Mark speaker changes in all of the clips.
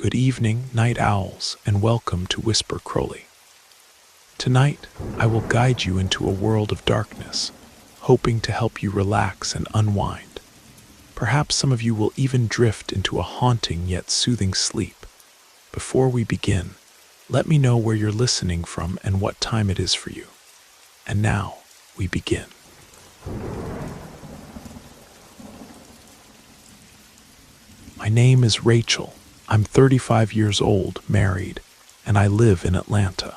Speaker 1: Good evening, night owls, and welcome to Whisper Crowley. Tonight, I will guide you into a world of darkness, hoping to help you relax and unwind. Perhaps some of you will even drift into a haunting yet soothing sleep. Before we begin, let me know where you're listening from and what time it is for you. And now, we begin. My name is Rachel. I'm 35 years old, married, and I live in Atlanta.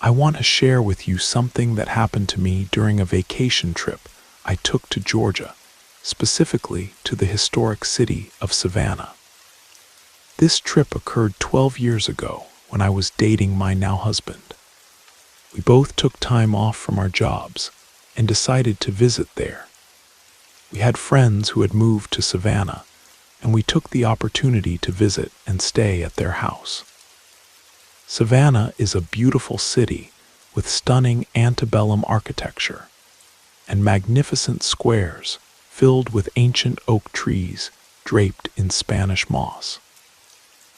Speaker 1: I want to share with you something that happened to me during a vacation trip I took to Georgia, specifically to the historic city of Savannah. This trip occurred 12 years ago when I was dating my now husband. We both took time off from our jobs and decided to visit there. We had friends who had moved to Savannah, and we took the opportunity to visit and stay at their house. Savannah is a beautiful city with stunning antebellum architecture and magnificent squares filled with ancient oak trees draped in Spanish moss.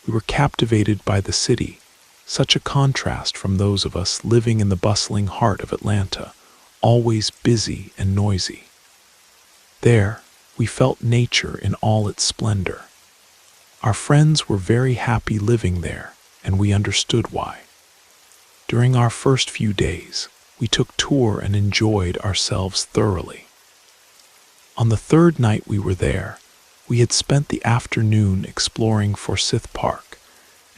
Speaker 1: We were captivated by the city, such a contrast from those of us living in the bustling heart of Atlanta, always busy and noisy. There, we felt nature in all its splendor. Our friends were very happy living there, and we understood why. During our first few days, we took tour and enjoyed ourselves thoroughly. On the third night we were there, we had spent the afternoon exploring Forsyth Park,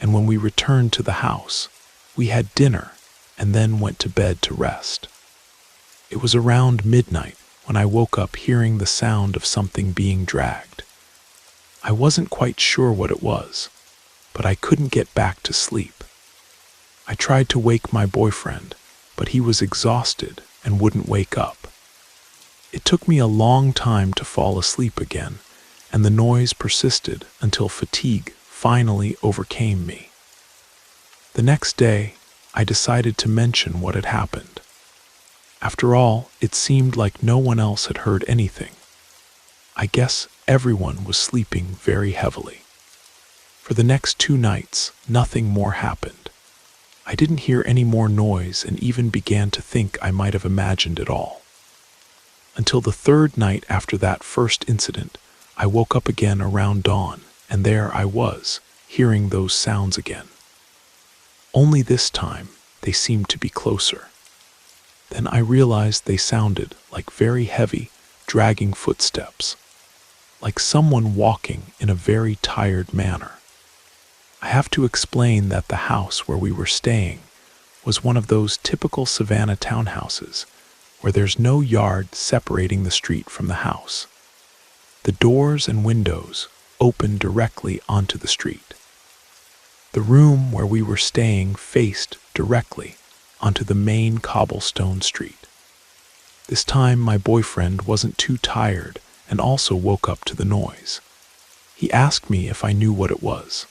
Speaker 1: and when we returned to the house, we had dinner and then went to bed to rest. It was around midnight when I woke up hearing the sound of something being dragged. I wasn't quite sure what it was, but I couldn't get back to sleep. I tried to wake my boyfriend, but he was exhausted and wouldn't wake up. It took me a long time to fall asleep again, and the noise persisted until fatigue finally overcame me. The next day, I decided to mention what had happened. After all, it seemed like no one else had heard anything. I guess everyone was sleeping very heavily. For the next 2 nights, nothing more happened. I didn't hear any more noise and even began to think I might have imagined it all. Until the third night after that first incident, I woke up again around dawn, and there I was, hearing those sounds again. Only this time, they seemed to be closer. Then I realized they sounded like very heavy, dragging footsteps, like someone walking in a very tired manner. I have to explain that the house where we were staying was one of those typical Savannah townhouses where there's no yard separating the street from the house. The doors and windows opened directly onto the street. The room where we were staying faced directly onto the main cobblestone street. This time my boyfriend wasn't too tired and also woke up to the noise. He asked me if I knew what it was.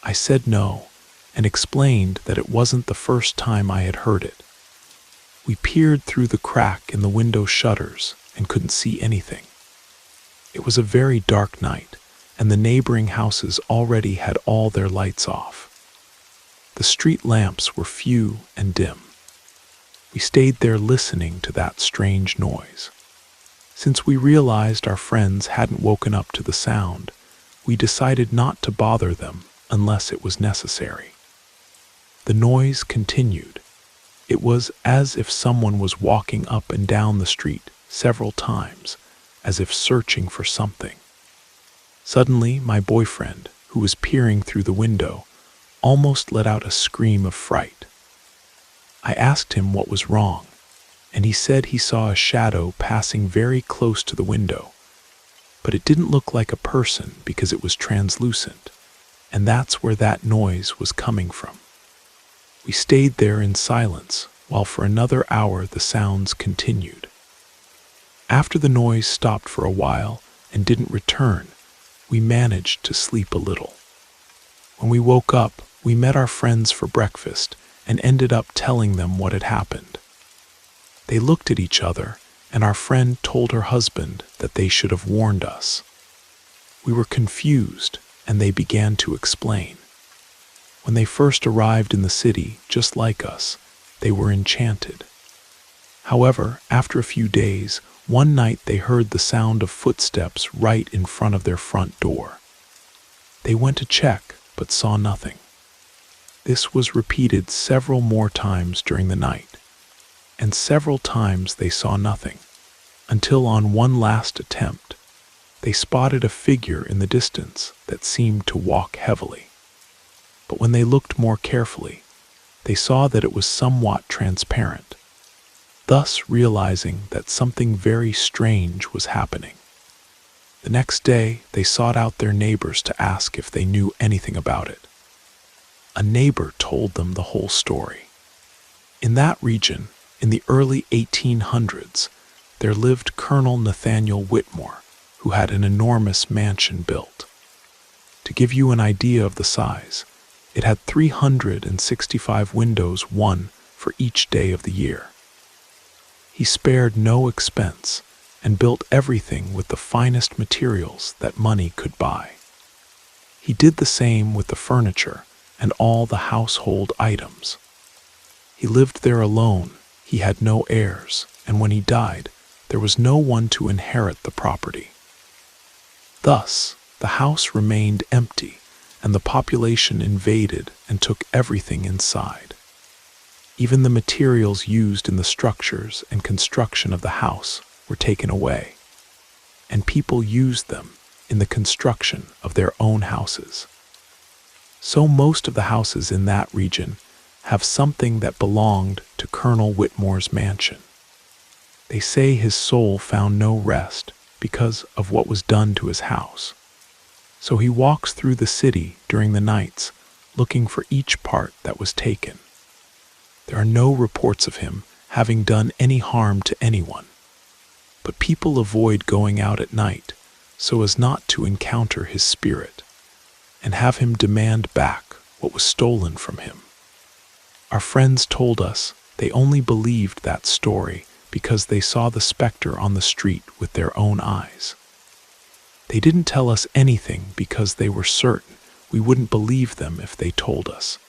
Speaker 1: I said no and explained that it wasn't the first time I had heard it. We peered through the crack in the window shutters and couldn't see anything. It was a very dark night, and the neighboring houses already had all their lights off. The street lamps were few and dim. We stayed there listening to that strange noise. Since we realized our friends hadn't woken up to the sound, we decided not to bother them unless it was necessary. The noise continued. It was as if someone was walking up and down the street several times, as if searching for something. Suddenly, my boyfriend, who was peering through the window, almost let out a scream of fright. I asked him what was wrong, and he said he saw a shadow passing very close to the window, but it didn't look like a person because it was translucent, and that's where that noise was coming from. We stayed there in silence while for another hour the sounds continued. After the noise stopped for a while and didn't return, we managed to sleep a little. When we woke up, we met our friends for breakfast and ended up telling them what had happened. They looked at each other, and our friend told her husband that they should have warned us. We were confused and they began to explain. When they first arrived in the city, just like us, they were enchanted. However, after a few days, one night they heard the sound of footsteps right in front of their front door. They went to check, but saw nothing. This was repeated several more times during the night, and several times they saw nothing, until on one last attempt, they spotted a figure in the distance that seemed to walk heavily. But when they looked more carefully, they saw that it was somewhat transparent, thus realizing that something very strange was happening. The next day, they sought out their neighbors to ask if they knew anything about it. A neighbor told them the whole story. In that region, in the early 1800s, there lived Colonel Nathaniel Whitmore, who had an enormous mansion built. To give you an idea of the size, it had 365 windows, one for each day of the year. He spared no expense and built everything with the finest materials that money could buy. He did the same with the furniture and all the household items. He lived there alone, he had no heirs, and when he died, there was no one to inherit the property. Thus, the house remained empty, and the population invaded and took everything inside. Even the materials used in the structures and construction of the house were taken away, and people used them in the construction of their own houses. So most of the houses in that region have something that belonged to Colonel Whitmore's mansion. They say his soul found no rest because of what was done to his house. So he walks through the city during the nights, looking for each part that was taken. There are no reports of him having done any harm to anyone, but people avoid going out at night so as not to encounter his spirit and have him demand back what was stolen from him. Our friends told us they only believed that story because they saw the specter on the street with their own eyes. They didn't tell us anything because they were certain we wouldn't believe them if they told us,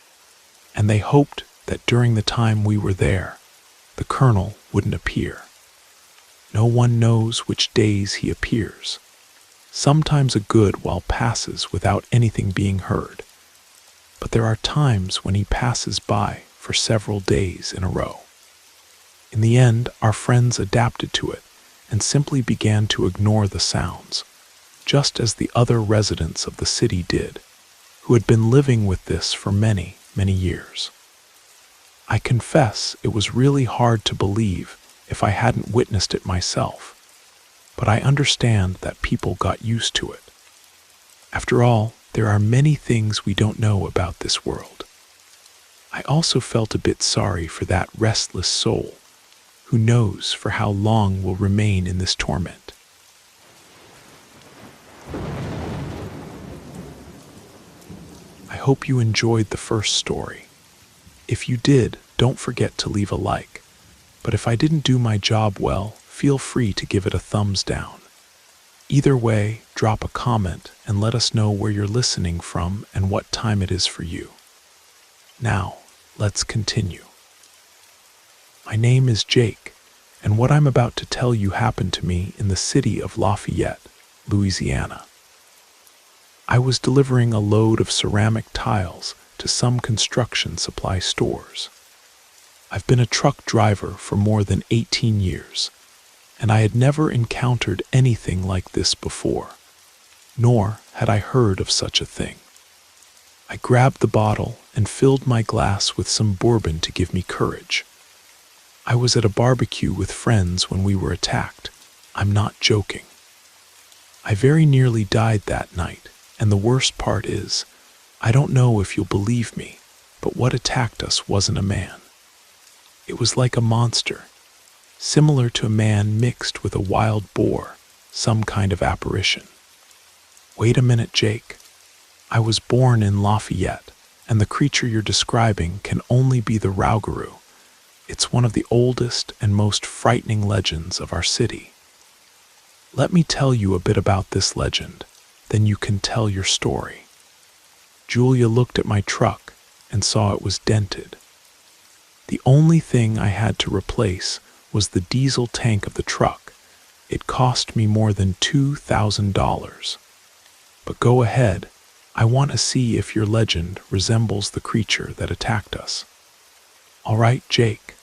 Speaker 1: and they hoped that during the time we were there, the colonel wouldn't appear. No one knows which days he appears. Sometimes a good while passes without anything being heard, but there are times when he passes by for several days in a row. In the end, our friends adapted to it and simply began to ignore the sounds, just as the other residents of the city did, who had been living with this for many, many years. I confess it was really hard to believe if I hadn't witnessed it myself, but I understand that people got used to it. After all, there are many things we don't know about this world. I also felt a bit sorry for that restless soul, who knows for how long will remain in this torment. I hope you enjoyed the first story. If you did, don't forget to leave a like. But if I didn't do my job well, feel free to give it a thumbs down. Either way, drop a comment and let us know where you're listening from and what time it is for you. Now, let's continue. My name is Jake, and what I'm about to tell you happened to me in the city of Lafayette, Louisiana. I was delivering a load of ceramic tiles to some construction supply stores. I've been a truck driver for more than 18 years, and I had never encountered anything like this before, nor had I heard of such a thing. I grabbed the bottle and filled my glass with some bourbon to give me courage. I was at a barbecue with friends when we were attacked. I'm not joking. I very nearly died that night, and the worst part is, I don't know if you'll believe me, but what attacked us wasn't a man. It was like a monster, similar to a man mixed with a wild boar, some kind of apparition. Wait a minute, Jake. I was born in Lafayette, and the creature you're describing can only be the Rougarou. It's one of the oldest and most frightening legends of our city. Let me tell you a bit about this legend, then you can tell your story. Julia looked at my truck and saw it was dented. The only thing I had to replace was the diesel tank of the truck. It cost me more than $2,000. But go ahead, I want to see if your legend resembles the creature that attacked us. All right, Jake.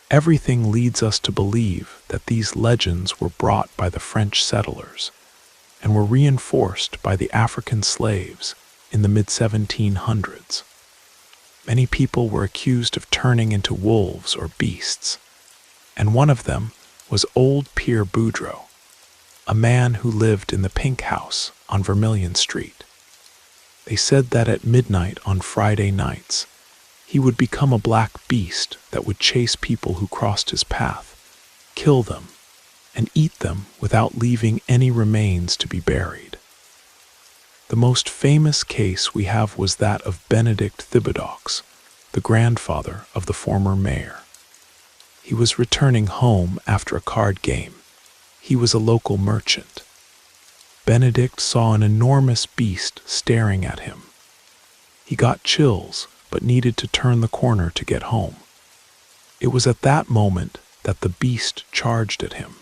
Speaker 1: Everything leads us to believe that these legends were brought by the French settlers and were reinforced by the African slaves in the mid-1700s. Many people were accused of turning into wolves or beasts, and one of them was old Pierre Boudreau, a man who lived in the Pink House on Vermilion Street. They said that at midnight on Friday nights, he would become a black beast that would chase people who crossed his path, kill them, and eat them without leaving any remains to be buried. The most famous case we have was that of Benedict Thibodeaux, the grandfather of the former mayor. He was returning home after a card game. He was a local merchant. Benedict saw an enormous beast staring at him. He got chills, but needed to turn the corner to get home. It was at that moment that the beast charged at him.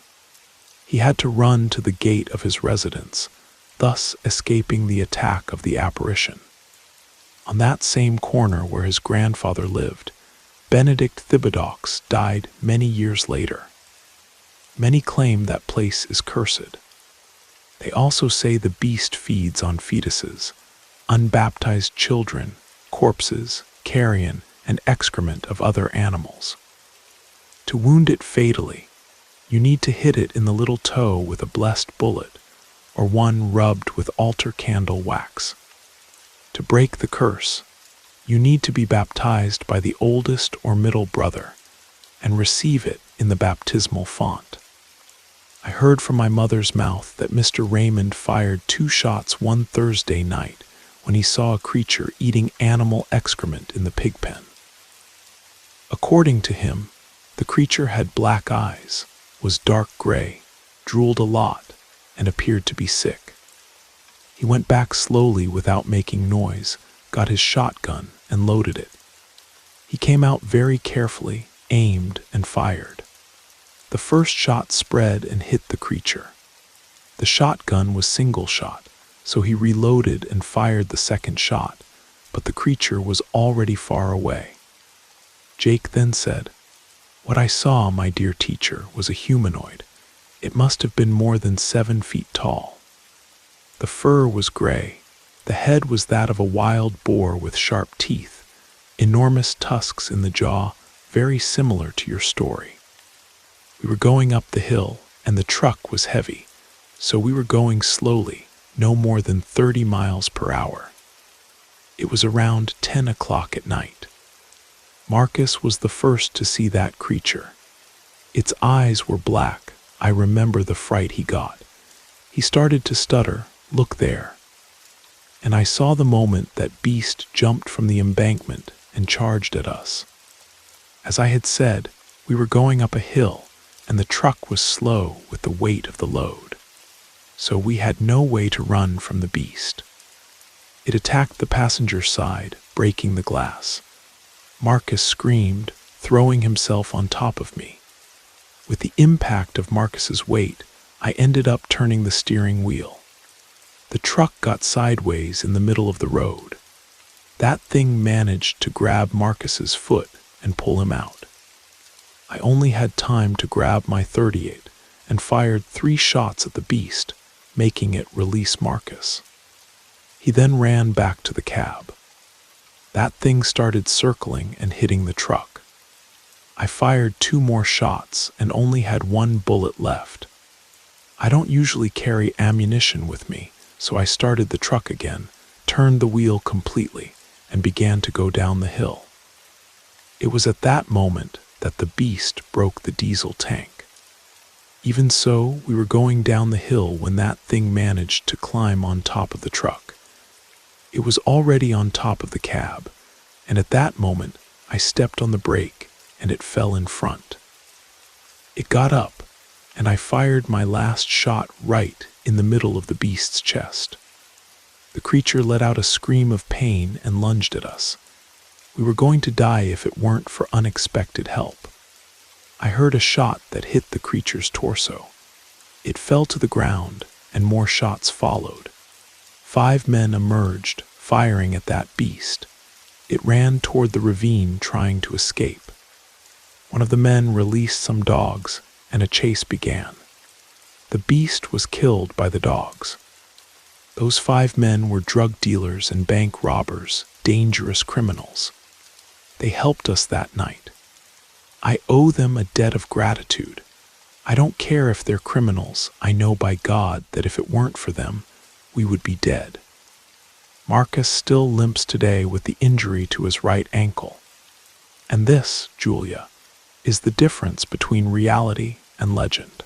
Speaker 1: He had to run to the gate of his residence, thus escaping the attack of the apparition. On that same corner where his grandfather lived, Benedict Thibodeaux died many years later. Many claim that place is cursed. They also say the beast feeds on fetuses, unbaptized children, corpses, carrion, and excrement of other animals. To wound it fatally, you need to hit it in the little toe with a blessed bullet, or one rubbed with altar candle wax. To break the curse, you need to be baptized by the oldest or middle brother, and receive it in the baptismal font. I heard from my mother's mouth that Mr. Raymond fired 2 shots one Thursday night when he saw a creature eating animal excrement in the pig pen. According to him, the creature had black eyes, was dark gray, drooled a lot, and appeared to be sick. He went back slowly without making noise, got his shotgun, and loaded it. He came out very carefully, aimed, and fired. The first shot spread and hit the creature. The shotgun was single shot, so he reloaded and fired the second shot, but the creature was already far away. Jake then said, "What I saw, my dear teacher, was a humanoid. It must have been more than 7 feet tall. The fur was gray. The head was that of a wild boar with sharp teeth, enormous tusks in the jaw, very similar to your story. We were going up the hill, and the truck was heavy, so we were going slowly, no more than 30 miles per hour. It was around 10 o'clock at night. Marcus was the first to see that creature. Its eyes were black. I remember the fright he got. He started to stutter, "Look there." And I saw the moment that beast jumped from the embankment and charged at us. As I had said, we were going up a hill, and the truck was slow with the weight of the load. So we had no way to run from the beast. It attacked the passenger side, breaking the glass. Marcus screamed, throwing himself on top of me. With the impact of Marcus's weight, I ended up turning the steering wheel. The truck got sideways in the middle of the road. That thing managed to grab Marcus's foot and pull him out. I only had time to grab my .38 and fired 3 shots at the beast, making it release Marcus. He then ran back to the cab. That thing started circling and hitting the truck. I fired 2 more shots and only had 1 bullet left. I don't usually carry ammunition with me, so I started the truck again, turned the wheel completely, and began to go down the hill. It was at that moment that the beast broke the diesel tank. Even so, we were going down the hill when that thing managed to climb on top of the truck. It was already on top of the cab, and at that moment I stepped on the brake and it fell in front. It got up, and I fired my last shot right in the middle of the beast's chest. The creature let out a scream of pain and lunged at us. We were going to die if it weren't for unexpected help. I heard a shot that hit the creature's torso. It fell to the ground, and more shots followed. 5 men emerged, firing at that beast. It ran toward the ravine, trying to escape. One of the men released some dogs, and a chase began. The beast was killed by the dogs. Those 5 men were drug dealers and bank robbers, dangerous criminals. They helped us that night. I owe them a debt of gratitude. I don't care if they're criminals. I know by God that if it weren't for them, we would be dead. Marcus still limps today with the injury to his right ankle. And this, Julia, is the difference between reality and legend.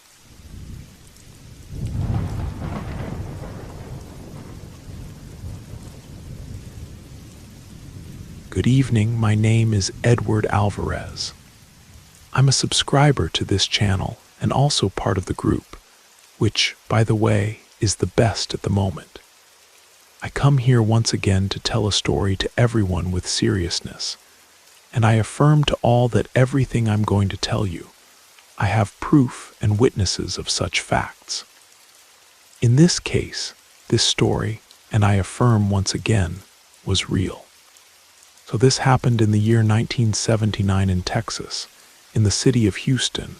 Speaker 1: Good evening, my name is Edward Alvarez. I'm a subscriber to this channel and also part of the group, which, by the way, is the best at the moment. I come here once again to tell a story to everyone with seriousness, and I affirm to all that everything I'm going to tell you, I have proof and witnesses of such facts. In this case, this story, and I affirm once again, was real. So this happened in the year 1979 in Texas, in the city of Houston,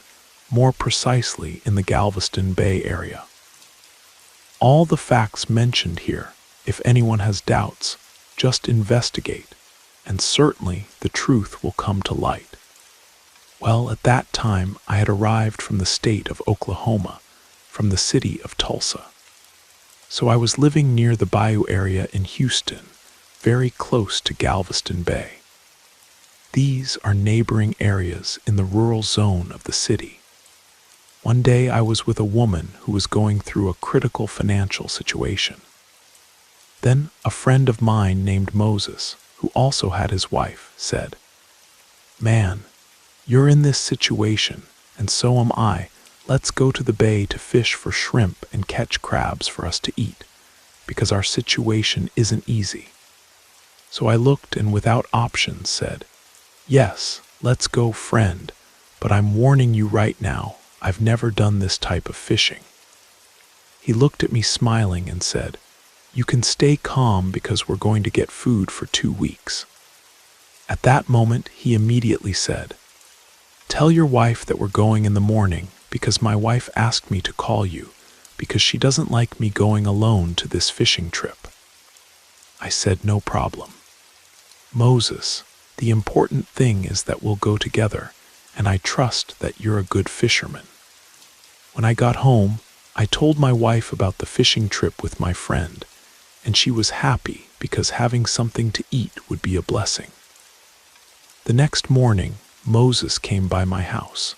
Speaker 1: more precisely in the Galveston Bay area. All the facts mentioned here, if anyone has doubts, just investigate, and certainly the truth will come to light. Well, at that time, I had arrived from the state of Oklahoma, from the city of Tulsa. So I was living near the bayou area in Houston, very close to Galveston Bay. These are neighboring areas in the rural zone of the city. One day I was with a woman who was going through a critical financial situation. Then a friend of mine named Moses, who also had his wife, said, "Man, you're in this situation, and so am I. Let's go to the bay to fish for shrimp and catch crabs for us to eat, because our situation isn't easy." So I looked and without options said, "Yes, let's go, friend, but I'm warning you right now, I've never done this type of fishing." He looked at me smiling and said, "You can stay calm because we're going to get food for 2 weeks." At that moment, he immediately said, "Tell your wife that we're going in the morning because my wife asked me to call you because she doesn't like me going alone to this fishing trip." I said, "No problem. Moses, the important thing is that we'll go together, and I trust that you're a good fisherman." When I got home, I told my wife about the fishing trip with my friend, and she was happy because having something to eat would be a blessing. The next morning, Moses came by my house.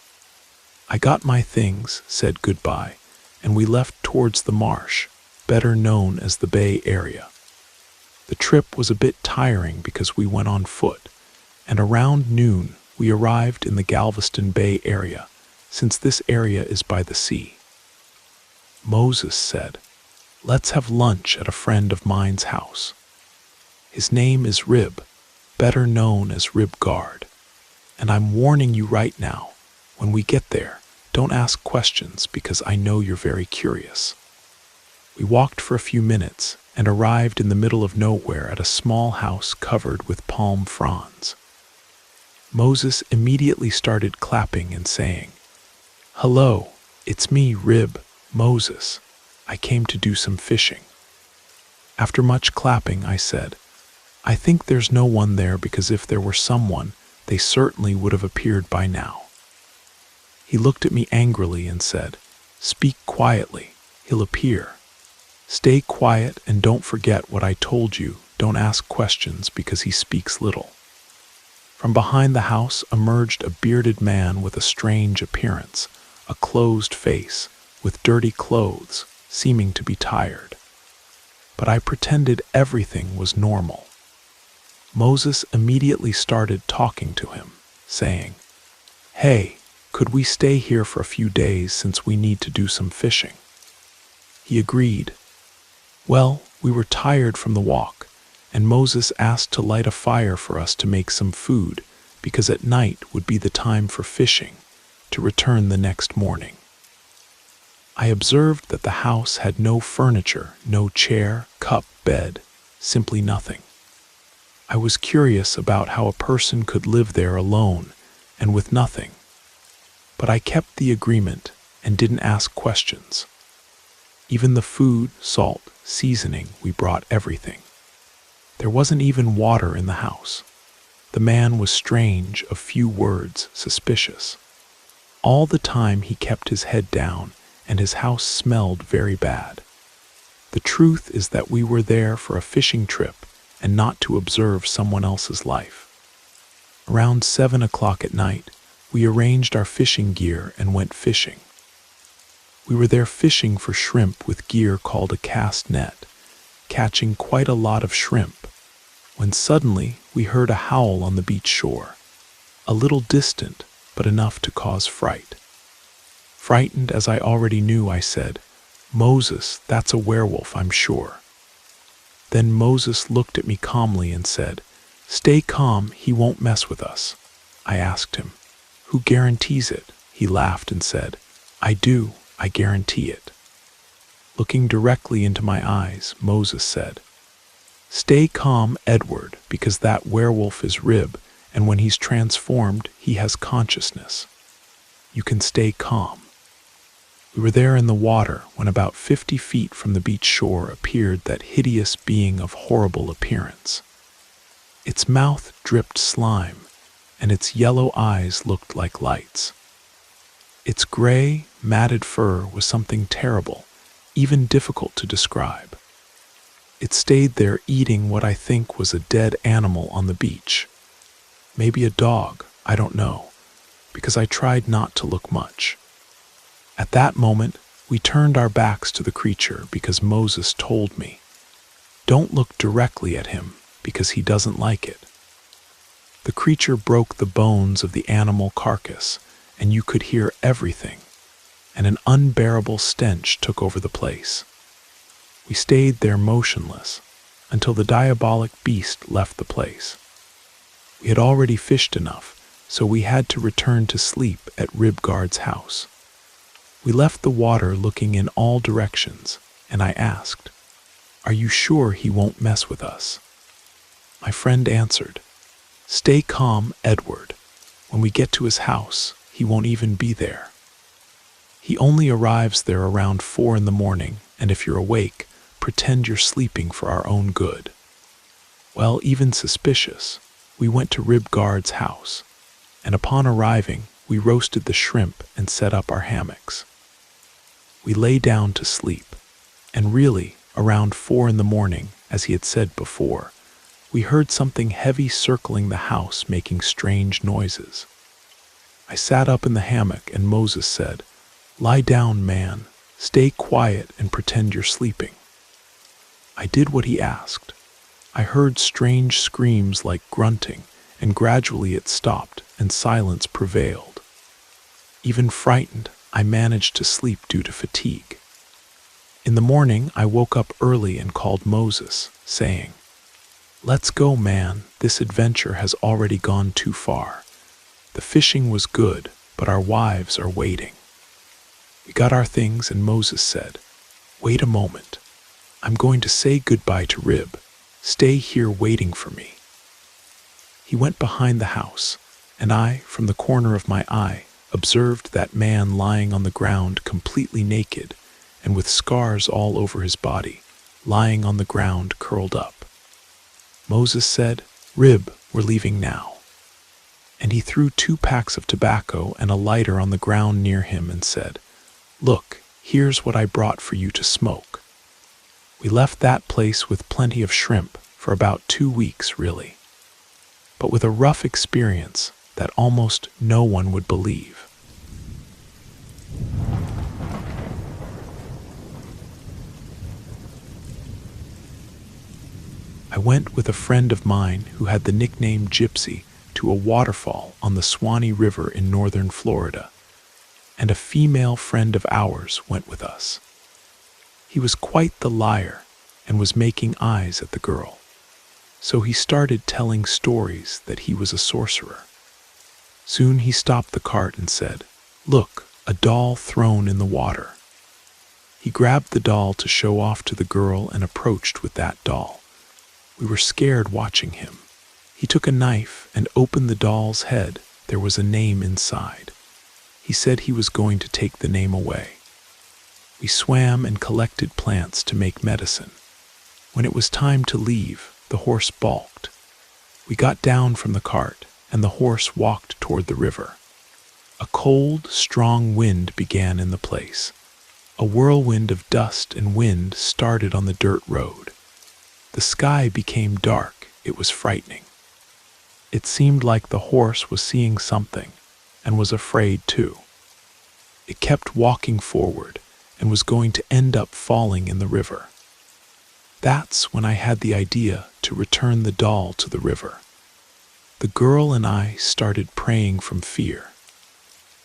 Speaker 1: I got my things, said goodbye, and we left towards the marsh, better known as the Bay Area. The trip was a bit tiring because we went on foot, and around noon we arrived in the Galveston Bay Area, since this area is by the sea. Moses said, "Let's have lunch at a friend of mine's house. His name is Rib, better known as Rib Guard. And I'm warning you right now, when we get there, don't ask questions because I know you're very curious." We walked for a few minutes and arrived in the middle of nowhere at a small house covered with palm fronds. Moses immediately started clapping and saying, "Hello, it's me, Rib, Moses. I came to do some fishing." After much clapping, I said, "I think there's no one there because if there were someone, they certainly would have appeared by now." He looked at me angrily and said, "Speak quietly, he'll appear. Stay quiet and don't forget what I told you, don't ask questions because he speaks little." From behind the house emerged a bearded man with a strange appearance, a closed face, with dirty clothes, seeming to be tired. But I pretended everything was normal. Moses immediately started talking to him, saying, "Hey, could we stay here for a few days since we need to do some fishing?" He agreed. "Well, We were tired from the walk, and Moses asked to light a fire for us to make some food, because at night would be the time for fishing, to return the next morning. I observed that the house had no furniture, no chair, cup, bed, simply nothing. I was curious about how a person could live there alone and with nothing, but I kept the agreement and didn't ask questions. Even the food, salt, seasoning, we brought everything. There wasn't even water in the house. The man was strange, of few words, suspicious. All the time he kept his head down, and his house smelled very bad. The truth is that we were there for a fishing trip and not to observe someone else's life. Around 7 o'clock at night, we arranged our fishing gear and went fishing. We were there fishing for shrimp with gear called a cast net, catching quite a lot of shrimp, when suddenly we heard a howl on the beach shore, a little distant, but enough to cause fright. Frightened as I already knew, I said, "Moses, that's a werewolf, I'm sure." Then Moses looked at me calmly and said, "Stay calm, he won't mess with us." I asked him, "Who guarantees it?" He laughed and said, "I do, I guarantee it." Looking directly into my eyes, Moses said, "Stay calm, Edward, because that werewolf is Rib, and when he's transformed, he has consciousness. You can stay calm." We were there in the water when about 50 feet from the beach shore appeared that hideous being of horrible appearance. Its mouth dripped slime, and its yellow eyes looked like lights. Its gray, matted fur was something terrible, even difficult to describe. It stayed there eating what I think was a dead animal on the beach. Maybe a dog, I don't know, because I tried not to look much. At that moment, we turned our backs to the creature because Moses told me, "Don't look directly at him because he doesn't like it." The creature broke the bones of the animal carcass, and you could hear everything, and an unbearable stench took over the place. We stayed there motionless until the diabolic beast left the place. We had already fished enough, so we had to return to sleep at Ribgard's house. We left the water looking in all directions, and I asked, "Are you sure he won't mess with us?" My friend answered, "Stay calm, Edward. When we get to his house, he won't even be there. He only arrives there around 4 in the morning, and if you're awake, pretend you're sleeping for our own good." Well, even suspicious, we went to Ribgard's house, and upon arriving, we roasted the shrimp and set up our hammocks. We lay down to sleep, and really, around 4 in the morning, as he had said before, we heard something heavy circling the house making strange noises. I sat up in the hammock and Moses said, "Lie down, man, stay quiet and pretend you're sleeping." I did what he asked. I heard strange screams like grunting, and gradually it stopped and silence prevailed. Even frightened, I managed to sleep due to fatigue. In the morning, I woke up early and called Moses, saying, "Let's go, man, this adventure has already gone too far. The fishing was good, but our wives are waiting." We got our things and Moses said, "Wait a moment. I'm going to say goodbye to Rib. Stay here waiting for me." He went behind the house, and I, from the corner of my eye, observed that man lying on the ground completely naked and with scars all over his body, lying on the ground curled up. Moses said, "Rib, we're leaving now." And he threw 2 packs of tobacco and a lighter on the ground near him and said, "Look, here's what I brought for you to smoke." We left that place with plenty of shrimp for about 2 weeks, really, but with a rough experience that almost no one would believe. I went with a friend of mine who had the nickname Gypsy to a waterfall on the Swanee River in northern Florida, and a female friend of ours went with us. He was quite the liar, and was making eyes at the girl. So he started telling stories that he was a sorcerer. Soon he stopped the cart and said, "Look, a doll thrown in the water." He grabbed the doll to show off to the girl and approached with that doll. We were scared watching him. He took a knife and opened the doll's head. There was a name inside. He said he was going to take the name away. We swam and collected plants to make medicine. When it was time to leave, the horse balked. We got down from the cart, and the horse walked toward the river. A cold, strong wind began in the place. A whirlwind of dust and wind started on the dirt road. The sky became dark. It was frightening. It seemed like the horse was seeing something, and was afraid too. It kept walking forward, and was going to end up falling in the river. That's when I had the idea to return the doll to the river. The girl and I started praying from fear.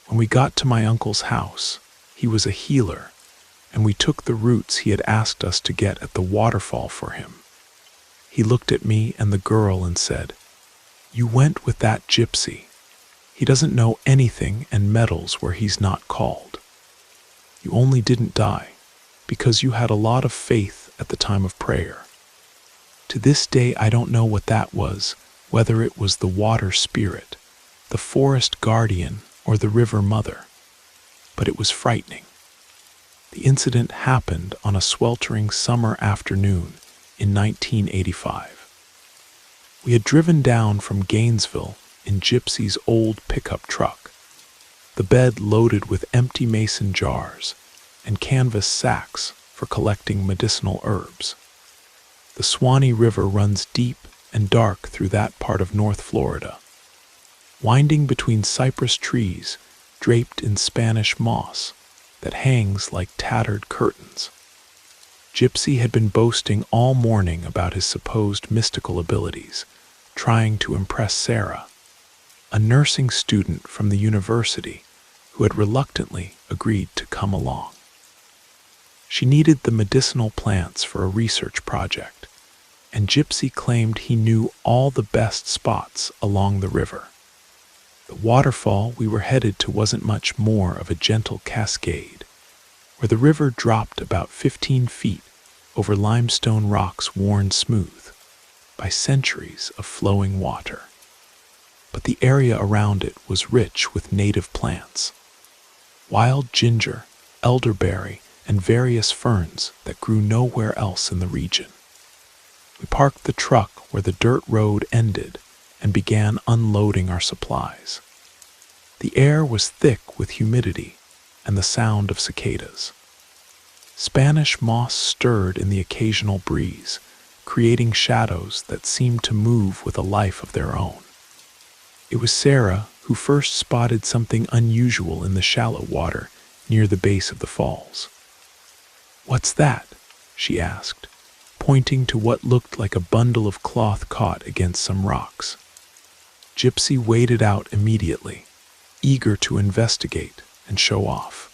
Speaker 1: When we got to my uncle's house, he was a healer, and we took the roots he had asked us to get at the waterfall for him. He looked at me and the girl and said, "You went with that gypsy. He doesn't know anything and meddles where he's not called. You only didn't die because you had a lot of faith at the time of prayer." To this day, I don't know what that was, whether it was the water spirit, the forest guardian, or the river mother. But it was frightening. The incident happened on a sweltering summer afternoon in 1985. We had driven down from Gainesville in Gypsy's old pickup truck, the bed loaded with empty mason jars and canvas sacks for collecting medicinal herbs. The Swanee River runs deep and dark through that part of North Florida, winding between cypress trees draped in Spanish moss that hangs like tattered curtains. Gypsy had been boasting all morning about his supposed mystical abilities, trying to impress Sarah, a nursing student from the university who had reluctantly agreed to come along. She needed the medicinal plants for a research project, and Gypsy claimed he knew all the best spots along the river. The waterfall we were headed to wasn't much more of a gentle cascade, where the river dropped about 15 feet over limestone rocks worn smooth by centuries of flowing water. But the area around it was rich with native plants, wild ginger, elderberry, and various ferns that grew nowhere else in the region. We parked the truck where the dirt road ended and began unloading our supplies. The air was thick with humidity and the sound of cicadas. Spanish moss stirred in the occasional breeze, creating shadows that seemed to move with a life of their own. It was Sarah who first spotted something unusual in the shallow water near the base of the falls. "What's that?" she asked, pointing to what looked like a bundle of cloth caught against some rocks. Gypsy waded out immediately, eager to investigate and show off.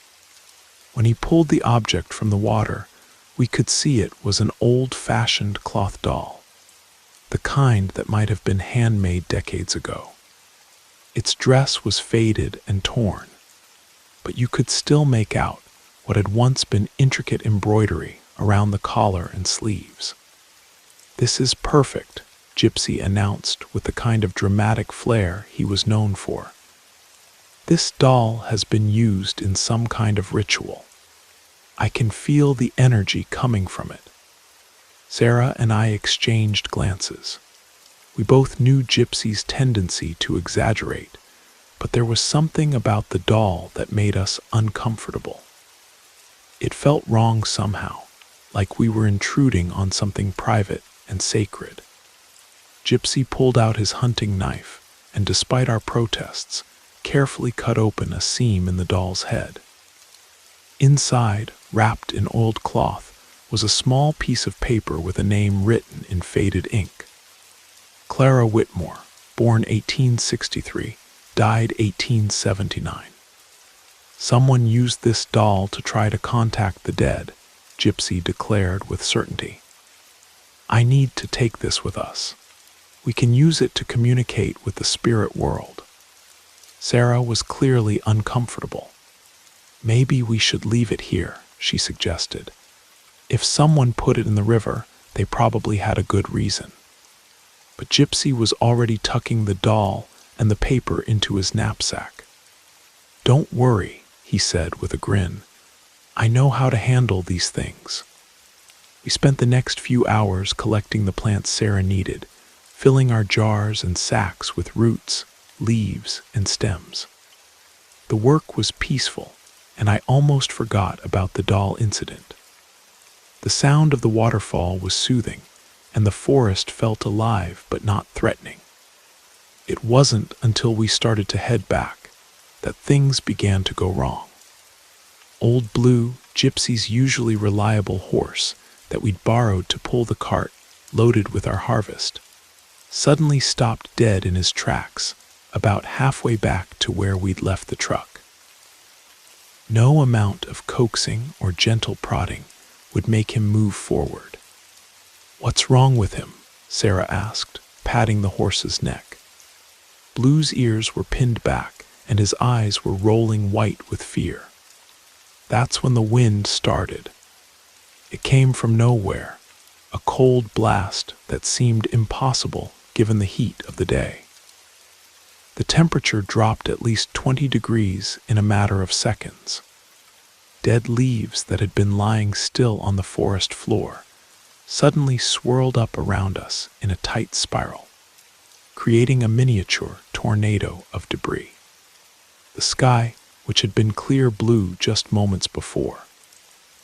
Speaker 1: When he pulled the object from the water, we could see it was an old-fashioned cloth doll, the kind that might have been handmade decades ago. Its dress was faded and torn, but you could still make out what had once been intricate embroidery around the collar and sleeves. "This is perfect," Gypsy announced with the kind of dramatic flair he was known for. "This doll has been used in some kind of ritual. I can feel the energy coming from it." Sarah and I exchanged glances. We both knew Gypsy's tendency to exaggerate, but there was something about the doll that made us uncomfortable. It felt wrong somehow, like we were intruding on something private and sacred. Gypsy pulled out his hunting knife, and despite our protests, carefully cut open a seam in the doll's head. Inside, wrapped in oiled cloth, was a small piece of paper with a name written in faded ink. Clara Whitmore, born 1863, died 1879. Someone used this doll to try to contact the dead, Gypsy declared with certainty. I need to take this with us. We can use it to communicate with the spirit world. Sarah was clearly uncomfortable. Maybe we should leave it here, she suggested. If someone put it in the river, they probably had a good reason. But Gypsy was already tucking the doll and the paper into his knapsack. Don't worry, he said with a grin. I know how to handle these things. We spent the next few hours collecting the plants Sarah needed, filling our jars and sacks with roots, leaves, and stems. The work was peaceful, and I almost forgot about the doll incident. The sound of the waterfall was soothing, and the forest felt alive but not threatening. It wasn't until we started to head back that things began to go wrong. Old Blue, Gypsy's usually reliable horse that we'd borrowed to pull the cart loaded with our harvest, suddenly stopped dead in his tracks about halfway back to where we'd left the truck. No amount of coaxing or gentle prodding would make him move forward. What's wrong with him? Sarah asked, patting the horse's neck. Blue's ears were pinned back and his eyes were rolling white with fear. That's when the wind started. It came from nowhere, a cold blast that seemed impossible given the heat of the day. The temperature dropped at least 20 degrees in a matter of seconds. Dead leaves that had been lying still on the forest floor suddenly swirled up around us in a tight spiral, creating a miniature tornado of debris. The sky, which had been clear blue just moments before,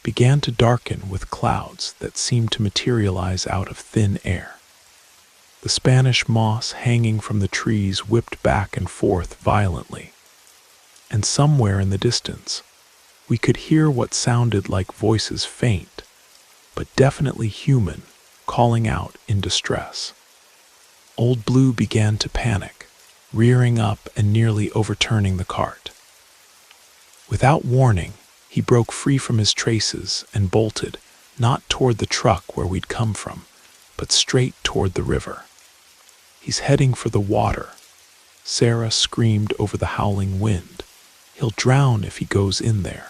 Speaker 1: began to darken with clouds that seemed to materialize out of thin air. The Spanish moss hanging from the trees whipped back and forth violently, and somewhere in the distance, we could hear what sounded like voices faint, but definitely human, calling out in distress. Old Blue began to panic, rearing up and nearly overturning the cart. Without warning, he broke free from his traces and bolted, not toward the truck where we'd come from, but straight toward the river. He's heading for the water. Sarah screamed over the howling wind. He'll drown if he goes in there.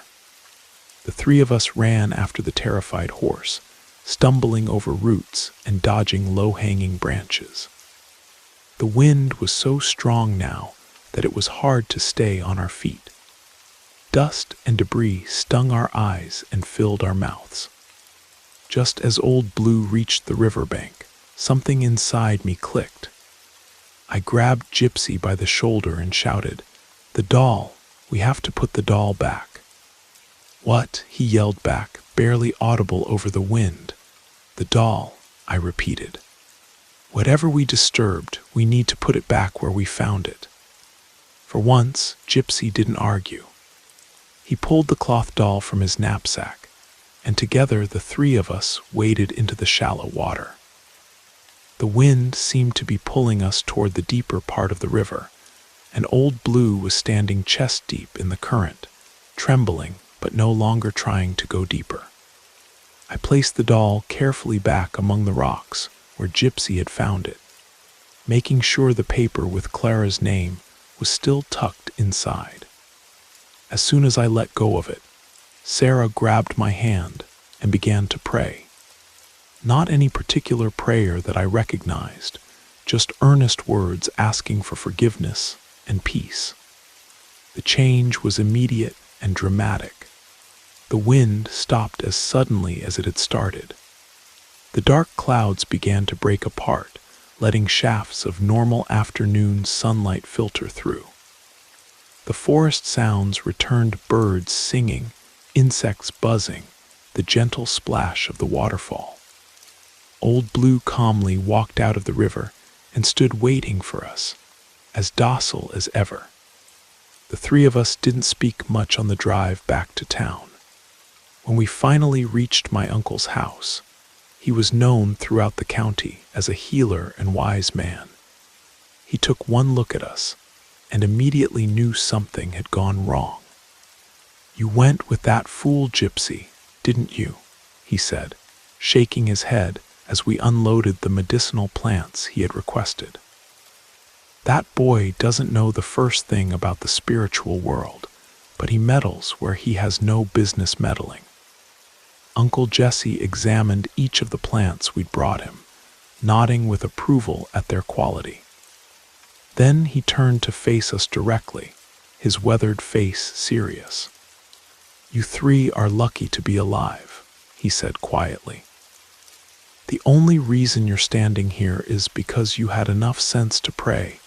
Speaker 1: The three of us ran after the terrified horse, stumbling over roots and dodging low-hanging branches. The wind was so strong now that it was hard to stay on our feet. Dust and debris stung our eyes and filled our mouths. Just as Old Blue reached the riverbank, something inside me clicked. I grabbed Gypsy by the shoulder and shouted, "The doll! We have to put the doll back." "What?" he yelled back, barely audible over the wind. "The doll," I repeated. "Whatever we disturbed, we need to put it back where we found it." For once, Gypsy didn't argue. He pulled the cloth doll from his knapsack, and together the three of us waded into the shallow water. The wind seemed to be pulling us toward the deeper part of the river, and Old Blue was standing chest-deep in the current, trembling but no longer trying to go deeper. I placed the doll carefully back among the rocks where Gypsy had found it, making sure the paper with Clara's name was still tucked inside. As soon as I let go of it, Sarah grabbed my hand and began to pray. Not any particular prayer that I recognized, just earnest words asking for forgiveness and peace. The change was immediate and dramatic. The wind stopped as suddenly as it had started. The dark clouds began to break apart, letting shafts of normal afternoon sunlight filter through. The forest sounds returned: birds singing, insects buzzing, the gentle splash of the waterfall. Old Blue calmly walked out of the river and stood waiting for us, as docile as ever. The three of us didn't speak much on the drive back to town. When we finally reached my uncle's house, he was known throughout the county as a healer and wise man. He took one look at us and immediately knew something had gone wrong. "You went with that fool Gypsy, didn't you?" he said, shaking his head as we unloaded the medicinal plants he had requested. That boy doesn't know the first thing about the spiritual world, but he meddles where he has no business meddling. Uncle Jesse examined each of the plants we'd brought him, nodding with approval at their quality. Then he turned to face us directly, his weathered face serious. "You three are lucky to be alive," he said quietly. "The only reason you're standing here is because you had enough sense to pray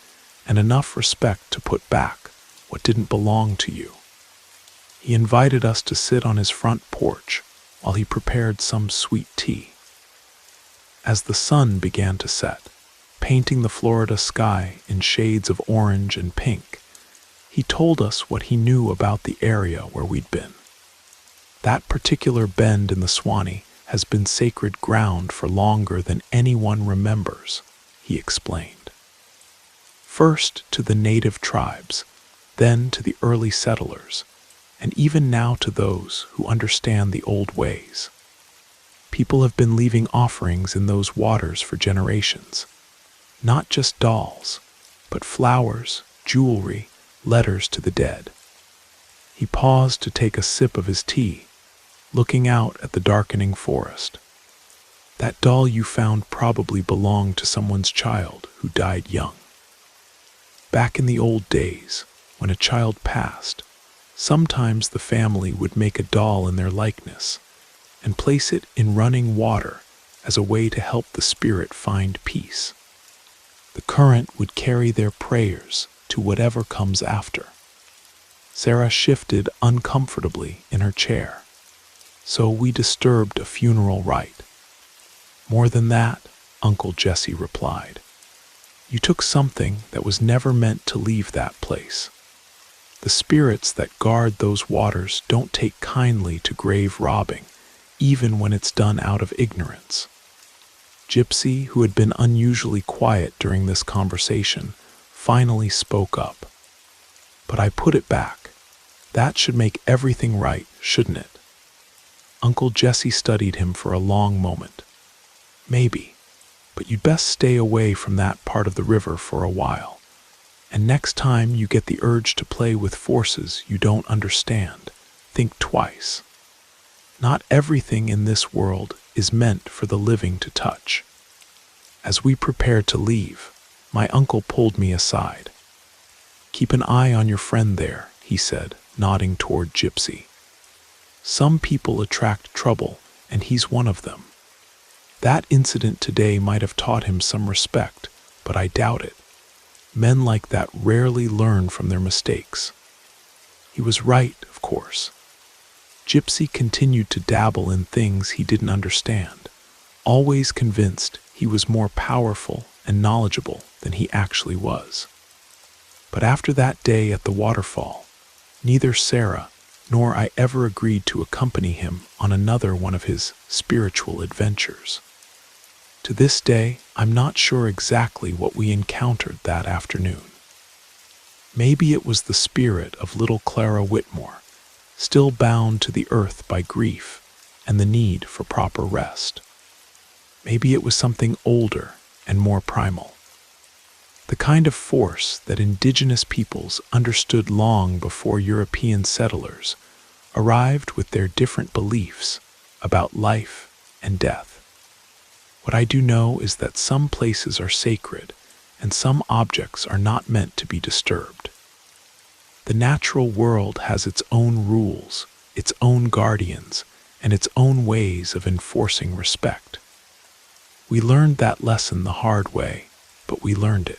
Speaker 1: and enough respect to put back what didn't belong to you." He invited us to sit on his front porch while he prepared some sweet tea. As the sun began to set, painting the Florida sky in shades of orange and pink, he told us what he knew about the area where we'd been. That particular bend in the Swanee has been sacred ground for longer than anyone remembers, he explained. First to the native tribes, then to the early settlers, and even now to those who understand the old ways. People have been leaving offerings in those waters for generations. Not just dolls, but flowers, jewelry, letters to the dead. He paused to take a sip of his tea, looking out at the darkening forest. That doll you found probably belonged to someone's child who died young. Back in the old days, when a child passed, sometimes the family would make a doll in their likeness and place it in running water as a way to help the spirit find peace. The current would carry their prayers to whatever comes after. Sarah shifted uncomfortably in her chair. So we disturbed a funeral rite. More than that, Uncle Jesse replied. You took something that was never meant to leave that place. The spirits that guard those waters don't take kindly to grave robbing, even when it's done out of ignorance. Gypsy, who had been unusually quiet during this conversation, finally spoke up. But I put it back. That should make everything right, shouldn't it? Uncle Jesse studied him for a long moment. Maybe, but you'd best stay away from that part of the river for a while. And next time you get the urge to play with forces you don't understand, think twice. Not everything in this world is meant for the living to touch. As we prepared to leave, my uncle pulled me aside. Keep an eye on your friend there, he said, nodding toward Gypsy. Some people attract trouble, and he's one of them. That incident today might have taught him some respect, but I doubt it. Men like that rarely learn from their mistakes. He was right, of course. Gypsy continued to dabble in things he didn't understand, always convinced he was more powerful and knowledgeable than he actually was. But after that day at the waterfall, neither Sarah nor I ever agreed to accompany him on another one of his spiritual adventures. To this day, I'm not sure exactly what we encountered that afternoon. Maybe it was the spirit of little Clara Whitmore, still bound to the earth by grief and the need for proper rest. Maybe it was something older and more primal. The kind of force that indigenous peoples understood long before European settlers arrived with their different beliefs about life and death. What I do know is that some places are sacred and some objects are not meant to be disturbed. The natural world has its own rules, its own guardians, and its own ways of enforcing respect. We learned that lesson the hard way, but we learned it.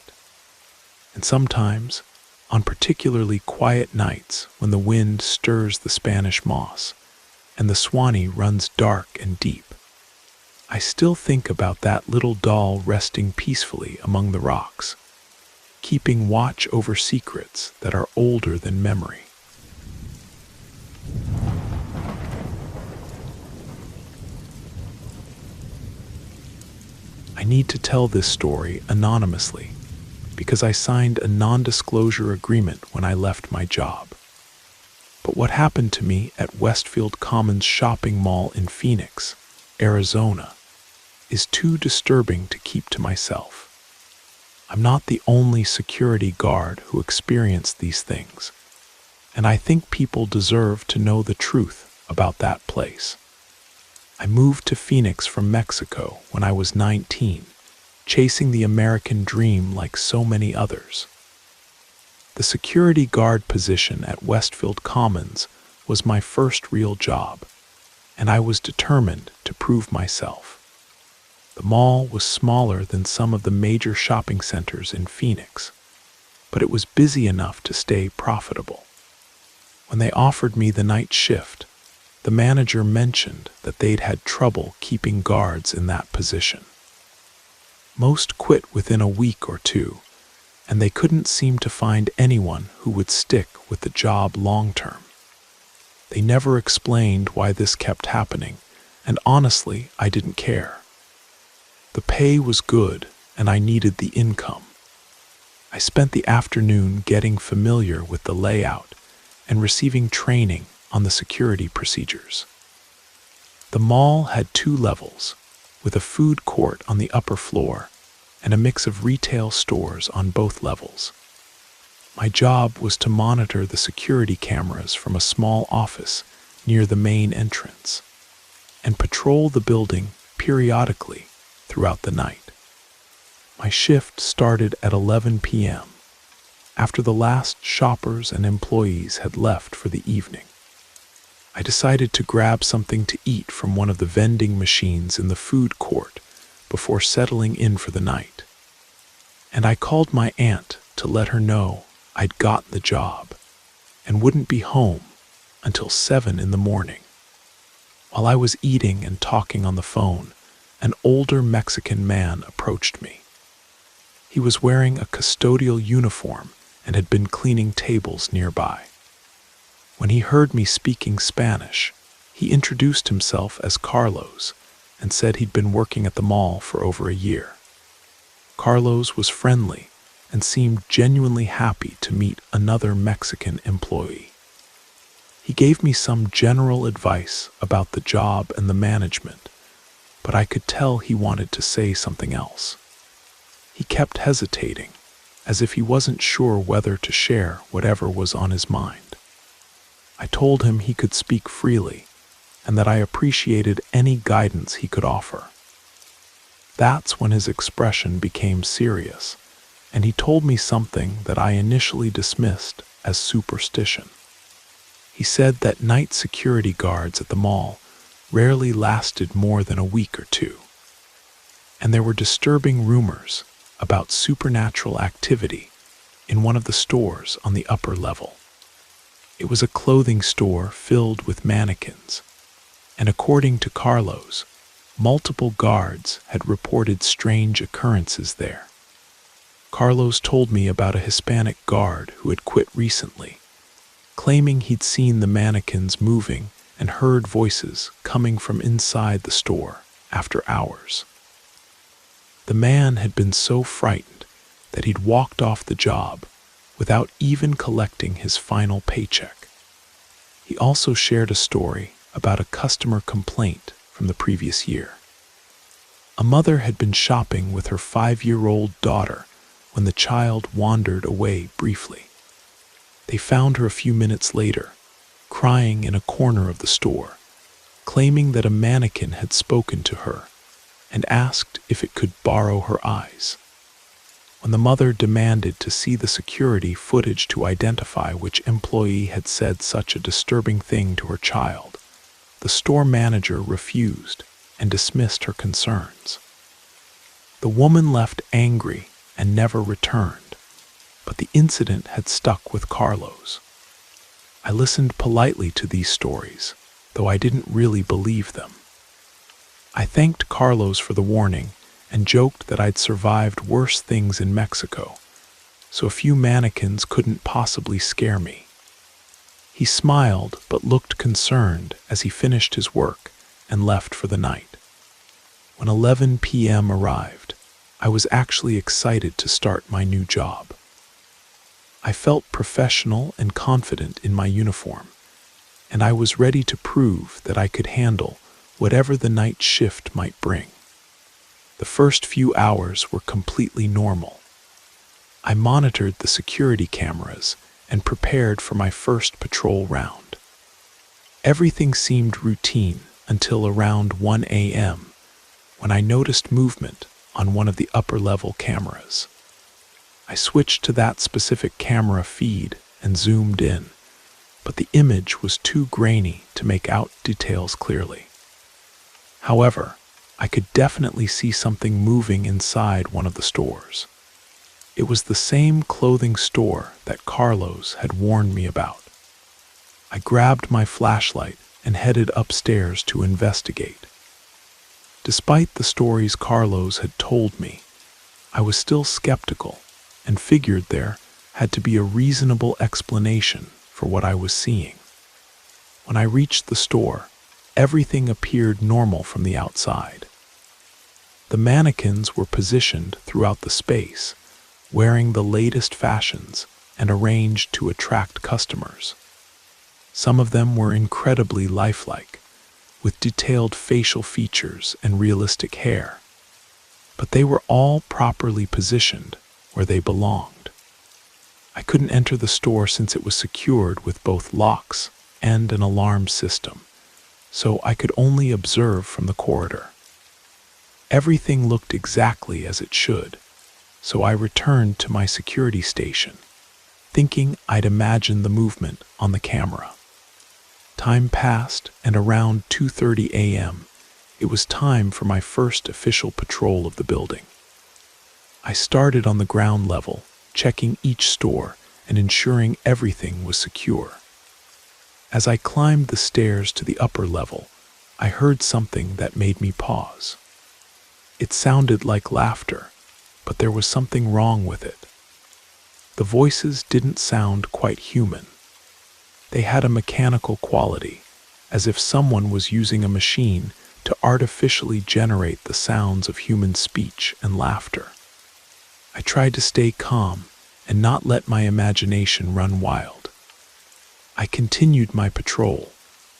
Speaker 1: And sometimes, on particularly quiet nights when the wind stirs the Spanish moss and the Swanee runs dark and deep, I still think about that little doll resting peacefully among the rocks, keeping watch over secrets that are older than memory. I need to tell this story anonymously because I signed a non-disclosure agreement when I left my job. But what happened to me at Westfield Commons Shopping Mall in Phoenix, Arizona, is too disturbing to keep to myself. I'm not the only security guard who experienced these things, and I think people deserve to know the truth about that place. I moved to Phoenix from Mexico when I was 19, chasing the American dream like so many others. The security guard position at Westfield Commons was my first real job, and I was determined to prove myself. The mall was smaller than some of the major shopping centers in Phoenix, but it was busy enough to stay profitable. When they offered me the night shift, the manager mentioned that they'd had trouble keeping guards in that position. Most quit within a week or two, and they couldn't seem to find anyone who would stick with the job long term. They never explained why this kept happening, and honestly, I didn't care. The pay was good, and I needed the income. I spent the afternoon getting familiar with the layout and receiving training on the security procedures. The mall had 2 levels, with a food court on the upper floor and a mix of retail stores on both levels. My job was to monitor the security cameras from a small office near the main entrance and patrol the building periodically throughout the night. My shift started at 11 p.m. after the last shoppers and employees had left for the evening. I decided to grab something to eat from one of the vending machines in the food court before settling in for the night. And I called my aunt to let her know I'd gotten the job and wouldn't be home until 7 in the morning. While I was eating and talking on the phone, an older Mexican man approached me. He was wearing a custodial uniform and had been cleaning tables nearby. When he heard me speaking Spanish, he introduced himself as Carlos and said he'd been working at the mall for over a year. Carlos was friendly and seemed genuinely happy to meet another Mexican employee. He gave me some general advice about the job and the management, but I could tell he wanted to say something else. He kept hesitating, as if he wasn't sure whether to share whatever was on his mind. I told him he could speak freely, and that I appreciated any guidance he could offer. That's when his expression became serious, and he told me something that I initially dismissed as superstition. He said that night security guards at the mall rarely lasted more than a week or two, and there were disturbing rumors about supernatural activity in one of the stores on the upper level. It was a clothing store filled with mannequins, and according to Carlos, multiple guards had reported strange occurrences there. Carlos told me about a Hispanic guard who had quit recently, claiming he'd seen the mannequins moving and heard voices coming from inside the store after hours. The man had been so frightened that he'd walked off the job without even collecting his final paycheck. He also shared a story about a customer complaint from the previous year. A mother had been shopping with her 5-year-old daughter when the child wandered away briefly. They found her a few minutes later, crying in a corner of the store, claiming that a mannequin had spoken to her and asked if it could borrow her eyes. When the mother demanded to see the security footage to identify which employee had said such a disturbing thing to her child, the store manager refused and dismissed her concerns. The woman left angry and never returned, but the incident had stuck with Carlos. I listened politely to these stories, though I didn't really believe them. I thanked Carlos for the warning and joked that I'd survived worse things in Mexico, so a few mannequins couldn't possibly scare me. He smiled but looked concerned as he finished his work and left for the night. When 11 p.m. arrived, I was actually excited to start my new job. I felt professional and confident in my uniform, and I was ready to prove that I could handle whatever the night shift might bring. The first few hours were completely normal. I monitored the security cameras and prepared for my first patrol round. Everything seemed routine until around 1 a.m. when I noticed movement on one of the upper-level cameras. I switched to that specific camera feed and zoomed in, but the image was too grainy to make out details clearly. However, I could definitely see something moving inside one of the stores. It was the same clothing store that Carlos had warned me about. I grabbed my flashlight and headed upstairs to investigate. Despite the stories Carlos had told me, I was still skeptical and figured there had to be a reasonable explanation for what I was seeing. When I reached the store, everything appeared normal from the outside. The mannequins were positioned throughout the space, wearing the latest fashions and arranged to attract customers. Some of them were incredibly lifelike, with detailed facial features and realistic hair, but they were all properly positioned where they belonged. I couldn't enter the store since it was secured with both locks and an alarm system, so I could only observe from the corridor. Everything looked exactly as it should, so I returned to my security station, thinking I'd imagined the movement on the camera. Time passed, and around 2:30 a.m., it was time for my first official patrol of the building. I started on the ground level, checking each store and ensuring everything was secure. As I climbed the stairs to the upper level, I heard something that made me pause. It sounded like laughter, but there was something wrong with it. The voices didn't sound quite human. They had a mechanical quality, as if someone was using a machine to artificially generate the sounds of human speech and laughter. I tried to stay calm and not let my imagination run wild. I continued my patrol,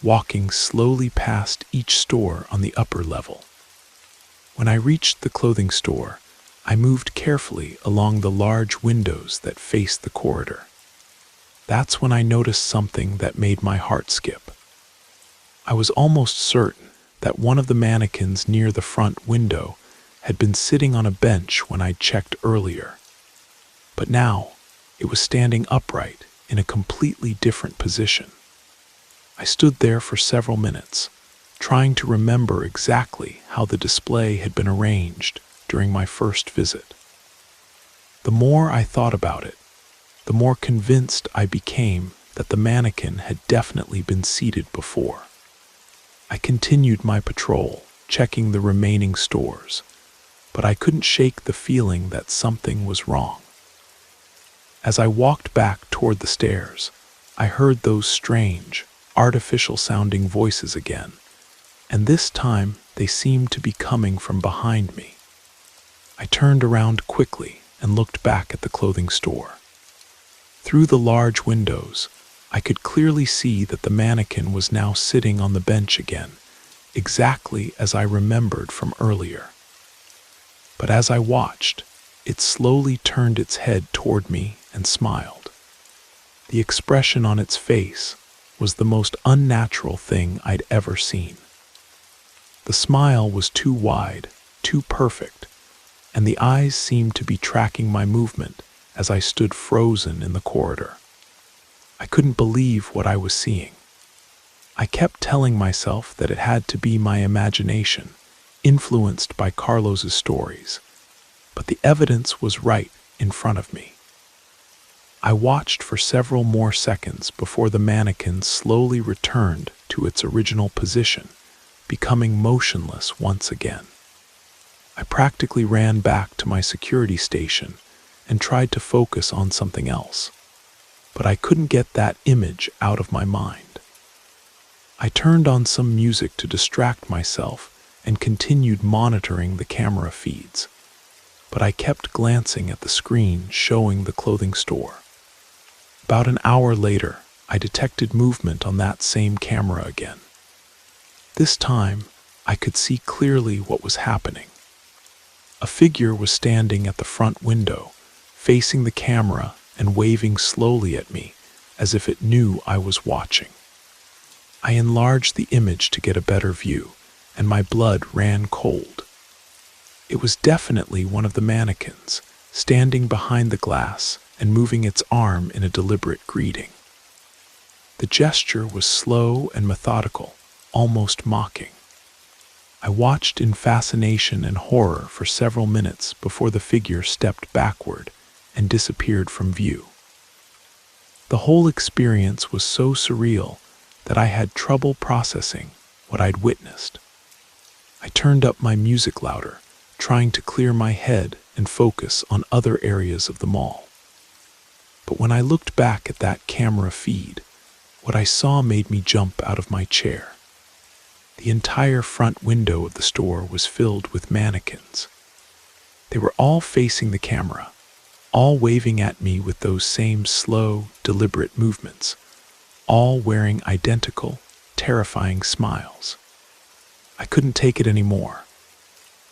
Speaker 1: walking slowly past each store on the upper level. When I reached the clothing store, I moved carefully along the large windows that faced the corridor. That's when I noticed something that made my heart skip. I was almost certain that one of the mannequins near the front window had been sitting on a bench when I'd checked earlier. But now, it was standing upright in a completely different position. I stood there for several minutes, trying to remember exactly how the display had been arranged during my first visit. The more I thought about it, the more convinced I became that the mannequin had definitely been seated before. I continued my patrol, checking the remaining stores, but I couldn't shake the feeling that something was wrong. As I walked back toward the stairs, I heard those strange, artificial-sounding voices again, and this time they seemed to be coming from behind me. I turned around quickly and looked back at the clothing store. Through the large windows, I could clearly see that the mannequin was now sitting on the bench again, exactly as I remembered from earlier. But as I watched, it slowly turned its head toward me and smiled. The expression on its face was the most unnatural thing I'd ever seen. The smile was too wide, too perfect, and the eyes seemed to be tracking my movement as I stood frozen in the corridor. I couldn't believe what I was seeing. I kept telling myself that it had to be my imagination, influenced by Carlos's stories, but the evidence was right in front of me. I watched for several more seconds before the mannequin slowly returned to its original position, becoming motionless once again. I practically ran back to my security station and tried to focus on something else, but I couldn't get that image out of my mind. I turned on some music to distract myself and continued monitoring the camera feeds, but I kept glancing at the screen showing the clothing store. About an hour later, I detected movement on that same camera again. This time, I could see clearly what was happening. A figure was standing at the front window, facing the camera and waving slowly at me as if it knew I was watching. I enlarged the image to get a better view, and my blood ran cold. It was definitely one of the mannequins, standing behind the glass and moving its arm in a deliberate greeting. The gesture was slow and methodical, almost mocking. I watched in fascination and horror for several minutes before the figure stepped backward and disappeared from view. The whole experience was so surreal that I had trouble processing what I'd witnessed. I turned up my music louder, trying to clear my head and focus on other areas of the mall. But when I looked back at that camera feed, what I saw made me jump out of my chair. The entire front window of the store was filled with mannequins. They were all facing the camera, all waving at me with those same slow, deliberate movements, all wearing identical, terrifying smiles. I couldn't take it anymore.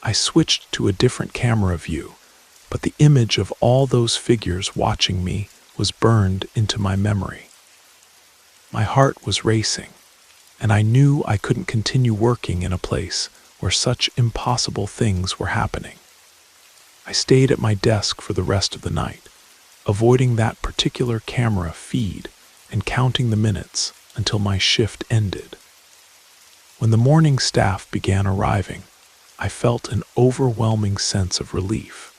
Speaker 1: I switched to a different camera view, but the image of all those figures watching me was burned into my memory. My heart was racing, and I knew I couldn't continue working in a place where such impossible things were happening. I stayed at my desk for the rest of the night, avoiding that particular camera feed and counting the minutes until my shift ended. When the morning staff began arriving, I felt an overwhelming sense of relief.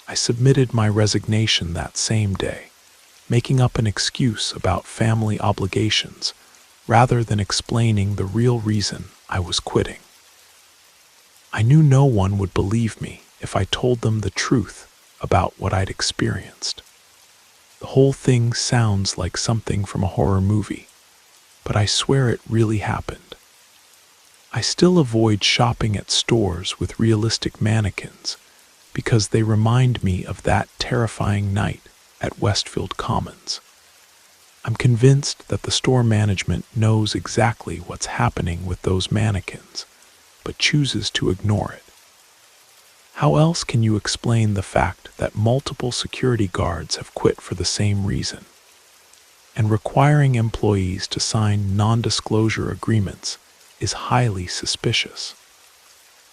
Speaker 1: I submitted my resignation that same day, making up an excuse about family obligations rather than explaining the real reason I was quitting. I knew no one would believe me if I told them the truth about what I'd experienced. The whole thing sounds like something from a horror movie, but I swear it really happened. I still avoid shopping at stores with realistic mannequins because they remind me of that terrifying night at Westfield Commons. I'm convinced that the store management knows exactly what's happening with those mannequins, but chooses to ignore it. How else can you explain the fact that multiple security guards have quit for the same reason? And requiring employees to sign non-disclosure agreements is highly suspicious.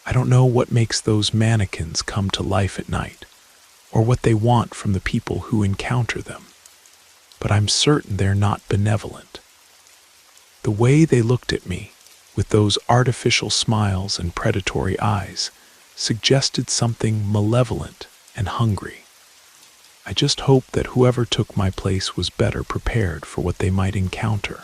Speaker 1: I don't know what makes those mannequins come to life at night, or what they want from the people who encounter them, but I'm certain they're not benevolent. The way they looked at me, with those artificial smiles and predatory eyes, suggested something malevolent and hungry. I just hope that whoever took my place was better prepared for what they might encounter,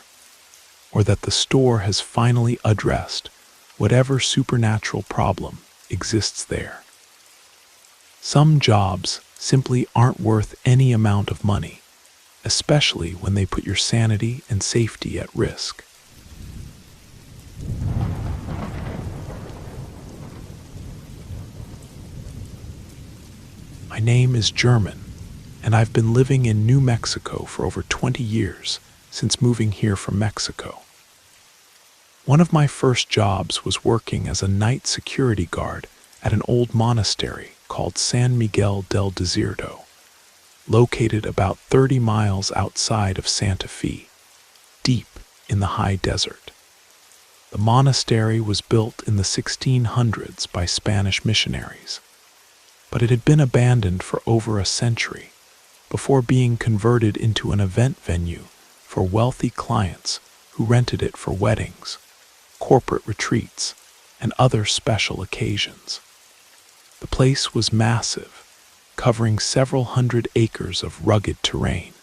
Speaker 1: or that the store has finally addressed whatever supernatural problem exists there. Some jobs simply aren't worth any amount of money, especially when they put your sanity and safety at risk. My name is German, and I've been living in New Mexico for over 20 years since moving here from Mexico. One of my first jobs was working as a night security guard at an old monastery called San Miguel del Desierto, located about 30 miles outside of Santa Fe, deep in the high desert. The monastery was built in the 1600s by Spanish missionaries, but it had been abandoned for over a century before being converted into an event venue for wealthy clients who rented it for weddings, corporate retreats, and other special occasions. The place was massive, covering several hundred acres of rugged terrain,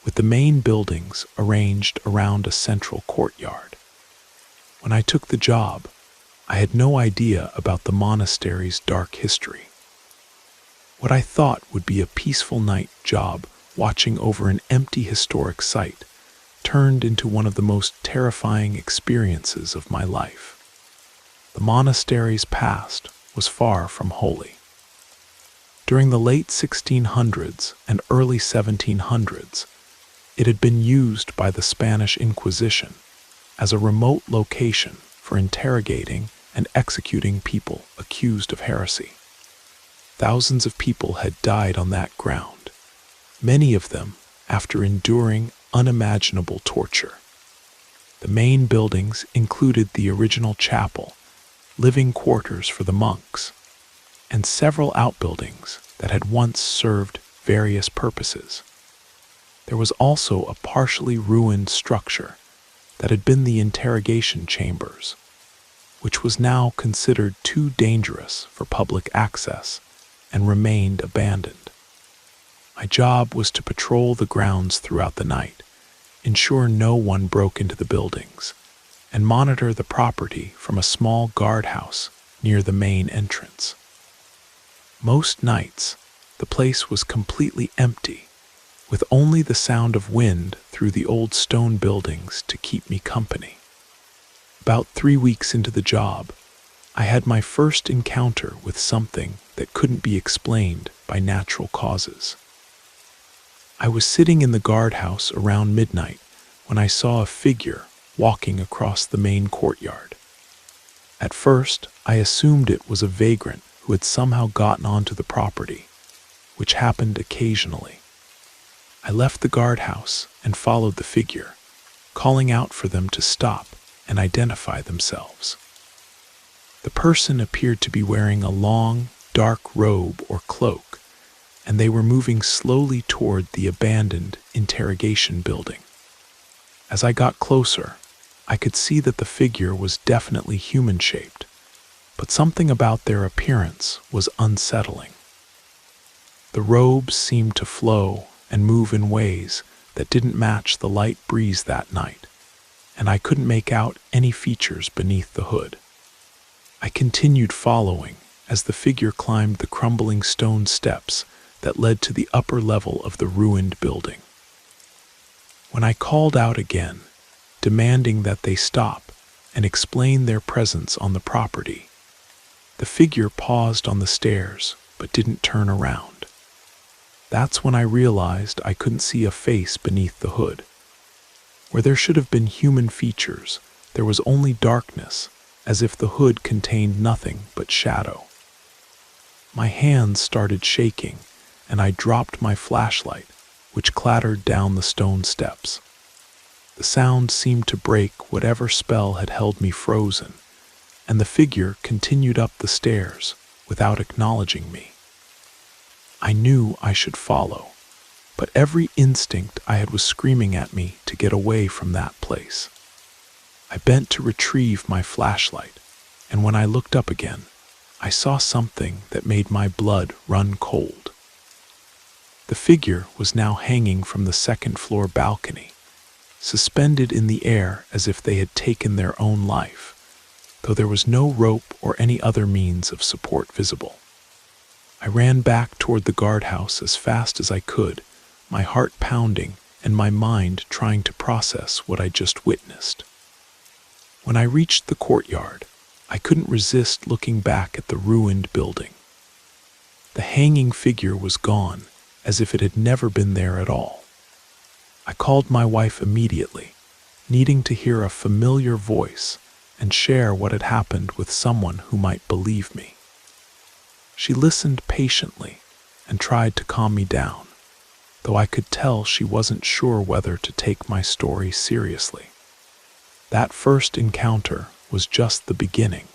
Speaker 1: with the main buildings arranged around a central courtyard. When I took the job, I had no idea about the monastery's dark history. What I thought would be a peaceful night job watching over an empty historic site turned into one of the most terrifying experiences of my life. The monastery's past was far from holy. During the late 1600s and early 1700s, it had been used by the Spanish Inquisition as a remote location for interrogating and executing people accused of heresy. Thousands of people had died on that ground, many of them after enduring unimaginable torture. The main buildings included the original chapel, living quarters for the monks, and several outbuildings that had once served various purposes. There was also a partially ruined structure that had been the interrogation chambers, which was now considered too dangerous for public access and remained abandoned. My job was to patrol the grounds throughout the night, ensure no one broke into the buildings, and monitor the property from a small guardhouse near the main entrance. Most nights, the place was completely empty, with only the sound of wind through the old stone buildings to keep me company. About 3 weeks into the job, I had my first encounter with something that couldn't be explained by natural causes. I was sitting in the guardhouse around midnight when I saw a figure walking across the main courtyard. At first, I assumed it was a vagrant who had somehow gotten onto the property, which happened occasionally. I left the guardhouse and followed the figure, calling out for them to stop and identify themselves. The person appeared to be wearing a long, dark robe or cloak, and they were moving slowly toward the abandoned interrogation building. As I got closer, I could see that the figure was definitely human-shaped, but something about their appearance was unsettling. The robes seemed to flow and move in ways that didn't match the light breeze that night, and I couldn't make out any features beneath the hood. I continued following as the figure climbed the crumbling stone steps that led to the upper level of the ruined building. When I called out again, demanding that they stop and explain their presence on the property, the figure paused on the stairs but didn't turn around. That's when I realized I couldn't see a face beneath the hood. Where there should have been human features, there was only darkness, as if the hood contained nothing but shadow. My hands started shaking, and I dropped my flashlight, which clattered down the stone steps. The sound seemed to break whatever spell had held me frozen, and the figure continued up the stairs without acknowledging me. I knew I should follow, but every instinct I had was screaming at me to get away from that place. I bent to retrieve my flashlight, and when I looked up again, I saw something that made my blood run cold. The figure was now hanging from the second-floor balcony, suspended in the air as if they had taken their own life, though there was no rope or any other means of support visible. I ran back toward the guardhouse as fast as I could, my heart pounding and my mind trying to process what I just witnessed. When I reached the courtyard, I couldn't resist looking back at the ruined building. The hanging figure was gone, as if it had never been there at all. I called my wife immediately, needing to hear a familiar voice and share what had happened with someone who might believe me. She listened patiently and tried to calm me down, though I could tell she wasn't sure whether to take my story seriously. That first encounter was just the beginning.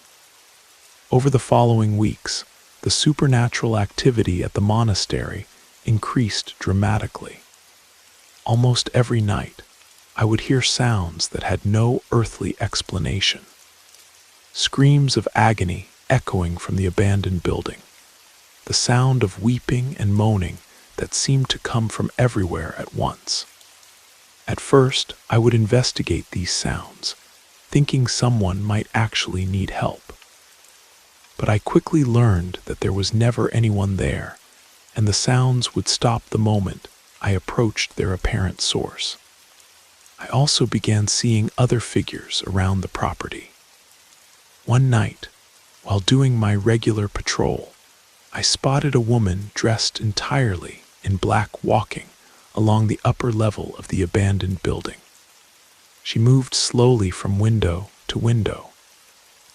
Speaker 1: Over the following weeks, the supernatural activity at the monastery increased dramatically. Almost every night, I would hear sounds that had no earthly explanation. Screams of agony echoing from the abandoned building. The sound of weeping and moaning that seemed to come from everywhere at once. At first, I would investigate these sounds, thinking someone might actually need help. But I quickly learned that there was never anyone there, and the sounds would stop the moment I approached their apparent source. I also began seeing other figures around the property. One night, while doing my regular patrol, I spotted a woman dressed entirely in black walking along the upper level of the abandoned building. She moved slowly from window to window,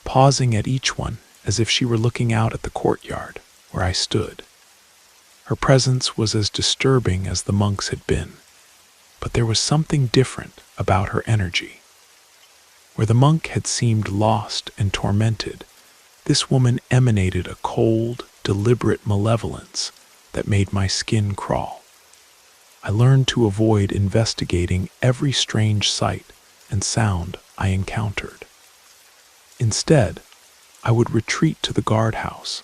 Speaker 1: pausing at each one as if she were looking out at the courtyard where I stood. Her presence was as disturbing as the monks had been, but there was something different about her energy. Where the monk had seemed lost and tormented, this woman emanated a cold, deliberate malevolence that made my skin crawl. I learned to avoid investigating every strange sight and sound I encountered. Instead, I would retreat to the guardhouse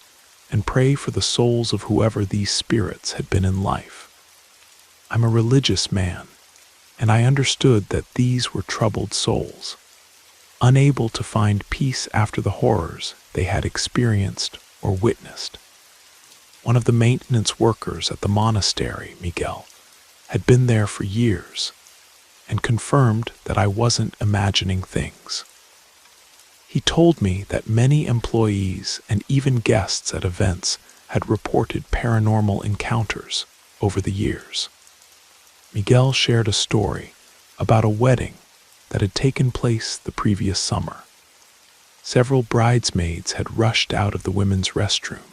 Speaker 1: and pray for the souls of whoever these spirits had been in life. I'm a religious man, and I understood that these were troubled souls, unable to find peace after the horrors they had experienced or witnessed. One of the maintenance workers at the monastery, Miguel, had been there for years and confirmed that I wasn't imagining things. He told me that many employees and even guests at events had reported paranormal encounters over the years. Miguel shared a story about a wedding that had taken place the previous summer. Several bridesmaids had rushed out of the women's restroom,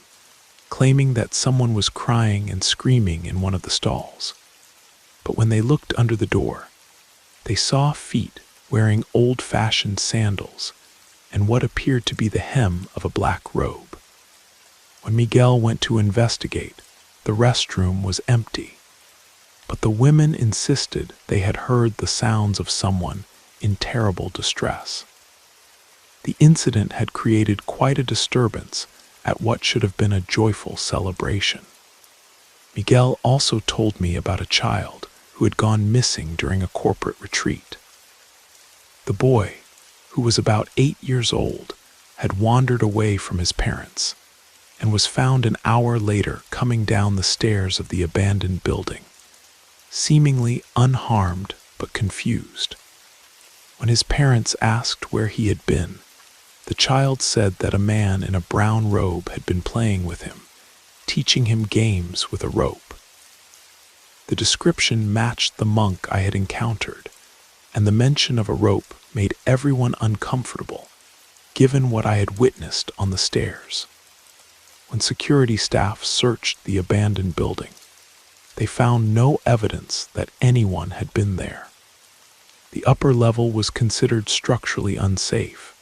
Speaker 1: claiming that someone was crying and screaming in one of the stalls. But when they looked under the door, they saw feet wearing old-fashioned sandals and what appeared to be the hem of a black robe. When Miguel went to investigate, the restroom was empty, but the women insisted they had heard the sounds of someone in terrible distress. The incident had created quite a disturbance at what should have been a joyful celebration. Miguel also told me about a child who had gone missing during a corporate retreat. The boy, who was about 8 years old, had wandered away from his parents and was found an hour later coming down the stairs of the abandoned building, seemingly unharmed but confused. When his parents asked where he had been, the child said that a man in a brown robe had been playing with him, teaching him games with a rope. The description matched the monk I had encountered, and the mention of a rope made everyone uncomfortable, given what I had witnessed on the stairs. When security staff searched the abandoned building, they found no evidence that anyone had been there. The upper level was considered structurally unsafe,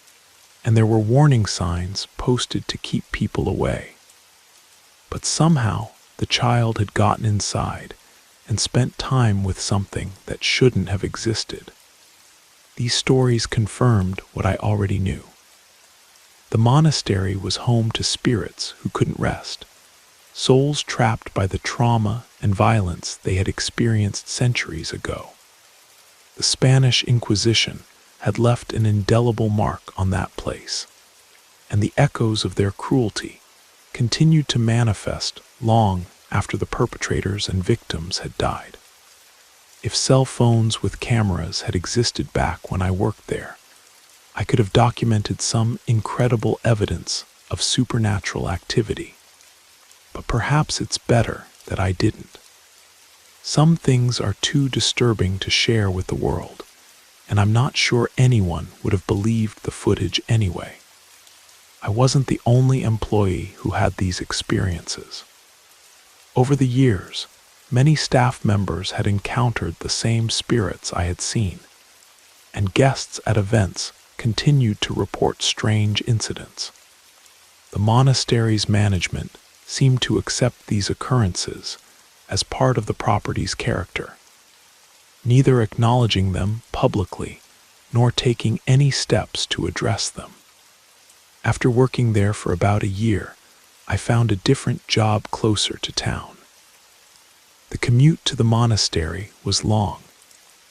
Speaker 1: and there were warning signs posted to keep people away. But somehow, the child had gotten inside and spent time with something that shouldn't have existed. These stories confirmed what I already knew. The monastery was home to spirits who couldn't rest, souls trapped by the trauma and violence they had experienced centuries ago. The Spanish Inquisition had left an indelible mark on that place, and the echoes of their cruelty continued to manifest long after the perpetrators and victims had died. If cell phones with cameras had existed back when I worked there, I could have documented some incredible evidence of supernatural activity. But perhaps it's better that I didn't. Some things are too disturbing to share with the world, and I'm not sure anyone would have believed the footage anyway. I wasn't the only employee who had these experiences. Over the years, many staff members had encountered the same spirits I had seen, and guests at events continued to report strange incidents. The monastery's management seemed to accept these occurrences as part of the property's character, neither acknowledging them publicly nor taking any steps to address them. After working there for about a year, I found a different job closer to town. The commute to the monastery was long,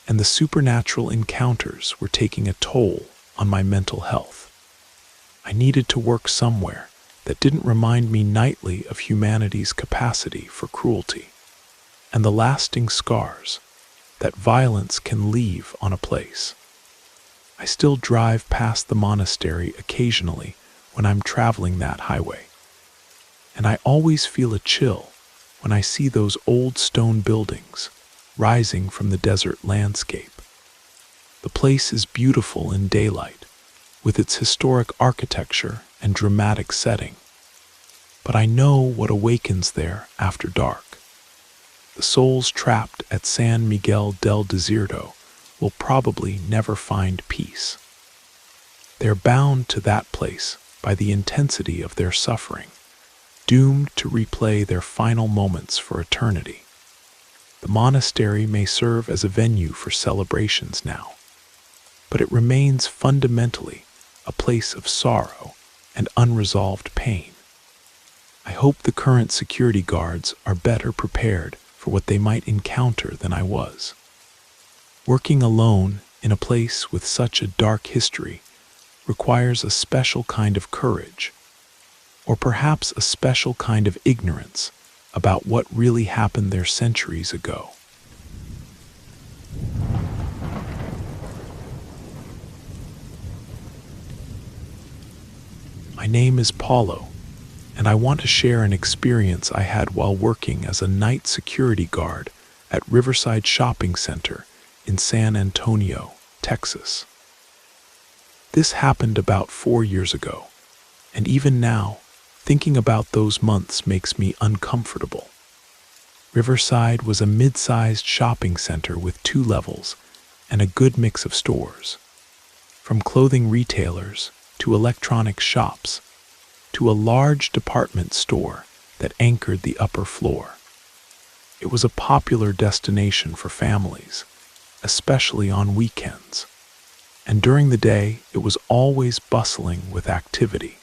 Speaker 1: and the supernatural encounters were taking a toll on my mental health. I needed to work somewhere that didn't remind me nightly of humanity's capacity for cruelty and the lasting scars that violence can leave on a place. I still drive past the monastery occasionally when I'm traveling that highway, and I always feel a chill when I see those old stone buildings rising from the desert landscape. The place is beautiful in daylight, with its historic architecture and dramatic setting. but I know what awakens there after dark. The souls trapped at San Miguel del Desierto will probably never find peace. They're bound to that place by the intensity of their suffering, doomed to replay their final moments for eternity. The monastery may serve as a venue for celebrations now, but it remains fundamentally a place of sorrow and unresolved pain. I hope the current security guards are better prepared for what they might encounter than I was. Working alone in a place with such a dark history requires a special kind of courage, or perhaps a special kind of ignorance about what really happened there centuries ago. My name is Paulo, and I want to share an experience I had while working as a night security guard at Riverside Shopping Center in San Antonio, Texas. This happened about 4 years ago, and even now, thinking about those months makes me uncomfortable. Riverside was a mid-sized shopping center with 2 levels and a good mix of stores. From clothing retailers to electronic shops to a large department store that anchored the upper floor. It was a popular destination for families, especially on weekends. And during the day, it was always bustling with activity.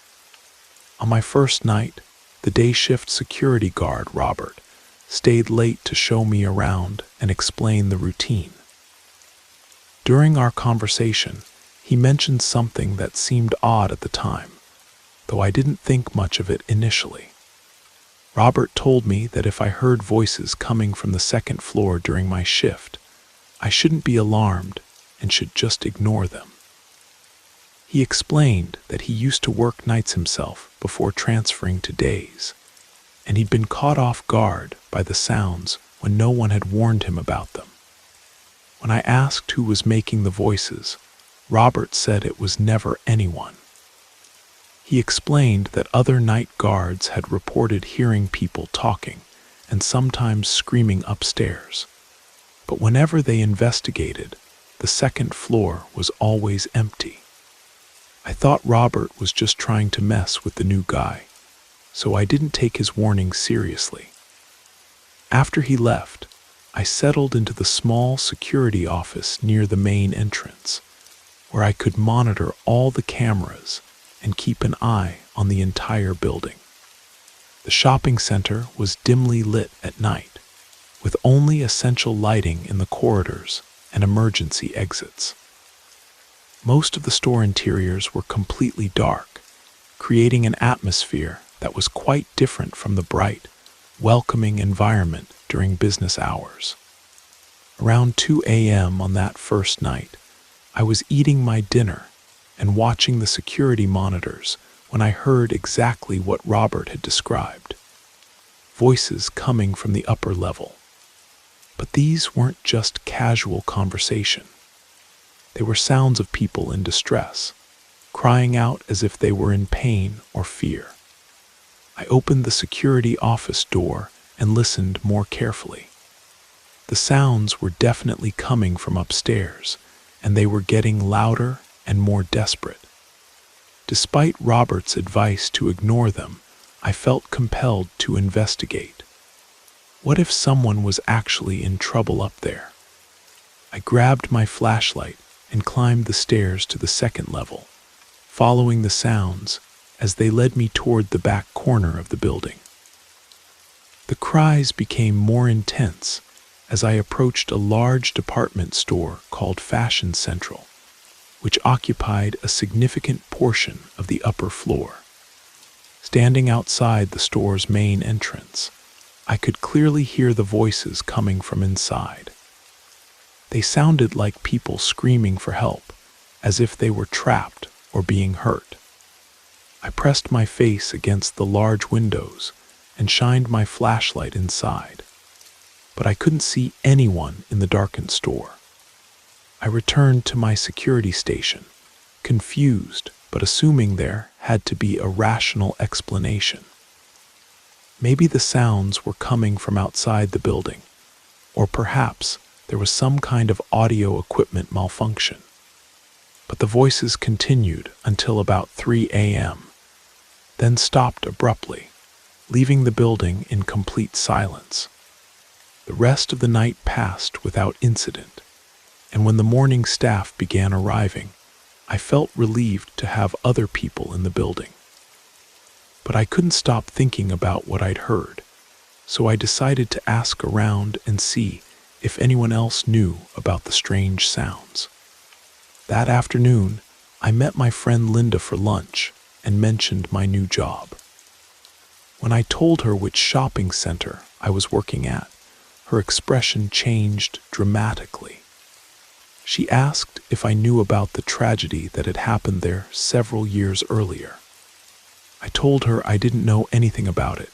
Speaker 1: On my first night, the day shift security guard, Robert, stayed late to show me around and explain the routine. During our conversation, he mentioned something that seemed odd at the time, though I didn't think much of it initially. Robert told me that if I heard voices coming from the second floor during my shift, I shouldn't be alarmed and should just ignore them. He explained that he used to work nights himself before transferring to days, and he'd been caught off guard by the sounds when no one had warned him about them. When I asked who was making the voices, Robert said it was never anyone. He explained that other night guards had reported hearing people talking and sometimes screaming upstairs, but whenever they investigated, the second floor was always empty. I thought Robert was just trying to mess with the new guy, so I didn't take his warning seriously. After he left, I settled into the small security office near the main entrance, where I could monitor all the cameras and keep an eye on the entire building. The shopping center was dimly lit at night, with only essential lighting in the corridors and emergency exits. Most of the store interiors were completely dark, creating an atmosphere that was quite different from the bright, welcoming environment during business hours. Around 2 a.m. on that first night, I was eating my dinner and watching the security monitors when I heard exactly what Robert had described. Voices coming from the upper level. But these weren't just casual conversation. They were sounds of people in distress, crying out as if they were in pain or fear. I opened the security office door and listened more carefully. The sounds were definitely coming from upstairs, and they were getting louder and more desperate. Despite Robert's advice to ignore them, I felt compelled to investigate. What if someone was actually in trouble up there? I grabbed my flashlight and climbed the stairs to the second level, following the sounds as they led me toward the back corner of the building. The cries became more intense as I approached a large department store called Fashion Central, which occupied a significant portion of the upper floor. Standing outside the store's main entrance, I could clearly hear the voices coming from inside. They sounded like people screaming for help, as if they were trapped or being hurt. I pressed my face against the large windows and shined my flashlight inside, but I couldn't see anyone in the darkened store. I returned to my security station, confused but assuming there had to be a rational explanation. Maybe the sounds were coming from outside the building, or perhaps there was some kind of audio equipment malfunction. But the voices continued until about 3 a.m., then stopped abruptly, leaving the building in complete silence. The rest of the night passed without incident, and when the morning staff began arriving, I felt relieved to have other people in the building. But I couldn't stop thinking about what I'd heard, so I decided to ask around and see if anyone else knew about the strange sounds. That afternoon, I met my friend Linda for lunch and mentioned my new job. When I told her which shopping center I was working at, her expression changed dramatically. She asked if I knew about the tragedy that had happened there several years earlier. I told her I didn't know anything about it,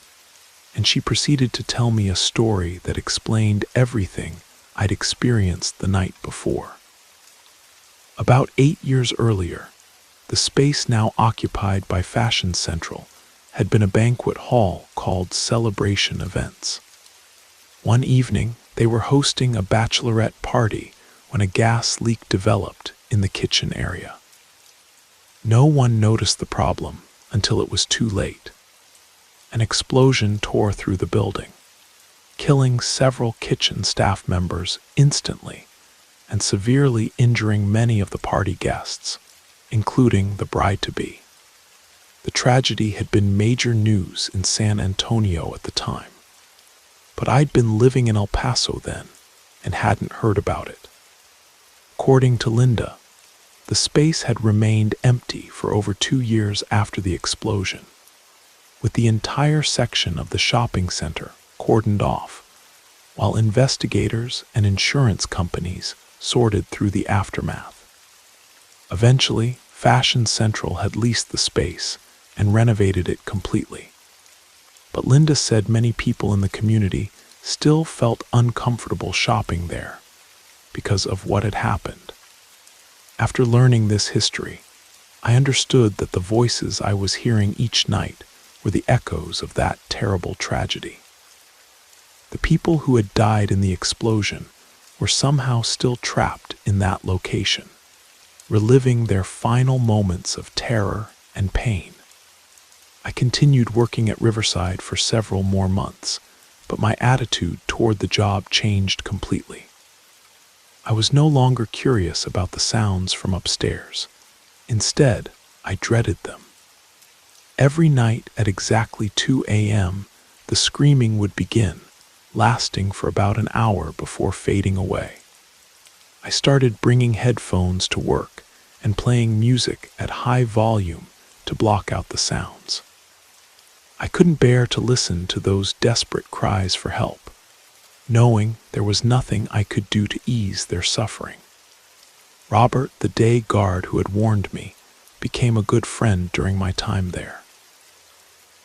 Speaker 1: and she proceeded to tell me a story that explained everything I'd experienced the night before. About 8 years earlier, the space now occupied by Fashion Central had been a banquet hall called Celebration Events. One evening, they were hosting a bachelorette party when a gas leak developed in the kitchen area. No one noticed the problem until it was too late. An explosion tore through the building, killing several kitchen staff members instantly and severely injuring many of the party guests, including the bride-to-be. The tragedy had been major news in San Antonio at the time, but I'd been living in El Paso then and hadn't heard about it. According to Linda, the space had remained empty for over 2 years after the explosion, with the entire section of the shopping center cordoned off, while investigators and insurance companies sorted through the aftermath. Eventually, Fashion Central had leased the space and renovated it completely. But Linda said many people in the community still felt uncomfortable shopping there because of what had happened. After learning this history, I understood that the voices I was hearing each night were the echoes of that terrible tragedy. The people who had died in the explosion were somehow still trapped in that location, reliving their final moments of terror and pain. I continued working at Riverside for several more months, but my attitude toward the job changed completely. I was no longer curious about the sounds from upstairs. Instead, I dreaded them. Every night at exactly 2 a.m., the screaming would begin, lasting for about an hour before fading away. I started bringing headphones to work and playing music at high volume to block out the sounds. I couldn't bear to listen to those desperate cries for help, knowing there was nothing I could do to ease their suffering. Robert, the day guard who had warned me, became a good friend during my time there.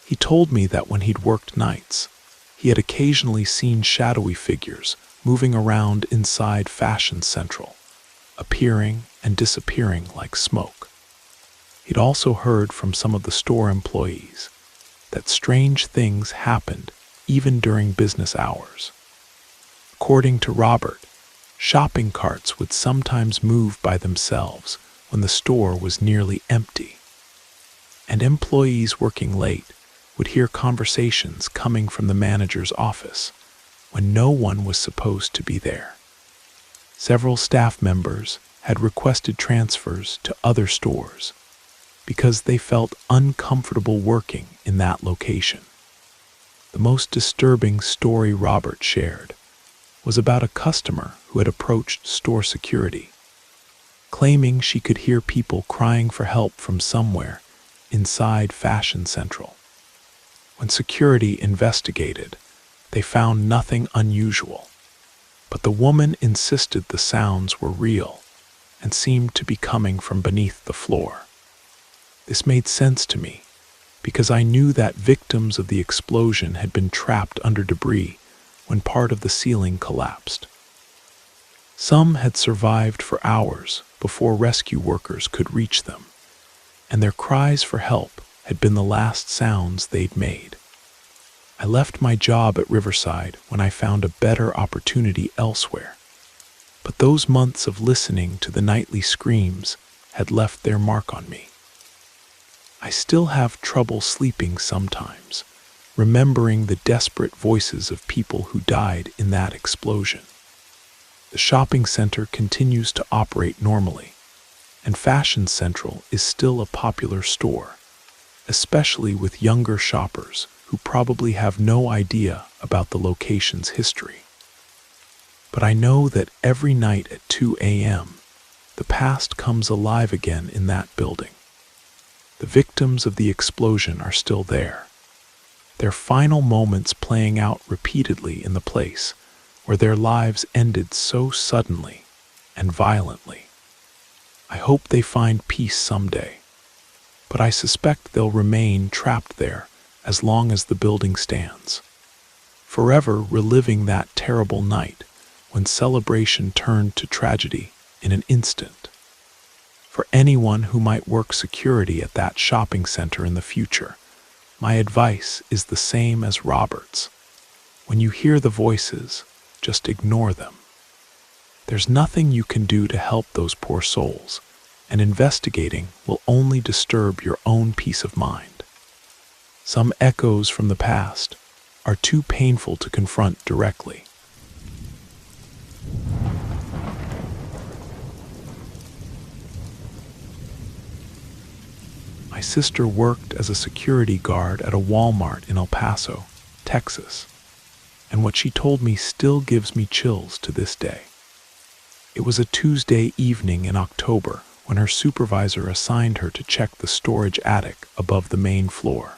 Speaker 1: He told me that when he'd worked nights, he had occasionally seen shadowy figures moving around inside Fashion Central, appearing and disappearing like smoke. He'd also heard from some of the store employees that strange things happened even during business hours. According to Robert, shopping carts would sometimes move by themselves when the store was nearly empty, and employees working late would hear conversations coming from the manager's office when no one was supposed to be there. Several staff members had requested transfers to other stores because they felt uncomfortable working in that location. The most disturbing story Robert shared was about a customer who had approached store security, claiming she could hear people crying for help from somewhere inside Fashion Central. When security investigated, they found nothing unusual, but the woman insisted the sounds were real and seemed to be coming from beneath the floor. This made sense to me because I knew that victims of the explosion had been trapped under debris when part of the ceiling collapsed. Some had survived for hours before rescue workers could reach them, and their cries for help had been the last sounds they'd made. I left my job at Riverside when I found a better opportunity elsewhere. But those months of listening to the nightly screams had left their mark on me. I still have trouble sleeping sometimes, remembering the desperate voices of people who died in that explosion. The shopping center continues to operate normally, and Fashion Central is still a popular store, especially with younger shoppers who probably have no idea about the location's history. But I know that every night at 2 a.m., the past comes alive again in that building. The victims of the explosion are still there, their final moments playing out repeatedly in the place where their lives ended so suddenly and violently. I hope they find peace someday, but I suspect they'll remain trapped there as long as the building stands, forever reliving that terrible night when celebration turned to tragedy in an instant. For anyone who might work security at that shopping center in the future, my advice is the same as Robert's. When you hear the voices, just ignore them. There's nothing you can do to help those poor souls, and investigating will only disturb your own peace of mind. Some echoes from the past are too painful to confront directly. My sister worked as a security guard at a Walmart in El Paso, Texas, and what she told me still gives me chills to this day. It was a Tuesday evening in October when her supervisor assigned her to check the storage attic above the main floor,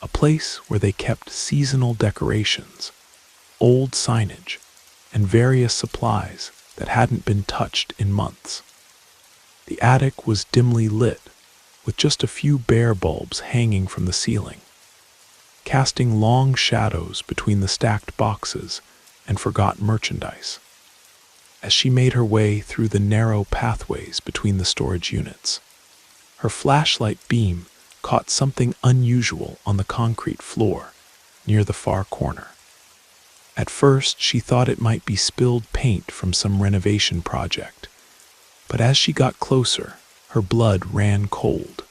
Speaker 1: a place where they kept seasonal decorations, old signage, and various supplies that hadn't been touched in months. The attic was dimly lit, with just a few bare bulbs hanging from the ceiling, casting long shadows between the stacked boxes and forgotten merchandise. As she made her way through the narrow pathways between the storage units, her flashlight beam caught something unusual on the concrete floor near the far corner. At first, she thought it might be spilled paint from some renovation project, but as she got closer, her blood ran cold.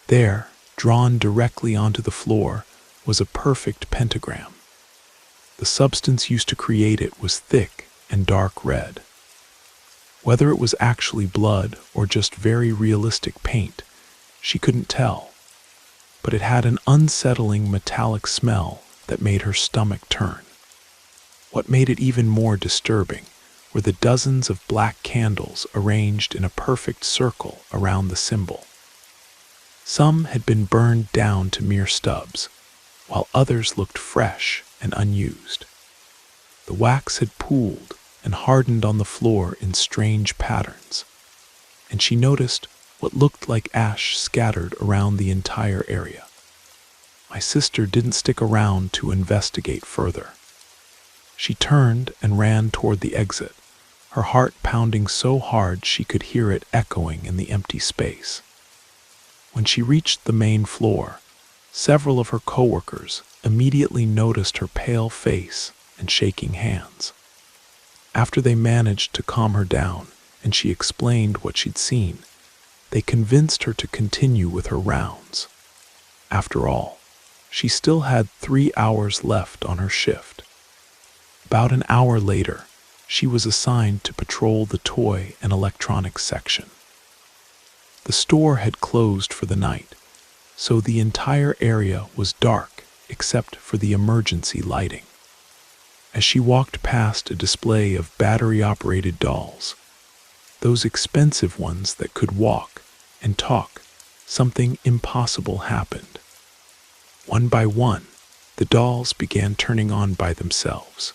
Speaker 1: There, drawn directly onto the floor, was a perfect pentagram. The substance used to create it was thick and dark red. Whether it was actually blood or just very realistic paint, she couldn't tell, but it had an unsettling metallic smell that made her stomach turn. What made it even more disturbing were the dozens of black candles arranged in a perfect circle around the symbol. Some had been burned down to mere stubs, while others looked fresh and unused. The wax had pooled and hardened on the floor in strange patterns, and she noticed what looked like ash scattered around the entire area. My sister didn't stick around to investigate further. She turned and ran toward the exit, her heart pounding so hard she could hear it echoing in the empty space. When she reached the main floor, several of her coworkers immediately noticed her pale face and shaking hands. After they managed to calm her down and she explained what she'd seen, they convinced her to continue with her rounds. After all, she still had 3 hours left on her shift. About an hour later, she was assigned to patrol the toy and electronics section. The store had closed for the night, so the entire area was dark except for the emergency lighting. As she walked past a display of battery-operated dolls, those expensive ones that could walk and talk, something impossible happened. One by one, the dolls began turning on by themselves.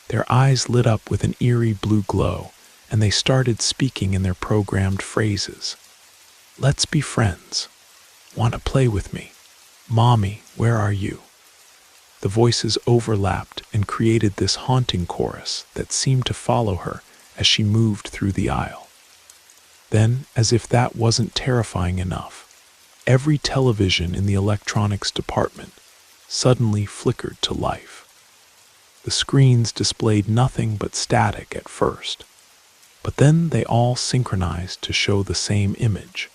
Speaker 1: Their eyes lit up with an eerie blue glow, and they started speaking in their programmed phrases. "Let's be friends. Want to play with me? Mommy, where are you?" The voices overlapped and created this haunting chorus that seemed to follow her as she moved through the aisle. Then, as if that wasn't terrifying enough, every television in the electronics department suddenly flickered to life. The screens displayed nothing but static at first, but then they all synchronized to show the same image.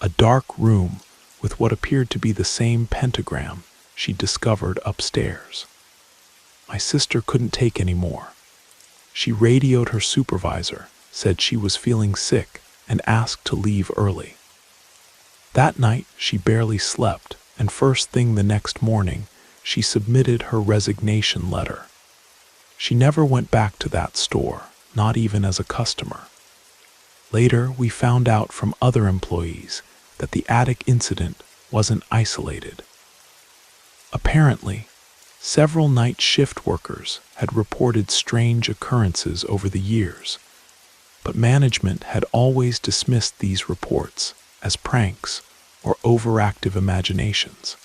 Speaker 1: A dark room with what appeared to be the same pentagram she discovered upstairs. My sister couldn't take any more. She radioed her supervisor, said she was feeling sick, and asked to leave early. That night, she barely slept, and first thing the next morning, she submitted her resignation letter. She never went back to that store, not even as a customer. Later, we found out from other employees that the attic incident wasn't isolated. Apparently, several night shift workers had reported strange occurrences over the years, but management had always dismissed these reports as pranks or overactive imaginations.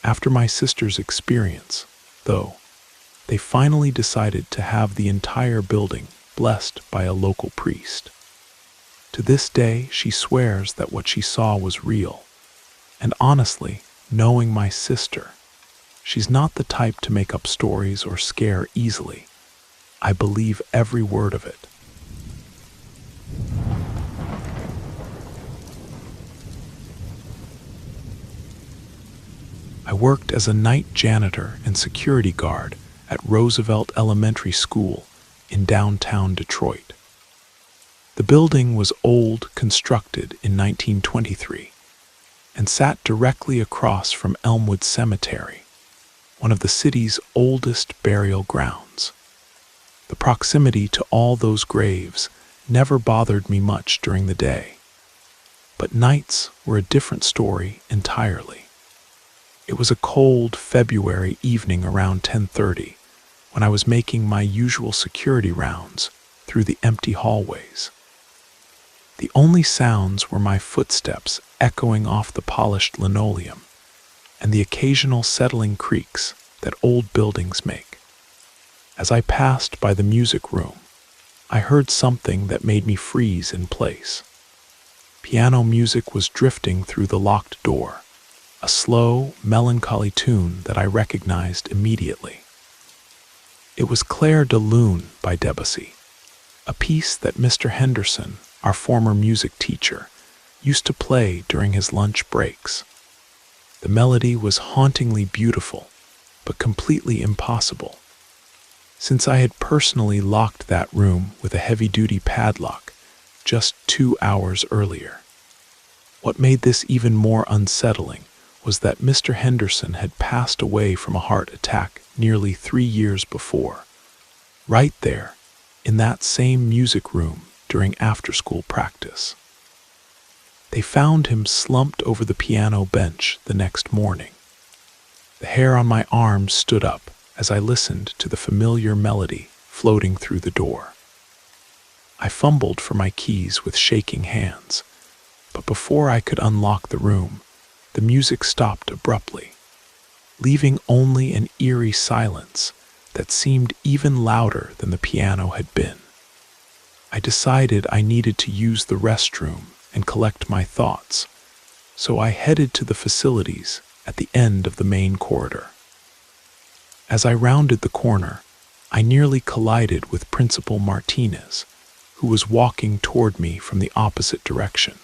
Speaker 1: After my sister's experience, though, they finally decided to have the entire building blessed by a local priest. To this day, she swears that what she saw was real. And honestly, knowing my sister, she's not the type to make up stories or scare easily. I believe every word of it. I worked as a night janitor and security guard at Roosevelt Elementary School in downtown Detroit. The building was old, constructed in 1923, and sat directly across from Elmwood Cemetery, one of the city's oldest burial grounds. The proximity to all those graves never bothered me much during the day, but nights were a different story entirely. It was a cold February evening around 10:30 when I was making my usual security rounds through the empty hallways. The only sounds were my footsteps echoing off the polished linoleum and the occasional settling creaks that old buildings make. As I passed by the music room, I heard something that made me freeze in place. Piano music was drifting through the locked door, a slow, melancholy tune that I recognized immediately. It was Claire de Lune by Debussy, a piece that Mr. Henderson, our former music teacher, used to play during his lunch breaks. The melody was hauntingly beautiful, but completely impossible. Since I had personally locked that room with a heavy-duty padlock just 2 hours earlier. What made this even more unsettling was that Mr. Henderson had passed away from a heart attack nearly 3 years before, right there, in that same music room during after-school practice. They found him slumped over the piano bench the next morning. The hair on my arms stood up as I listened to the familiar melody floating through the door. I fumbled for my keys with shaking hands, but before I could unlock the room, the music stopped abruptly, leaving only an eerie silence that seemed even louder than the piano had been. I decided I needed to use the restroom and collect my thoughts, so I headed to the facilities at the end of the main corridor. As I rounded the corner, I nearly collided with Principal Martinez, who was walking toward me from the opposite direction.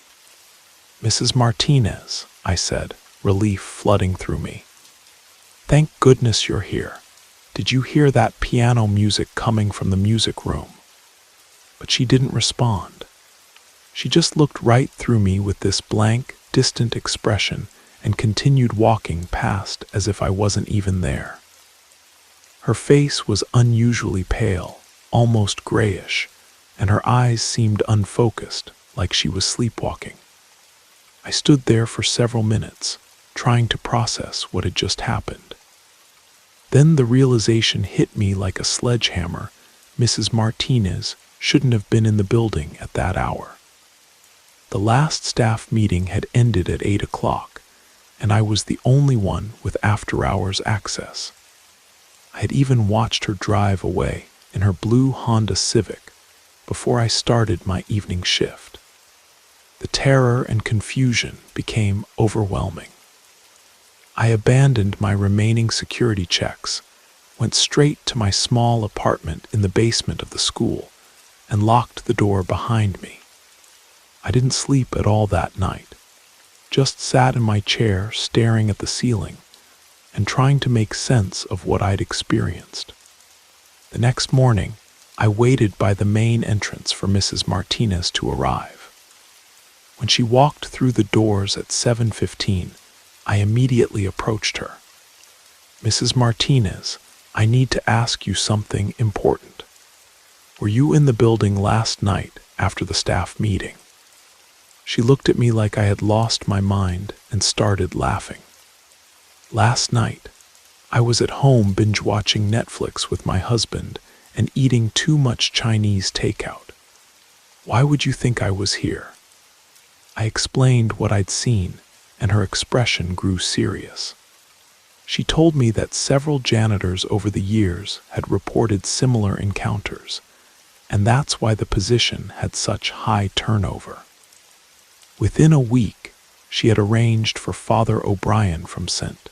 Speaker 1: "Mrs. Martinez," I said, relief flooding through me. "Thank goodness you're here. Did you hear that piano music coming from the music room?" But she didn't respond. She just looked right through me with this blank, distant expression and continued walking past as if I wasn't even there. Her face was unusually pale, almost grayish, and her eyes seemed unfocused, like she was sleepwalking. I stood there for several minutes, trying to process what had just happened. Then the realization hit me like a sledgehammer. Mrs. Martinez shouldn't have been in the building at that hour. The last staff meeting had ended at 8 o'clock, and I was the only one with after-hours access. I had even watched her drive away in her blue Honda Civic before I started my evening shift. The terror and confusion became overwhelming. I abandoned my remaining security checks, went straight to my small apartment in the basement of the school, and locked the door behind me. I didn't sleep at all that night, just sat in my chair staring at the ceiling and trying to make sense of what I'd experienced. The next morning, I waited by the main entrance for Mrs. Martinez to arrive. When she walked through the doors at 7:15, I immediately approached her. "Mrs. Martinez, I need to ask you something important. Were you in the building last night after the staff meeting?" She looked at me like I had lost my mind and started laughing. "Last night, I was at home binge-watching Netflix with my husband and eating too much Chinese takeout. Why would you think I was here?" I explained what I'd seen, and her expression grew serious. She told me that several janitors over the years had reported similar encounters, and that's why the position had such high turnover. Within a week, she had arranged for Father O'Brien from St.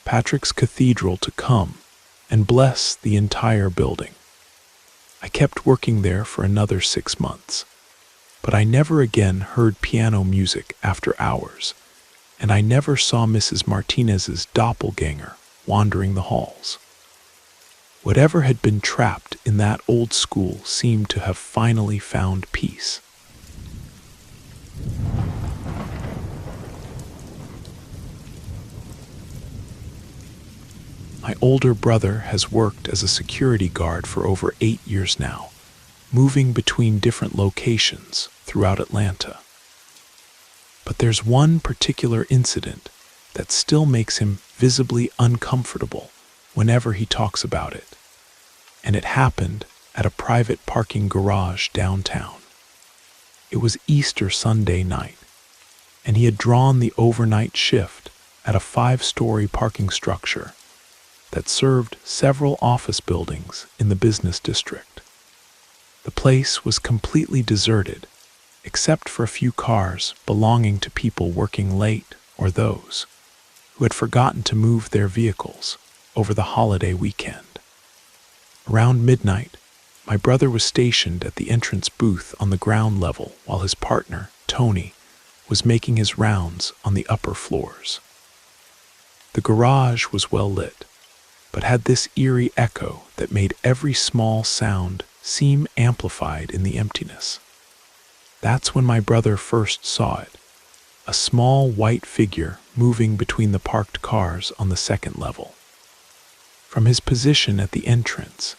Speaker 1: Patrick's Cathedral to come and bless the entire building. I kept working there for another 6 months, but I never again heard piano music after hours, and I never saw Mrs. Martinez's doppelganger wandering the halls. Whatever had been trapped in that old school seemed to have finally found peace. My older brother has worked as a security guard for over 8 years now, moving between different locations throughout Atlanta. But there's one particular incident that still makes him visibly uncomfortable whenever he talks about it, and it happened at a private parking garage downtown. It was Easter Sunday night, and he had drawn the overnight shift at a 5-story parking structure that served several office buildings in the business district. The place was completely deserted, except for a few cars belonging to people working late or those who had forgotten to move their vehicles over the holiday weekend. Around midnight, my brother was stationed at the entrance booth on the ground level while his partner, Tony, was making his rounds on the upper floors. The garage was well lit, but had this eerie echo that made every small sound seem amplified in the emptiness. That's when my brother first saw it, a small white figure moving between the parked cars on the second level. From his position at the entrance,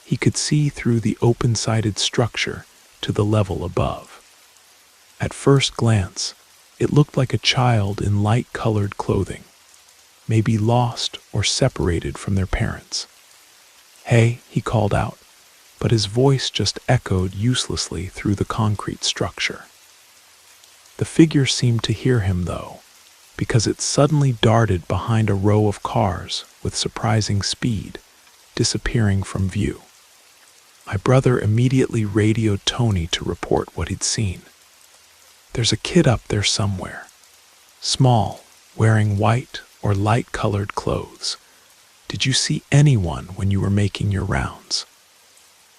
Speaker 1: he could see through the open-sided structure to the level above. At first glance, it looked like a child in light-colored clothing, maybe lost or separated from their parents. "Hey," he called out, but his voice just echoed uselessly through the concrete structure. The figure seemed to hear him, though, because it suddenly darted behind a row of cars with surprising speed, disappearing from view. My brother immediately radioed Tony to report what he'd seen. "There's a kid up there somewhere. Small, wearing white or light-colored clothes. Did you see anyone when you were making your rounds?"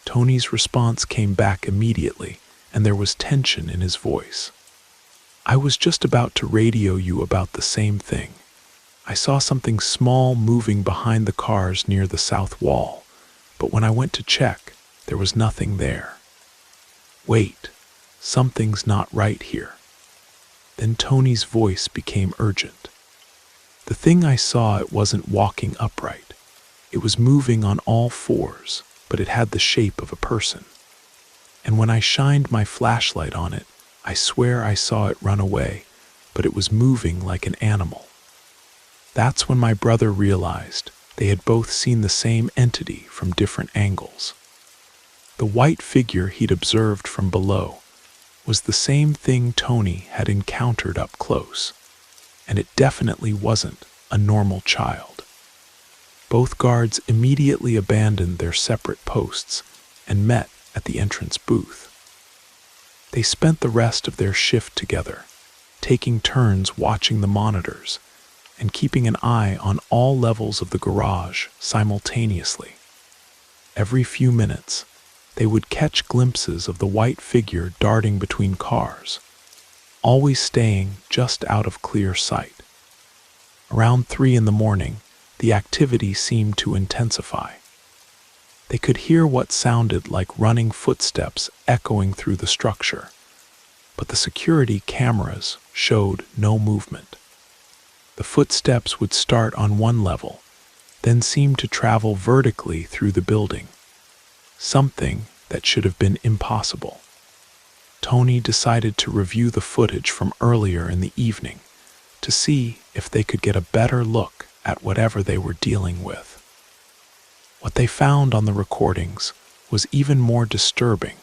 Speaker 1: Tony's response came back immediately, and there was tension in his voice. "I was just about to radio you about the same thing. I saw something small moving behind the cars near the south wall, but when I went to check, there was nothing there. Wait, something's not right here." Then Tony's voice became urgent. "The thing I saw, it wasn't walking upright. It was moving on all fours, but it had the shape of a person. And when I shined my flashlight on it, I swear I saw it run away, but it was moving like an animal." That's when my brother realized they had both seen the same entity from different angles. The white figure he'd observed from below was the same thing Tony had encountered up close, and it definitely wasn't a normal child. Both guards immediately abandoned their separate posts and met at the entrance booth. They spent the rest of their shift together, taking turns watching the monitors and keeping an eye on all levels of the garage simultaneously. Every few minutes, they would catch glimpses of the white figure darting between cars, always staying just out of clear sight. Around 3 in the morning, the activity seemed to intensify. They could hear what sounded like running footsteps echoing through the structure, but the security cameras showed no movement. The footsteps would start on one level, then seem to travel vertically through the building, something that should have been impossible. Tony decided to review the footage from earlier in the evening to see if they could get a better look at whatever they were dealing with. What they found on the recordings was even more disturbing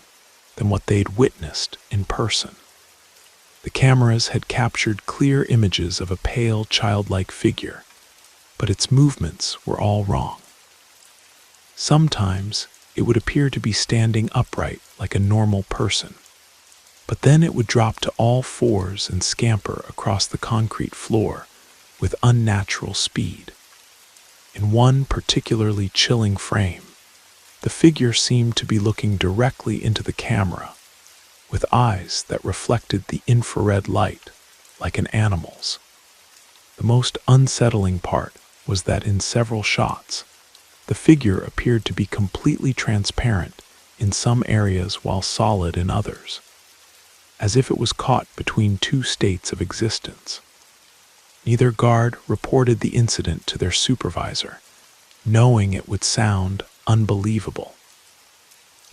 Speaker 1: than what they'd witnessed in person. The cameras had captured clear images of a pale, childlike figure, but its movements were all wrong. Sometimes it would appear to be standing upright like a normal person, but then it would drop to all fours and scamper across the concrete floor with unnatural speed. In one particularly chilling frame, the figure seemed to be looking directly into the camera, with eyes that reflected the infrared light like an animal's. The most unsettling part was that in several shots, the figure appeared to be completely transparent in some areas while solid in others, as if it was caught between two states of existence. Neither guard reported the incident to their supervisor, knowing it would sound unbelievable.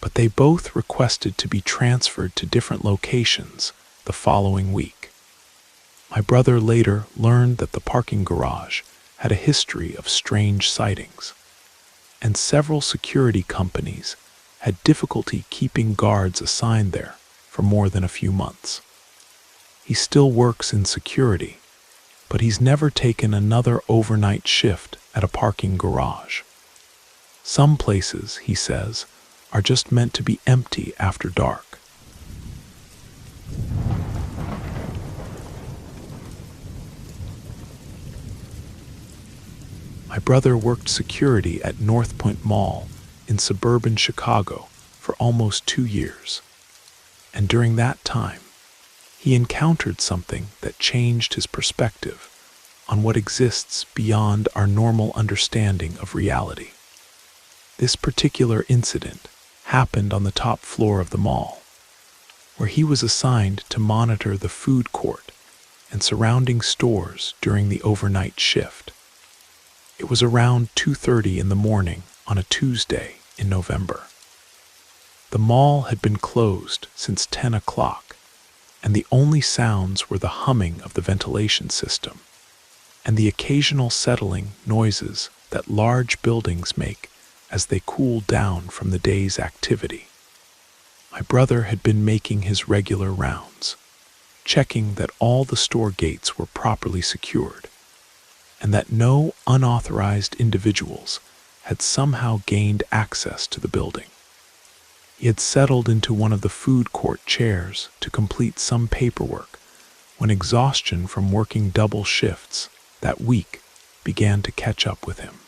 Speaker 1: But they both requested to be transferred to different locations the following week. My brother later learned that the parking garage had a history of strange sightings, and several security companies had difficulty keeping guards assigned there for more than a few months. He still works in security, but he's never taken another overnight shift at a parking garage. Some places, he says, are just meant to be empty after dark. My brother worked security at North Point Mall in suburban Chicago for almost 2 years, and during that time, he encountered something that changed his perspective on what exists beyond our normal understanding of reality. This particular incident happened on the top floor of the mall, where he was assigned to monitor the food court and surrounding stores during the overnight shift. It was around 2:30 in the morning on a Tuesday in November. The mall had been closed since 10 o'clock, and the only sounds were the humming of the ventilation system and the occasional settling noises that large buildings make as they cool down from the day's activity. My brother had been making his regular rounds, checking that all the store gates were properly secured, and that no unauthorized individuals had somehow gained access to the building. He had settled into one of the food court chairs to complete some paperwork when exhaustion from working double shifts that week began to catch up with him.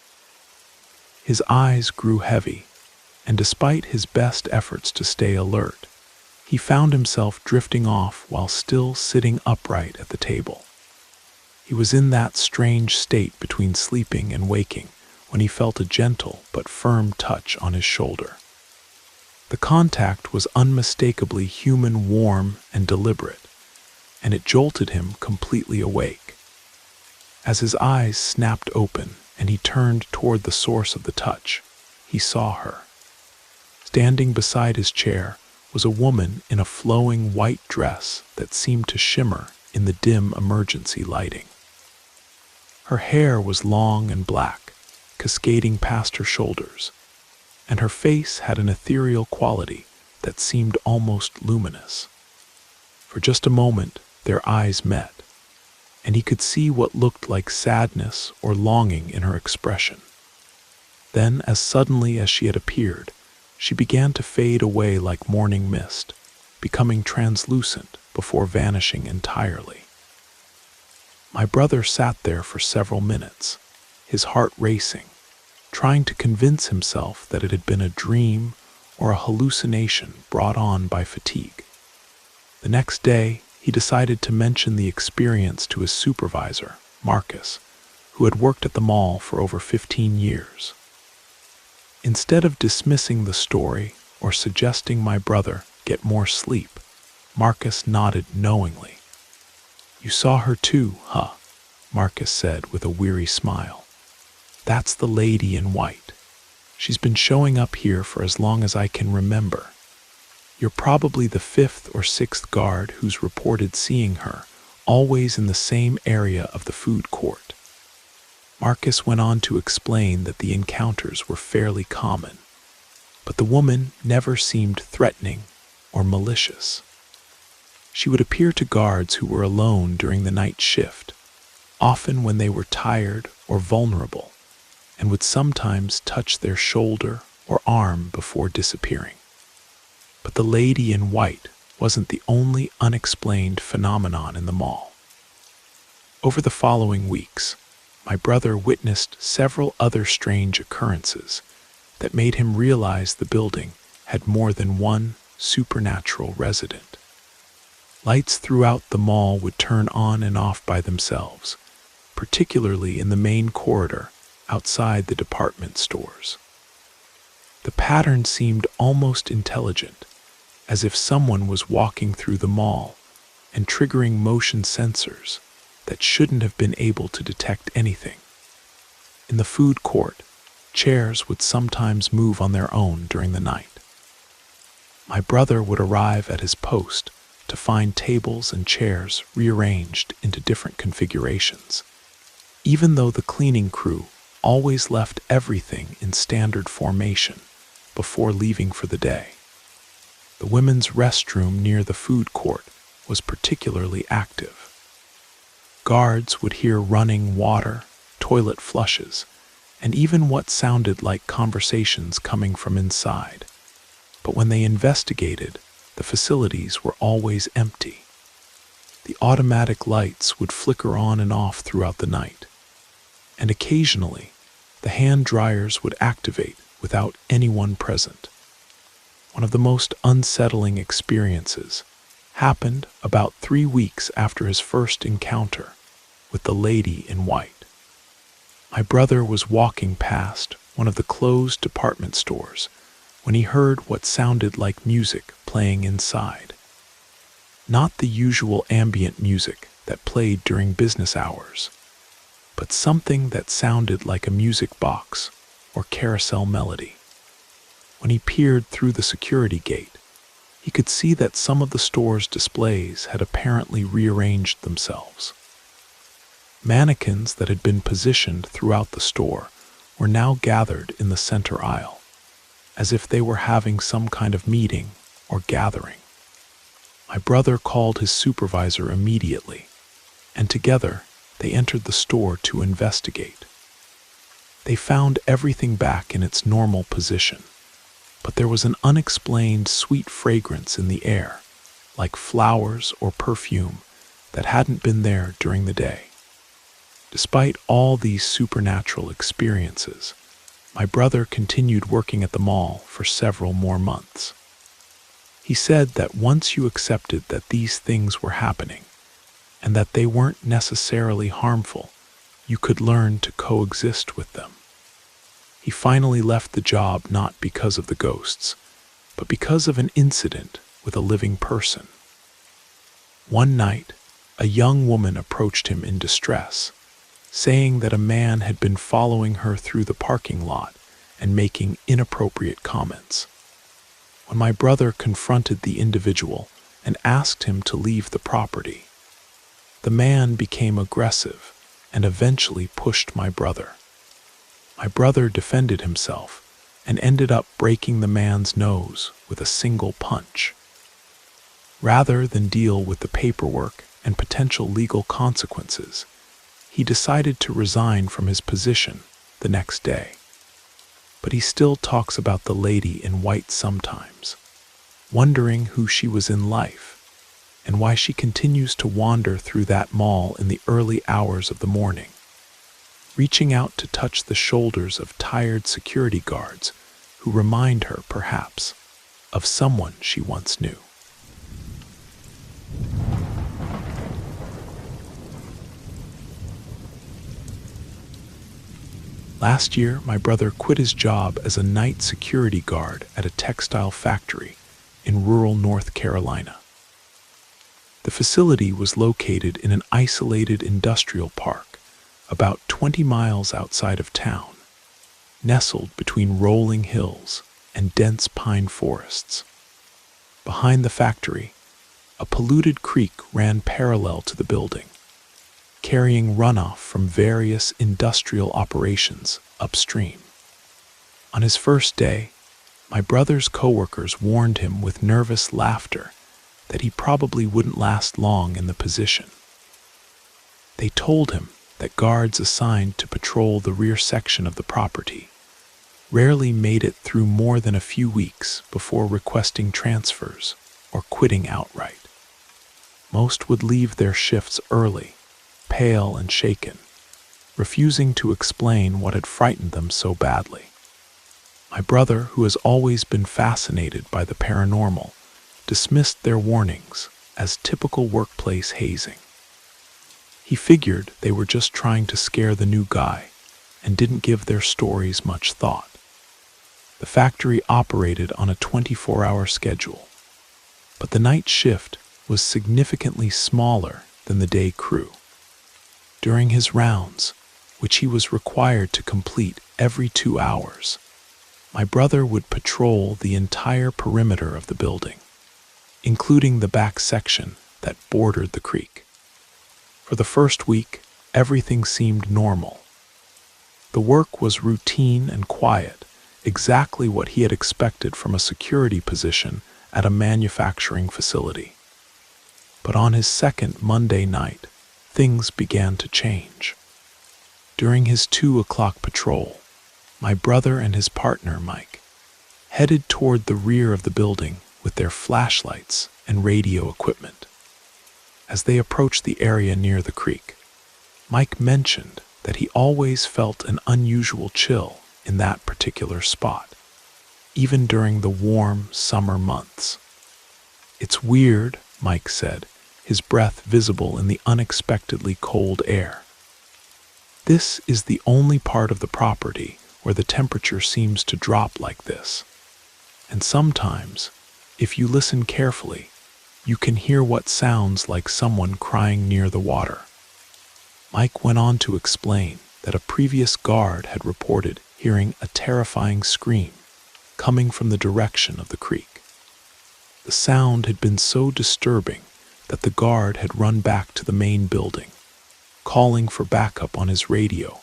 Speaker 1: His eyes grew heavy, and despite his best efforts to stay alert, he found himself drifting off while still sitting upright at the table. He was in that strange state between sleeping and waking when he felt a gentle but firm touch on his shoulder. The contact was unmistakably human, warm, and deliberate, and it jolted him completely awake. As his eyes snapped open and he turned toward the source of the touch, he saw her. Standing beside his chair was a woman in a flowing white dress that seemed to shimmer in the dim emergency lighting. Her hair was long and black, cascading past her shoulders, and her face had an ethereal quality that seemed almost luminous. For just a moment, their eyes met, and he could see what looked like sadness or longing in her expression. Then, as suddenly as she had appeared, she began to fade away like morning mist, becoming translucent before vanishing entirely. My brother sat there for several minutes, his heart racing, trying to convince himself that it had been a dream or a hallucination brought on by fatigue. The next day, he decided to mention the experience to his supervisor, Marcus, who had worked at the mall for over 15 years. Instead of dismissing the story or suggesting my brother get more sleep, Marcus nodded knowingly. "You saw her too, huh?" Marcus said with a weary smile. "That's the lady in white. She's been showing up here for as long as I can remember. You're probably the 5th or 6th guard who's reported seeing her, always in the same area of the food court." Marcus went on to explain that the encounters were fairly common, but the woman never seemed threatening or malicious. She would appear to guards who were alone during the night shift, often when they were tired or vulnerable, and would sometimes touch their shoulder or arm before disappearing. But the lady in white wasn't the only unexplained phenomenon in the mall. Over the following weeks, my brother witnessed several other strange occurrences that made him realize the building had more than one supernatural resident. Lights throughout the mall would turn on and off by themselves, particularly in the main corridor outside the department stores. The pattern seemed almost intelligent, as if someone was walking through the mall and triggering motion sensors that shouldn't have been able to detect anything. In the food court, chairs would sometimes move on their own during the night. My brother would arrive at his post to find tables and chairs rearranged into different configurations, even though the cleaning crew always left everything in standard formation before leaving for the day. The women's restroom near the food court was particularly active. Guards would hear running water, toilet flushes, and even what sounded like conversations coming from inside. But when they investigated, the facilities were always empty. The automatic lights would flicker on and off throughout the night, and occasionally the hand dryers would activate without anyone present. One of the most unsettling experiences happened about 3 weeks after his first encounter with the lady in white. My brother was walking past one of the closed department stores when he heard what sounded like music playing inside. Not the usual ambient music that played during business hours, but something that sounded like a music box or carousel melody. When he peered through the security gate, he could see that some of the store's displays had apparently rearranged themselves. Mannequins that had been positioned throughout the store were now gathered in the center aisle, as if they were having some kind of meeting or gathering. My brother called his supervisor immediately, and together they entered the store to investigate. They found everything back in its normal position, but there was an unexplained sweet fragrance in the air, like flowers or perfume that hadn't been there during the day. Despite all these supernatural experiences, my brother continued working at the mall for several more months. He said that once you accepted that these things were happening, and that they weren't necessarily harmful, you could learn to coexist with them. He finally left the job not because of the ghosts, but because of an incident with a living person. One night, a young woman approached him in distress, saying that a man had been following her through the parking lot and making inappropriate comments. When my brother confronted the individual and asked him to leave the property, the man became aggressive and eventually pushed my brother. My brother defended himself and ended up breaking the man's nose with a single punch. Rather than deal with the paperwork and potential legal consequences, he decided to resign from his position the next day. But he still talks about the lady in white sometimes, wondering who she was in life. and why she continues to wander through that mall in the early hours of the morning, reaching out to touch the shoulders of tired security guards who remind her, perhaps, of someone she once knew. Last year, my brother quit his job as a night security guard at a textile factory in rural North Carolina. The facility was located in an isolated industrial park about 20 miles outside of town, nestled between rolling hills and dense pine forests. Behind the factory, a polluted creek ran parallel to the building, carrying runoff from various industrial operations upstream. On his first day, my brother's coworkers warned him with nervous laughter that he probably wouldn't last long in the position. They told him that guards assigned to patrol the rear section of the property rarely made it through more than a few weeks before requesting transfers or quitting outright. Most would leave their shifts early, pale and shaken, refusing to explain what had frightened them so badly. My brother, who has always been fascinated by the paranormal, dismissed their warnings as typical workplace hazing. He figured they were just trying to scare the new guy and didn't give their stories much thought. The factory operated on a 24-hour schedule, but the night shift was significantly smaller than the day crew. During his rounds, which he was required to complete every 2 hours, my brother would patrol the entire perimeter of the building, including the back section that bordered the creek. For the first week, everything seemed normal. The work was routine and quiet, exactly what he had expected from a security position at a manufacturing facility. But on his second Monday night, things began to change. During his 2 o'clock patrol, my brother and his partner, Mike, headed toward the rear of the building with their flashlights and radio equipment. As they approached the area near the creek, Mike mentioned that he always felt an unusual chill in that particular spot, even during the warm summer months. "It's weird," Mike said, his breath visible in the unexpectedly cold air. "This is the only part of the property where the temperature seems to drop like this. And sometimes, if you listen carefully, you can hear what sounds like someone crying near the water." Mike went on to explain that a previous guard had reported hearing a terrifying scream coming from the direction of the creek. The sound had been so disturbing that the guard had run back to the main building, calling for backup on his radio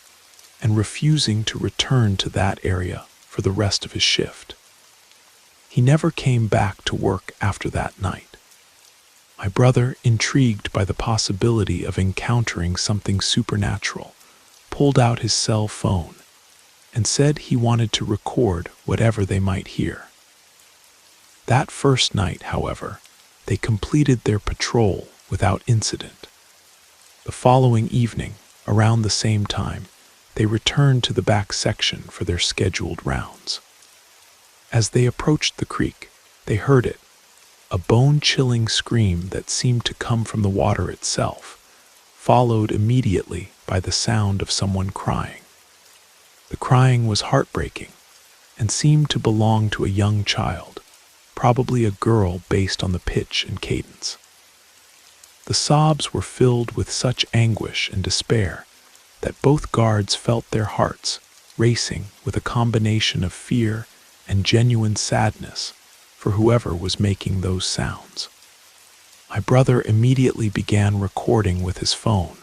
Speaker 1: and refusing to return to that area for the rest of his shift. He never came back to work after that night. My brother, intrigued by the possibility of encountering something supernatural, pulled out his cell phone and said he wanted to record whatever they might hear. That first night, however, they completed their patrol without incident. The following evening, around the same time, they returned to the back section for their scheduled rounds. As they approached the creek, they heard it, a bone-chilling scream that seemed to come from the water itself, followed immediately by the sound of someone crying. The crying was heartbreaking and seemed to belong to a young child, probably a girl based on the pitch and cadence. The sobs were filled with such anguish and despair that both guards felt their hearts racing with a combination of fear and genuine sadness for whoever was making those sounds. My brother immediately began recording with his phone,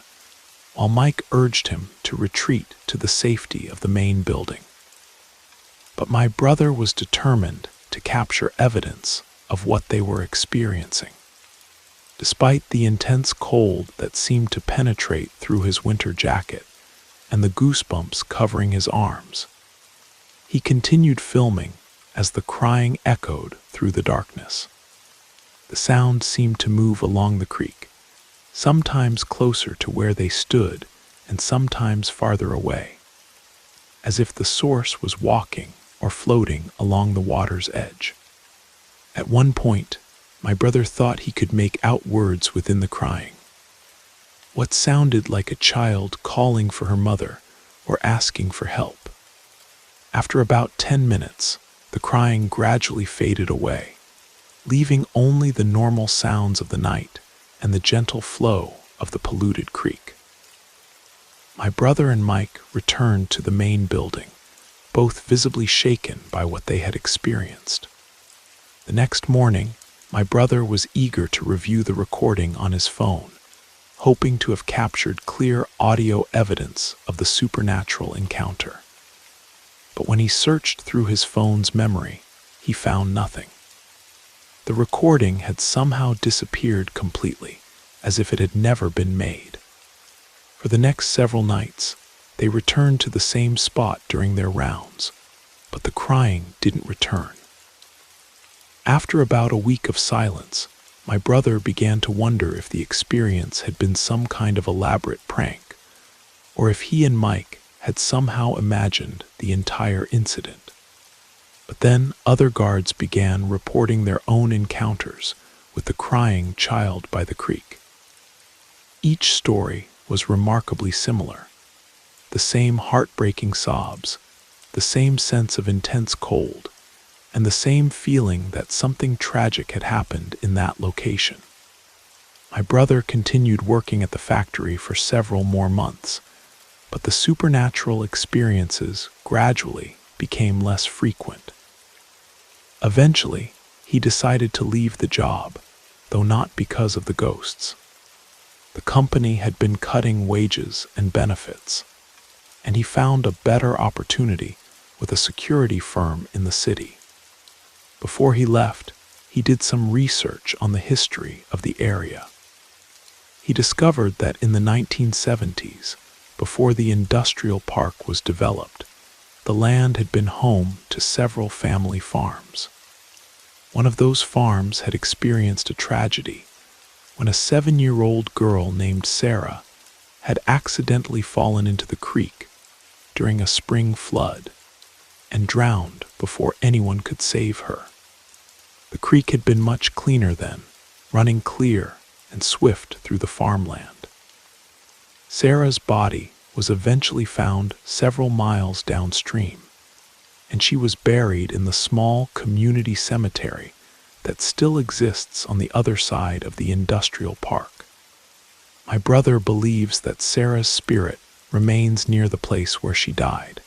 Speaker 1: while Mike urged him to retreat to the safety of the main building. But my brother was determined to capture evidence of what they were experiencing. Despite the intense cold that seemed to penetrate through his winter jacket and the goosebumps covering his arms, he continued filming as the crying echoed through the darkness. The sound seemed to move along the creek, sometimes closer to where they stood and sometimes farther away, as if the source was walking or floating along the water's edge. At one point, my brother thought he could make out words within the crying, what sounded like a child calling for her mother or asking for help. After about 10 minutes, the crying gradually faded away, leaving only the normal sounds of the night and the gentle flow of the polluted creek. My brother and Mike returned to the main building, both visibly shaken by what they had experienced. The next morning, my brother was eager to review the recording on his phone, hoping to have captured clear audio evidence of the supernatural encounter. But when he searched through his phone's memory, he found nothing. The recording had somehow disappeared completely, as if it had never been made. For the next several nights, they returned to the same spot during their rounds, but the crying didn't return. After about a week of silence, my brother began to wonder if the experience had been some kind of elaborate prank, or if he and Mike had somehow imagined the entire incident. But then other guards began reporting their own encounters with the crying child by the creek. Each story was remarkably similar. The same heartbreaking sobs, the same sense of intense cold, and the same feeling that something tragic had happened in that location. My brother continued working at the factory for several more months, but the supernatural experiences gradually became less frequent. Eventually, he decided to leave the job, though not because of the ghosts. The company had been cutting wages and benefits, and he found a better opportunity with a security firm in the city. Before he left, he did some research on the history of the area. He discovered that in the 1970s, before the industrial park was developed, the land had been home to several family farms. One of those farms had experienced a tragedy when a 7-year-old girl named Sarah had accidentally fallen into the creek during a spring flood and drowned before anyone could save her. The creek had been much cleaner then, running clear and swift through the farmland. Sarah's body was eventually found several miles downstream, and she was buried in the small community cemetery that still exists on the other side of the industrial park. My brother believes that Sarah's spirit remains near the place where she died,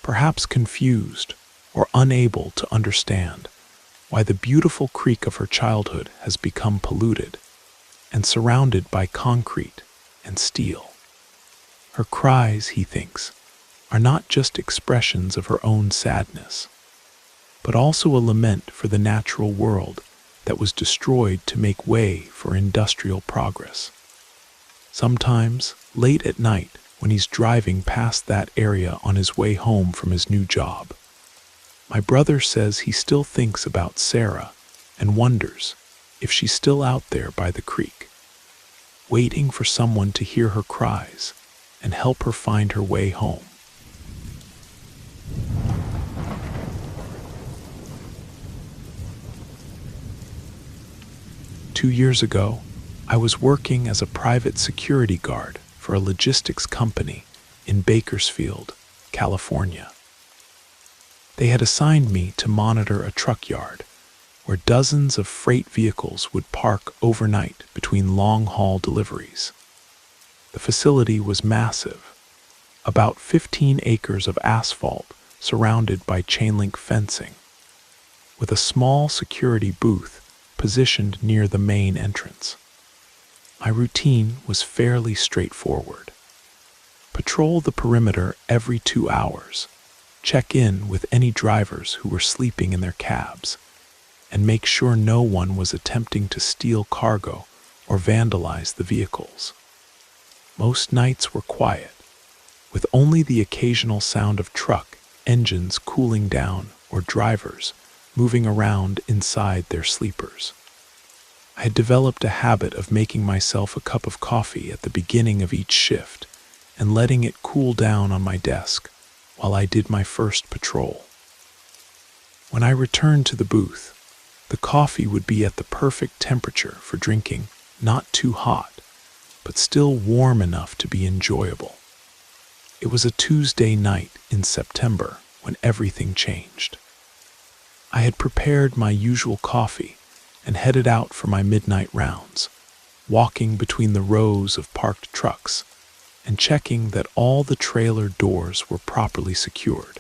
Speaker 1: perhaps confused or unable to understand why the beautiful creek of her childhood has become polluted and surrounded by concrete and steel. Her cries, he thinks, are not just expressions of her own sadness, but also a lament for the natural world that was destroyed to make way for industrial progress. Sometimes, late at night, when he's driving past that area on his way home from his new job, my brother says he still thinks about Sarah and wonders if she's still out there by the creek, waiting for someone to hear her cries and help her find her way home. Two years ago, I was working as a private security guard for a logistics company in Bakersfield, California. They had assigned me to monitor a truck yard where dozens of freight vehicles would park overnight between long-haul deliveries. The facility was massive, about 15 acres of asphalt surrounded by chain-link fencing, with a small security booth positioned near the main entrance. My routine was fairly straightforward. Patrol the perimeter every 2 hours, check in with any drivers who were sleeping in their cabs, and make sure no one was attempting to steal cargo or vandalize the vehicles. Most nights were quiet, with only the occasional sound of truck engines cooling down or drivers moving around inside their sleepers. I had developed a habit of making myself a cup of coffee at the beginning of each shift and letting it cool down on my desk while I did my first patrol. When I returned to the booth, the coffee would be at the perfect temperature for drinking, not too hot, but still warm enough to be enjoyable. It was a Tuesday night in September when everything changed. I had prepared my usual coffee and headed out for my midnight rounds, walking between the rows of parked trucks and checking that all the trailer doors were properly secured.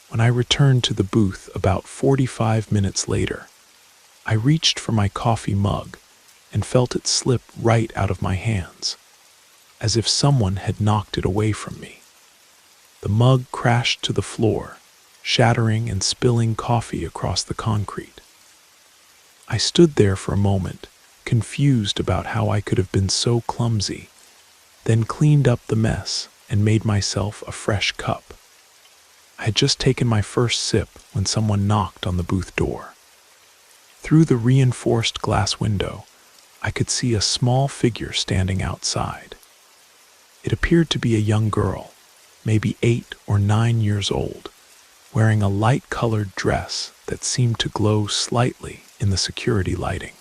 Speaker 1: When I returned to the booth about 45 minutes later, I reached for my coffee mug and felt it slip right out of my hands, as if someone had knocked it away from me. The mug crashed to the floor, shattering and spilling coffee across the concrete. I stood there for a moment, confused about how I could have been so clumsy, then cleaned up the mess and made myself a fresh cup. I had just taken my first sip when someone knocked on the booth door. Through the reinforced glass window, I could see a small figure standing outside. It appeared to be a young girl, maybe 8 or 9 years old, wearing a light-colored dress that seemed to glow slightly in the security lighting.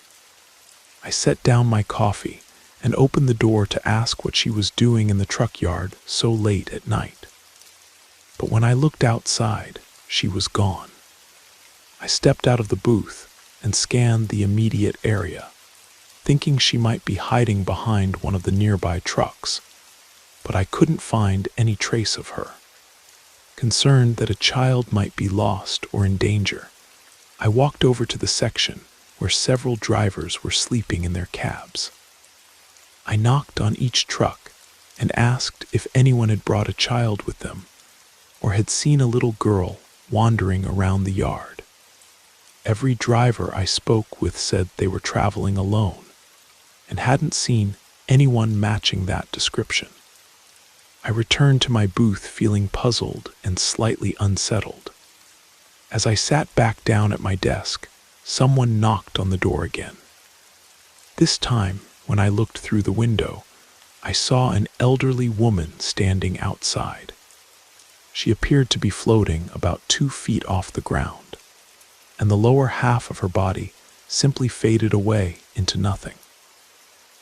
Speaker 1: I set down my coffee and opened the door to ask what she was doing in the truck yard so late at night. But when I looked outside, she was gone. I stepped out of the booth and scanned the immediate area, thinking she might be hiding behind one of the nearby trucks, but I couldn't find any trace of her. Concerned that a child might be lost or in danger, I walked over to the section where several drivers were sleeping in their cabs. I knocked on each truck and asked if anyone had brought a child with them or had seen a little girl wandering around the yard. Every driver I spoke with said they were traveling alone and hadn't seen anyone matching that description. I returned to my booth feeling puzzled and slightly unsettled. As I sat back down at my desk, someone knocked on the door again. This time, when I looked through the window, I saw an elderly woman standing outside. She appeared to be floating about 2 feet off the ground, and the lower half of her body simply faded away into nothing.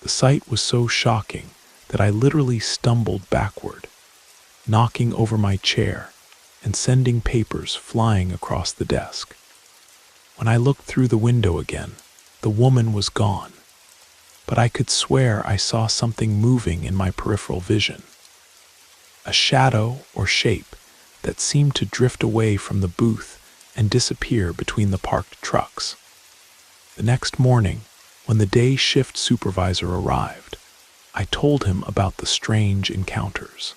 Speaker 1: The sight was so shocking that I literally stumbled backward, knocking over my chair and sending papers flying across the desk. When I looked through the window again, the woman was gone, but I could swear I saw something moving in my peripheral vision. A shadow or shape that seemed to drift away from the booth and disappear between the parked trucks. The next morning, when the day shift supervisor arrived, I told him about the strange encounters.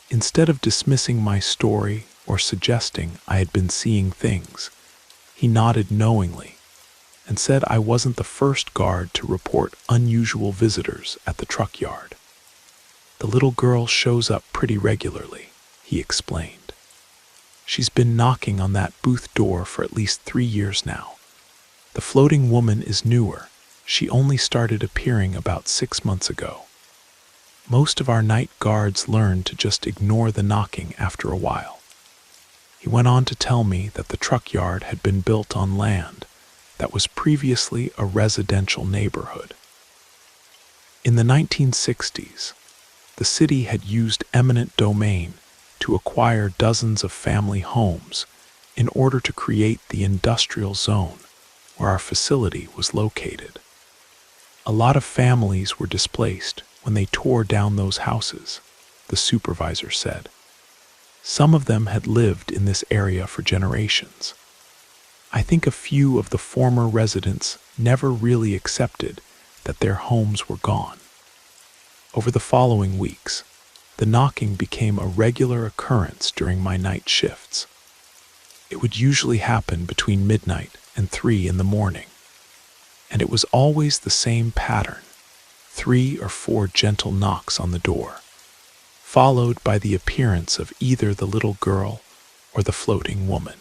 Speaker 1: Instead of dismissing my story or suggesting I had been seeing things, he nodded knowingly and said I wasn't the first guard to report unusual visitors at the truck yard. The little girl shows up pretty regularly, he explained. She's been knocking on that booth door for at least 3 years now. The floating woman is newer. She only started appearing about 6 months ago. Most of our night guards learned to just ignore the knocking after a while. He went on to tell me that the truck yard had been built on land that was previously a residential neighborhood. In the 1960s, the city had used eminent domain to acquire dozens of family homes in order to create the industrial zone where our facility was located. A lot of families were displaced when they tore down those houses, the supervisor said. Some of them had lived in this area for generations. I think a few of the former residents never really accepted that their homes were gone. Over the following weeks, the knocking became a regular occurrence during my night shifts. It would usually happen between midnight and 3 in the morning, and it was always the same pattern, 3 or 4 gentle knocks on the door, followed by the appearance of either the little girl or the floating woman.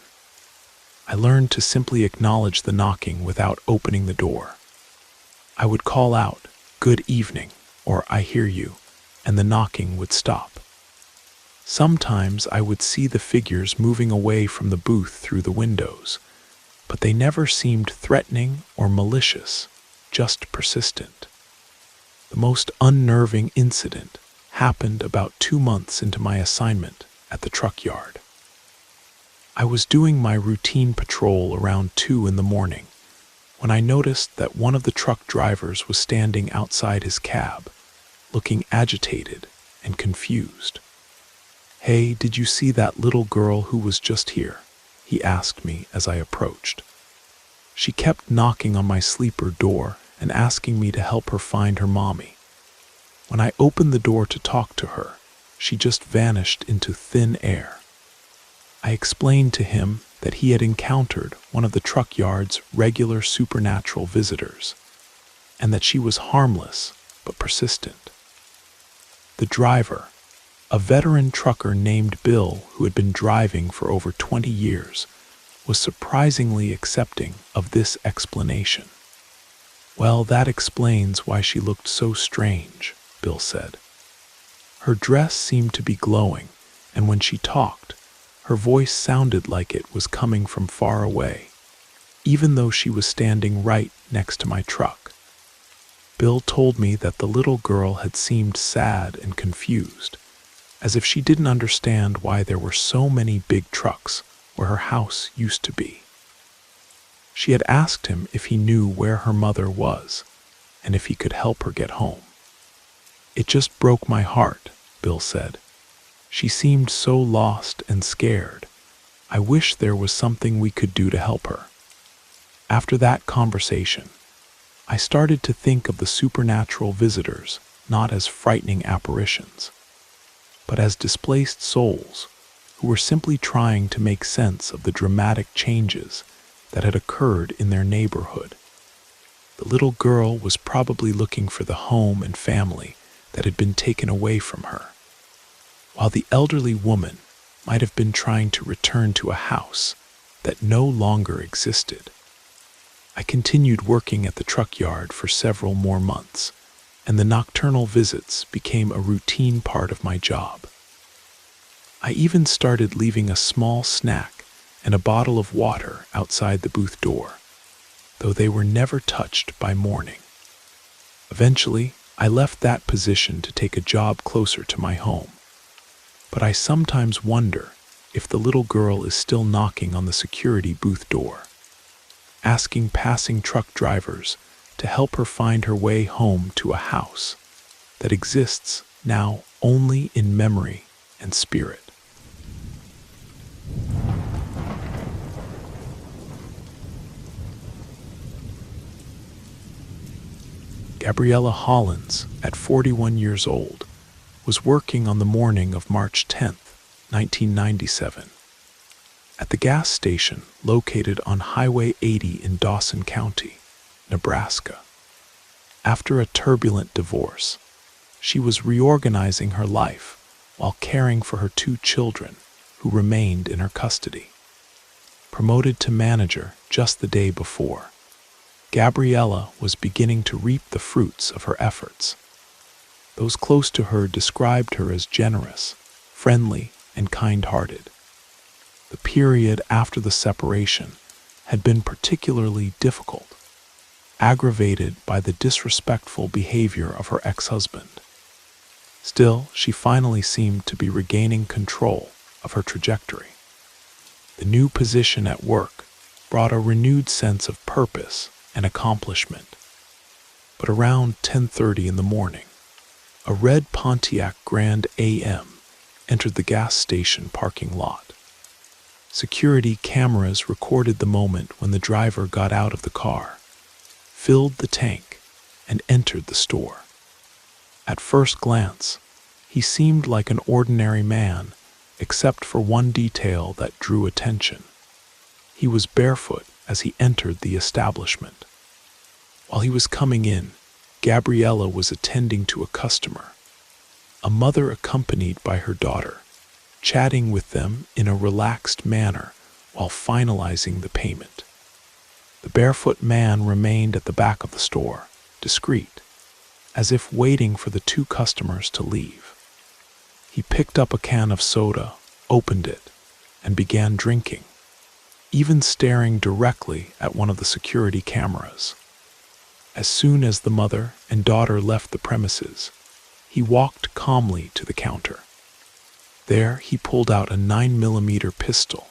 Speaker 1: I learned to simply acknowledge the knocking without opening the door. I would call out, "Good evening," or "I hear you," and the knocking would stop. Sometimes I would see the figures moving away from the booth through the windows, but they never seemed threatening or malicious, just persistent. The most unnerving incident happened about 2 months into my assignment at the truck yard. I was doing my routine patrol around 2 in the morning when I noticed that one of the truck drivers was standing outside his cab, looking agitated and confused. "Hey, did you see that little girl who was just here?" he asked me as I approached. She kept knocking on my sleeper door and asking me to help her find her mommy. When I opened the door to talk to her, she just vanished into thin air. I explained to him that he had encountered one of the truck yard's regular supernatural visitors, and that she was harmless but persistent. The driver, a veteran trucker named Bill who had been driving for over 20 years, was surprisingly accepting of this explanation. "Well, that explains why she looked so strange," Bill said. "Her dress seemed to be glowing, and when she talked, her voice sounded like it was coming from far away, even though she was standing right next to my truck." Bill told me that the little girl had seemed sad and confused, as if she didn't understand why there were so many big trucks where her house used to be. She had asked him if he knew where her mother was, and if he could help her get home. "It just broke my heart," Bill said. "She seemed so lost and scared. I wish there was something we could do to help her." After that conversation, I started to think of the supernatural visitors not as frightening apparitions, but as displaced souls who were simply trying to make sense of the dramatic changes that had occurred in their neighborhood. The little girl was probably looking for the home and family that had been taken away from her, while the elderly woman might have been trying to return to a house that no longer existed. I continued working at the truck yard for several more months, and the nocturnal visits became a routine part of my job. I even started leaving a small snack and a bottle of water outside the booth door, though they were never touched by morning. Eventually, I left that position to take a job closer to my home, but I sometimes wonder if the little girl is still knocking on the security booth door, asking passing truck drivers to help her find her way home to a house that exists now only in memory and spirit. Gabriella Hollins, at 41 years old, was working on the morning of March 10th, 1997, at the gas station located on Highway 80 in Dawson County, Nebraska. After a turbulent divorce, she was reorganizing her life while caring for her 2 children who remained in her custody. Promoted to manager just the day before, Gabriella was beginning to reap the fruits of her efforts. Those close to her described her as generous, friendly, and kind-hearted. The period after the separation had been particularly difficult, aggravated by the disrespectful behavior of her ex-husband. Still, she finally seemed to be regaining control of her trajectory. The new position at work brought a renewed sense of purpose and accomplishment. But around 10:30 in the morning, a red Pontiac Grand AM entered the gas station parking lot. Security cameras recorded the moment when the driver got out of the car, filled the tank, and entered the store. At first glance, he seemed like an ordinary man, except for one detail that drew attention. He was barefoot as he entered the establishment. While he was coming in, Gabriella was attending to a customer, a mother accompanied by her daughter, chatting with them in a relaxed manner while finalizing the payment. The barefoot man remained at the back of the store, discreet, as if waiting for the two customers to leave. He picked up a can of soda, opened it, and began drinking, even staring directly at one of the security cameras. As soon as the mother and daughter left the premises, he walked calmly to the counter. There, he pulled out a 9mm pistol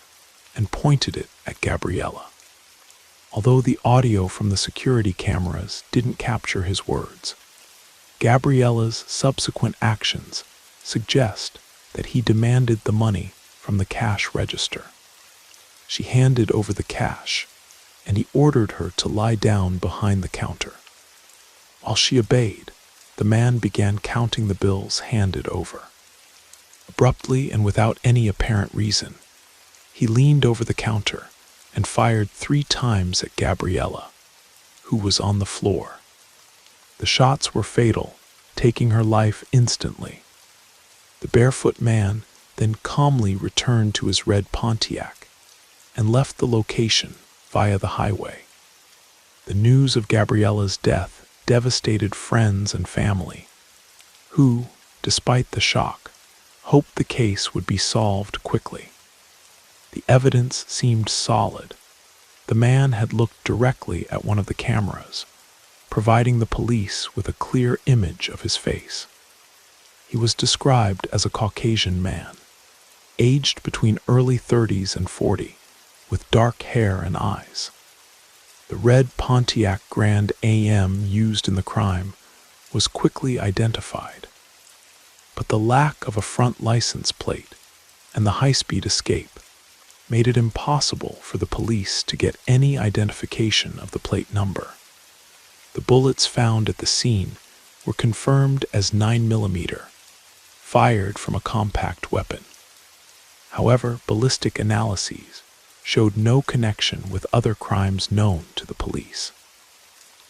Speaker 1: and pointed it at Gabriella. Although the audio from the security cameras didn't capture his words, Gabriella's subsequent actions suggest that he demanded the money from the cash register. She handed over the cash, and he ordered her to lie down behind the counter. While she obeyed, the man began counting the bills handed over. Abruptly and without any apparent reason, he leaned over the counter and fired 3 times at Gabriella, who was on the floor. The shots were fatal, taking her life instantly. The barefoot man then calmly returned to his red Pontiac and left the location via the highway. The news of Gabriella's death devastated friends and family, who, despite the shock, hoped the case would be solved quickly. The evidence seemed solid. The man had looked directly at one of the cameras, providing the police with a clear image of his face. He was described as a Caucasian man, aged between early 30s and 40, with dark hair and eyes. The red Pontiac Grand AM used in the crime was quickly identified, but the lack of a front license plate and the high-speed escape made it impossible for the police to get any identification of the plate number. The bullets found at the scene were confirmed as 9mm, fired from a compact weapon. However, ballistic analyses showed no connection with other crimes known to the police.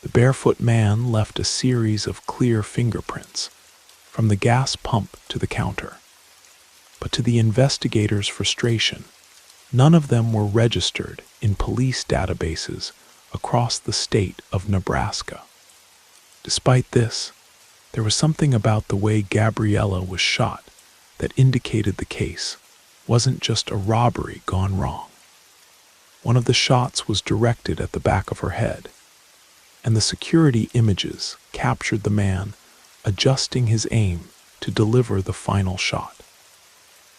Speaker 1: The barefoot man left a series of clear fingerprints from the gas pump to the counter, but to the investigators' frustration, none of them were registered in police databases across the state of Nebraska. Despite this, there was something about the way Gabriella was shot that indicated the case wasn't just a robbery gone wrong. One of the shots was directed at the back of her head, and the security images captured the man adjusting his aim to deliver the final shot.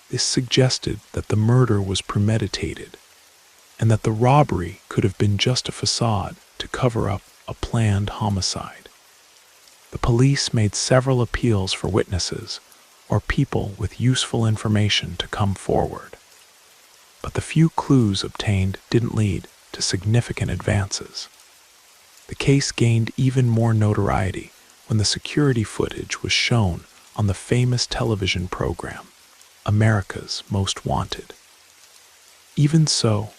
Speaker 1: This suggested that the murder was premeditated, and that the robbery could have been just a facade to cover up a planned homicide. The police made several appeals for witnesses or people with useful information to come forward, but the few clues obtained didn't lead to significant advances. The case gained even more notoriety when the security footage was shown on the famous television program, America's Most Wanted. Even so,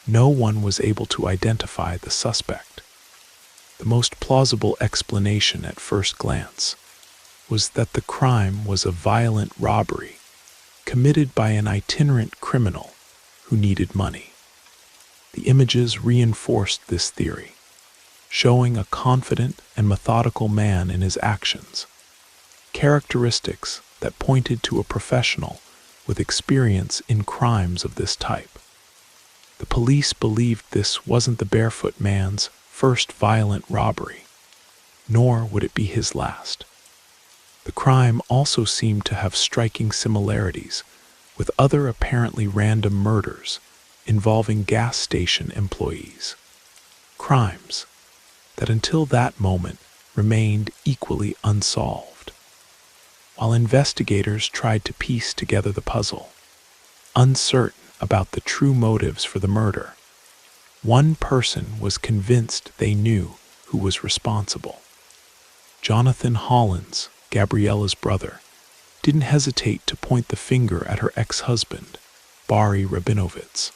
Speaker 1: no one was able to identify the suspect. The most plausible explanation at first glance was that the crime was a violent robbery committed by an itinerant criminal who needed money. The images reinforced this theory, showing a confident and methodical man in his actions, characteristics that pointed to a professional with experience in crimes of this type. The police believed this wasn't the barefoot man's first violent robbery, nor would it be his last. The crime also seemed to have striking similarities with other apparently random murders involving gas station employees, crimes that until that moment remained equally unsolved. While investigators tried to piece together the puzzle, uncertain about the true motives for the murder, one person was convinced they knew who was responsible. Jonathan Hollins, Gabriella's brother, didn't hesitate to point the finger at her ex-husband, Barry Rabinovitz.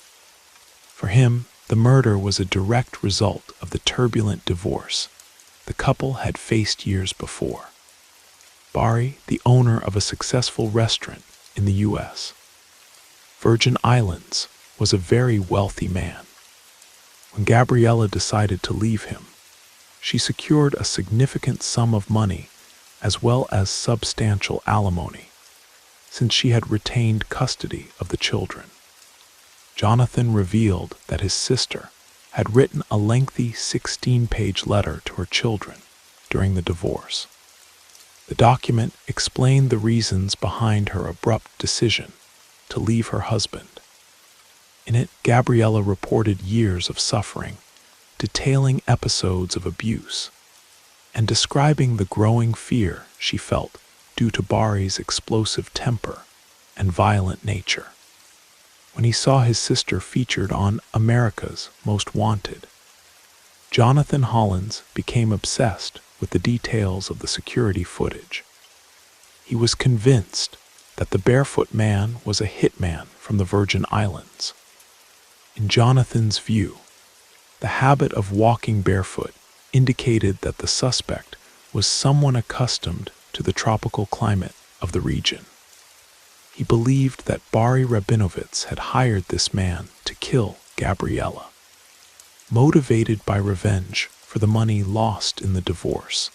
Speaker 1: For him, the murder was a direct result of the turbulent divorce the couple had faced years before. Barry, the owner of a successful restaurant in the U.S. Virgin Islands, was a very wealthy man. When Gabriella decided to leave him, she secured a significant sum of money as well as substantial alimony, since she had retained custody of the children. Jonathan revealed that his sister had written a lengthy 16-page letter to her children during the divorce. The document explained the reasons behind her abrupt decision to leave her husband. In it, Gabriella reported years of suffering, detailing episodes of abuse, and describing the growing fear she felt due to Bari's explosive temper and violent nature. When he saw his sister featured on America's Most Wanted, Jonathan Hollins became obsessed with the details of the security footage. He was convinced that the barefoot man was a hitman from the Virgin Islands. In Jonathan's view, the habit of walking barefoot indicated that the suspect was someone accustomed to the tropical climate of the region. He believed that Bari Rabinovitz had hired this man to kill Gabriella, motivated by revenge for the money lost in the divorce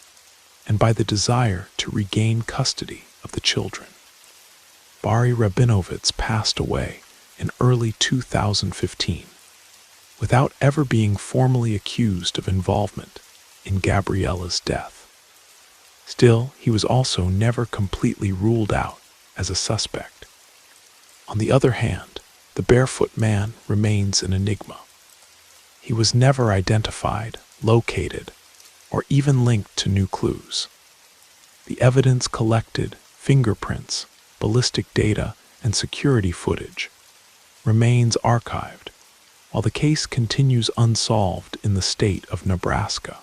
Speaker 1: and by the desire to regain custody of the children. Bari Rabinovitz passed away in early 2015 without ever being formally accused of involvement in Gabriella's death. Still, he was also never completely ruled out as a suspect. On the other hand, the barefoot man remains an enigma. He was never identified, located, or even linked to new clues. The evidence collected, fingerprints, ballistic data, and security footage, remains archived, while the case continues unsolved in the state of Nebraska.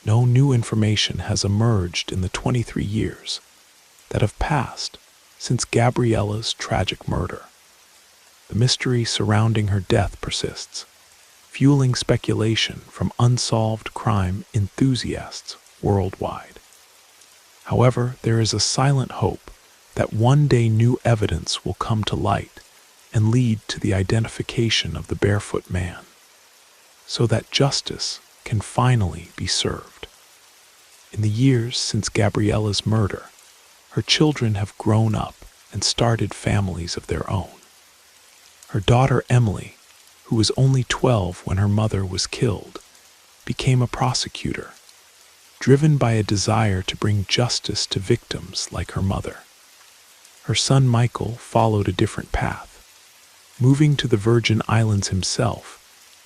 Speaker 1: No new information has emerged in the 23 years that have passed since Gabriella's tragic murder. The mystery surrounding her death persists, fueling speculation from unsolved crime enthusiasts worldwide. However, there is a silent hope that one day new evidence will come to light and lead to the identification of the barefoot man, so that justice can finally be served. In the years since Gabriella's murder, her children have grown up and started families of their own. Her daughter Emily, who was only 12 when her mother was killed, became a prosecutor, driven by a desire to bring justice to victims like her mother. Her son Michael followed a different path, moving to the Virgin Islands himself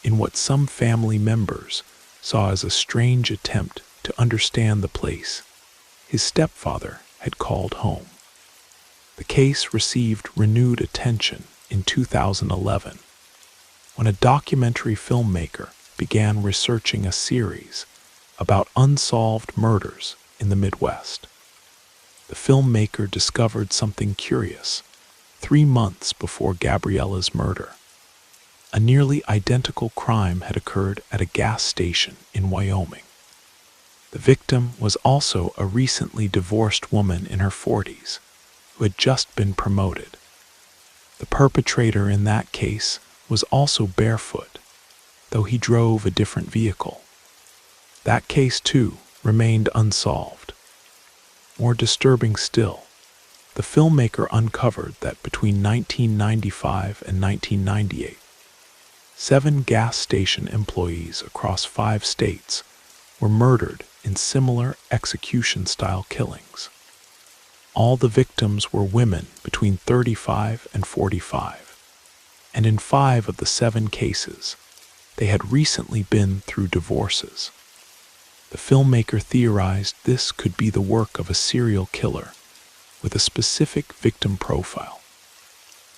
Speaker 1: in what some family members saw as a strange attempt to understand the place his stepfather had called home. The case received renewed attention in 2011 when a documentary filmmaker began researching a series about unsolved murders in the Midwest. The filmmaker discovered something curious 3 months before Gabriella's murder. A nearly identical crime had occurred at a gas station in Wyoming. The victim was also a recently divorced woman in her 40s who had just been promoted. The perpetrator in that case was also barefoot, though he drove a different vehicle. That case, too, remained unsolved. More disturbing still, the filmmaker uncovered that between 1995 and 1998, 7 gas station employees across 5 states were murdered in similar execution-style killings. All the victims were women between 35 and 45, and in 5 of the 7 cases, they had recently been through divorces. The filmmaker theorized this could be the work of a serial killer with a specific victim profile,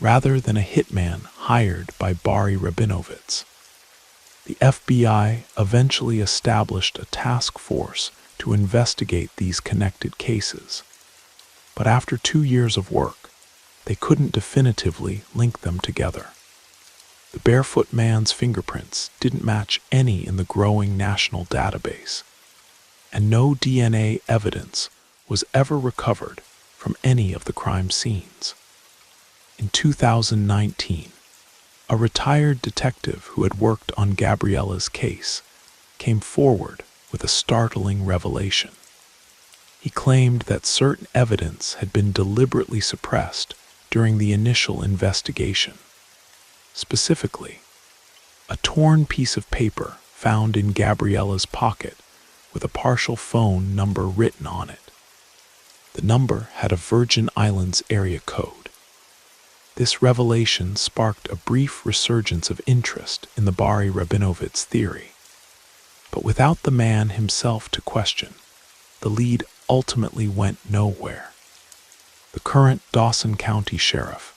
Speaker 1: rather than a hitman hired by Bari Rabinovitz. The FBI eventually established a task force to investigate these connected cases, but after 2 years of work, they couldn't definitively link them together. The barefoot man's fingerprints didn't match any in the growing national database, and no DNA evidence was ever recovered from any of the crime scenes. In 2019, A retired detective who had worked on Gabriella's case came forward with a startling revelation. He claimed that certain evidence had been deliberately suppressed during the initial investigation. Specifically, a torn piece of paper found in Gabriella's pocket with a partial phone number written on it. The number had a Virgin Islands area code. This revelation sparked a brief resurgence of interest in the Barry Rabinovitz theory. But without the man himself to question, the lead ultimately went nowhere. The current Dawson County Sheriff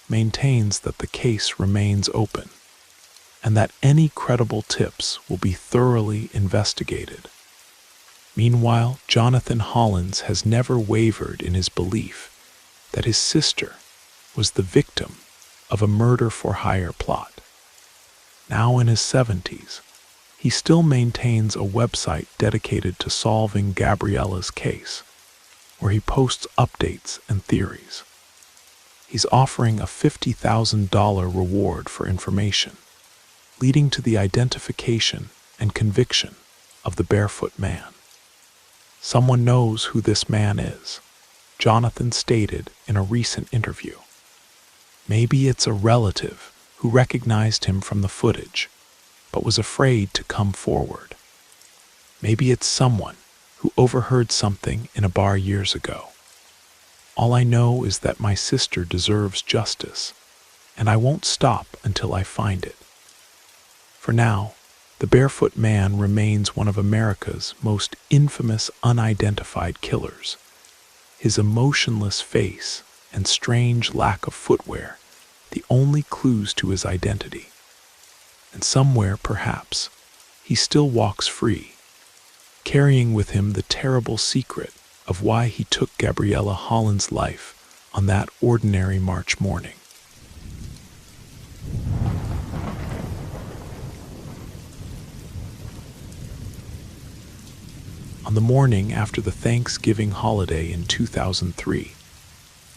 Speaker 1: maintains that the case remains open and that any credible tips will be thoroughly investigated. Meanwhile, Jonathan Hollins has never wavered in his belief that his sister was the victim of a murder-for-hire plot. Now in his 70s, he still maintains a website dedicated to solving Gabriella's case, where he posts updates and theories. He's offering a $50,000 reward for information, leading to the identification and conviction of the barefoot man. Someone knows who this man is, Jonathan stated in a recent interview. Maybe it's a relative who recognized him from the footage, but was afraid to come forward. Maybe it's someone who overheard something in a bar years ago. All I know is that my sister deserves justice, and I won't stop until I find it. For now, the barefoot man remains one of America's most infamous unidentified killers. His emotionless face and strange lack of footwear, the only clues to his identity. And somewhere, perhaps, he still walks free, carrying with him the terrible secret of why he took Gabriella Holland's life on that ordinary March morning. On the morning after the Thanksgiving holiday in 2003,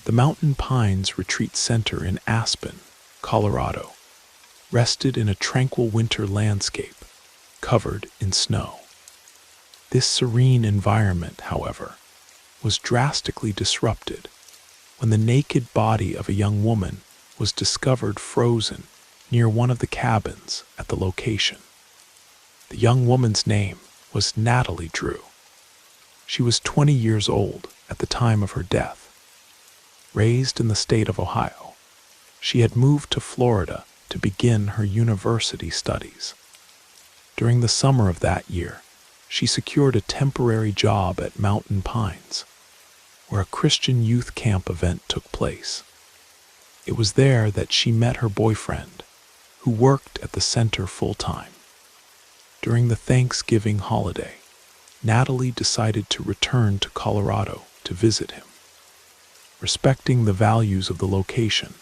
Speaker 1: the Mountain Pines Retreat Center in Aspen, Colorado, rested in a tranquil winter landscape covered in snow. This serene environment, however, was drastically disrupted when the naked body of a young woman was discovered frozen near one of the cabins at the location. The young woman's name was Natalie Drew. She was 20 years old at the time of her death. Raised in the state of Ohio, she had moved to Florida to begin her university studies. During the summer of that year, she secured a temporary job at Mountain Pines, where a Christian youth camp event took place. It was there that she met her boyfriend, who worked at the center full-time. During the Thanksgiving holiday, Natalie decided to return to Colorado to visit him. Respecting the values of the location,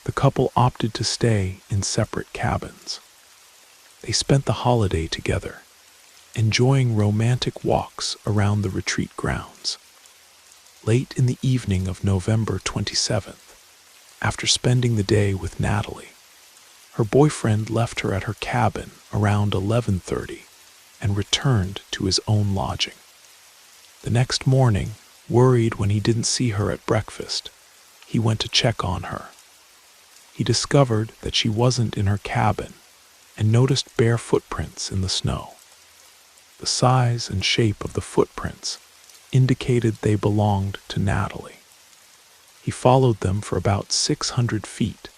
Speaker 1: the couple opted to stay in separate cabins. They spent the holiday together, enjoying romantic walks around the retreat grounds. Late in the evening of November 27th, after spending the day with Natalie, her boyfriend left her at her cabin around 11:30 and returned to his own lodging. The next morning, worried when he didn't see her at breakfast, he went to check on her. He discovered that she wasn't in her cabin and noticed bare footprints in the snow. The size and shape of the footprints indicated they belonged to Natalie. He followed them for about 600 feet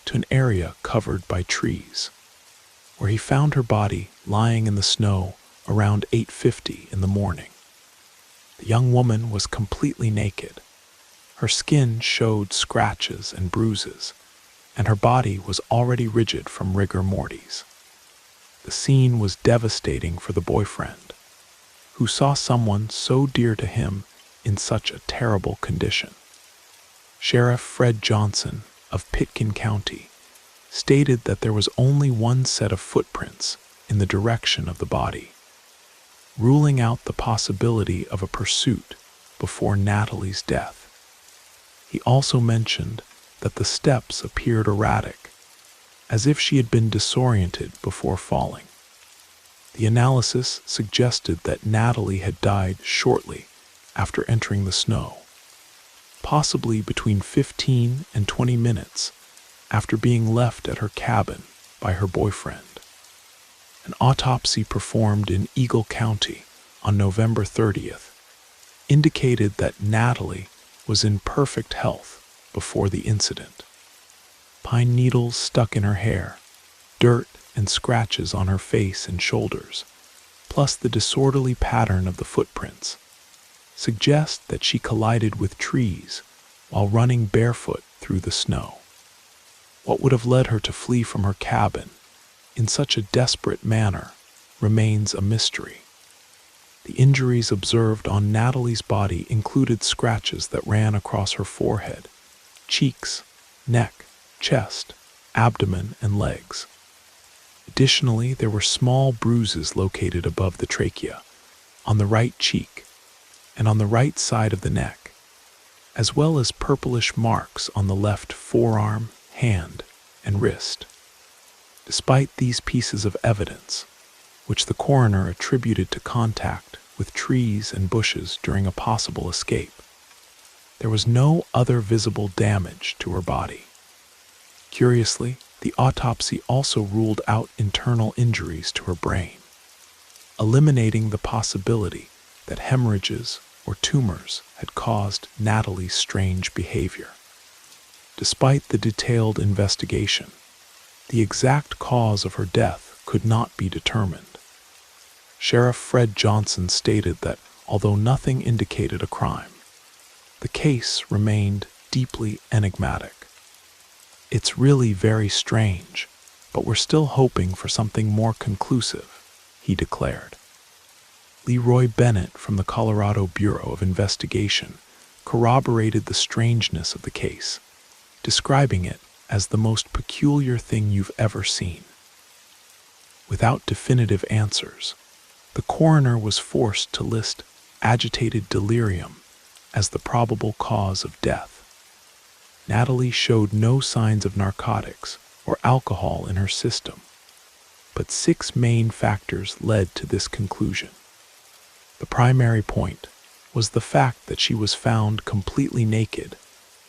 Speaker 1: to an area covered by trees, where he found her body lying in the snow around 8:50 in the morning. The young woman was completely naked. Her skin showed scratches and bruises, and her body was already rigid from rigor mortis. The scene was devastating for the boyfriend, who saw someone so dear to him in such a terrible condition. Sheriff Fred Johnson of Pitkin County stated that there was only one set of footprints in the direction of the body, ruling out the possibility of a pursuit before Natalie's death. He also mentioned that the steps appeared erratic, as if she had been disoriented before falling. The analysis suggested that Natalie had died shortly after entering the snow, possibly between 15 and 20 minutes after being left at her cabin by her boyfriend. An autopsy performed in Eagle County on November 30th indicated that Natalie was in perfect health before the incident. Pine needles stuck in her hair, dirt and scratches on her face and shoulders, plus the disorderly pattern of the footprints, suggest that she collided with trees while running barefoot through the snow. What would have led her to flee from her cabin in such a desperate manner remains a mystery. The injuries observed on Natalie's body included scratches that ran across her forehead, cheeks, neck, chest, abdomen, and legs. Additionally, there were small bruises located above the trachea, on the right cheek, and on the right side of the neck, as well as purplish marks on the left forearm, hand, and wrist. Despite these pieces of evidence, which the coroner attributed to contact with trees and bushes during a possible escape, there was no other visible damage to her body. Curiously, the autopsy also ruled out internal injuries to her brain, eliminating the possibility that hemorrhages or tumors had caused Natalie's strange behavior. Despite the detailed investigation, the exact cause of her death could not be determined. Sheriff Fred Johnson stated that although nothing indicated a crime, the case remained deeply enigmatic. "It's really very strange, but we're still hoping for something more conclusive," he declared. Leroy Bennett from the Colorado Bureau of Investigation corroborated the strangeness of the case, describing it as the most peculiar thing you've ever seen. Without definitive answers, the coroner was forced to list agitated delirium as the probable cause of death. Natalie showed no signs of narcotics or alcohol in her system, but 6 main factors led to this conclusion. The primary point was the fact that she was found completely naked,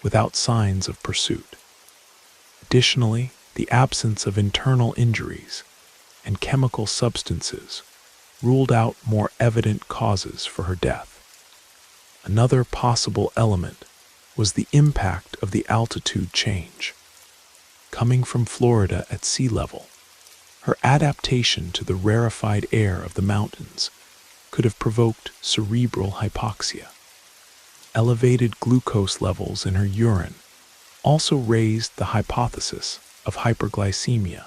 Speaker 1: without signs of pursuit. Additionally, the absence of internal injuries and chemical substances ruled out more evident causes for her death. Another possible element was the impact of the altitude change. Coming from Florida at sea level, her adaptation to the rarefied air of the mountains could have provoked cerebral hypoxia. Elevated glucose levels in her urine also raised the hypothesis of hyperglycemia,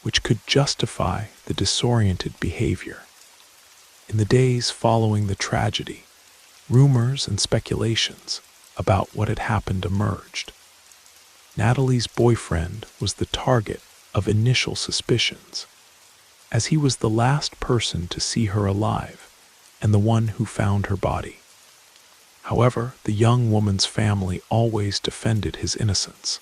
Speaker 1: which could justify the disoriented behavior. In the days following the tragedy, rumors and speculations about what had happened emerged. Natalie's boyfriend was the target of initial suspicions, as he was the last person to see her alive and the one who found her body. However, the young woman's family always defended his innocence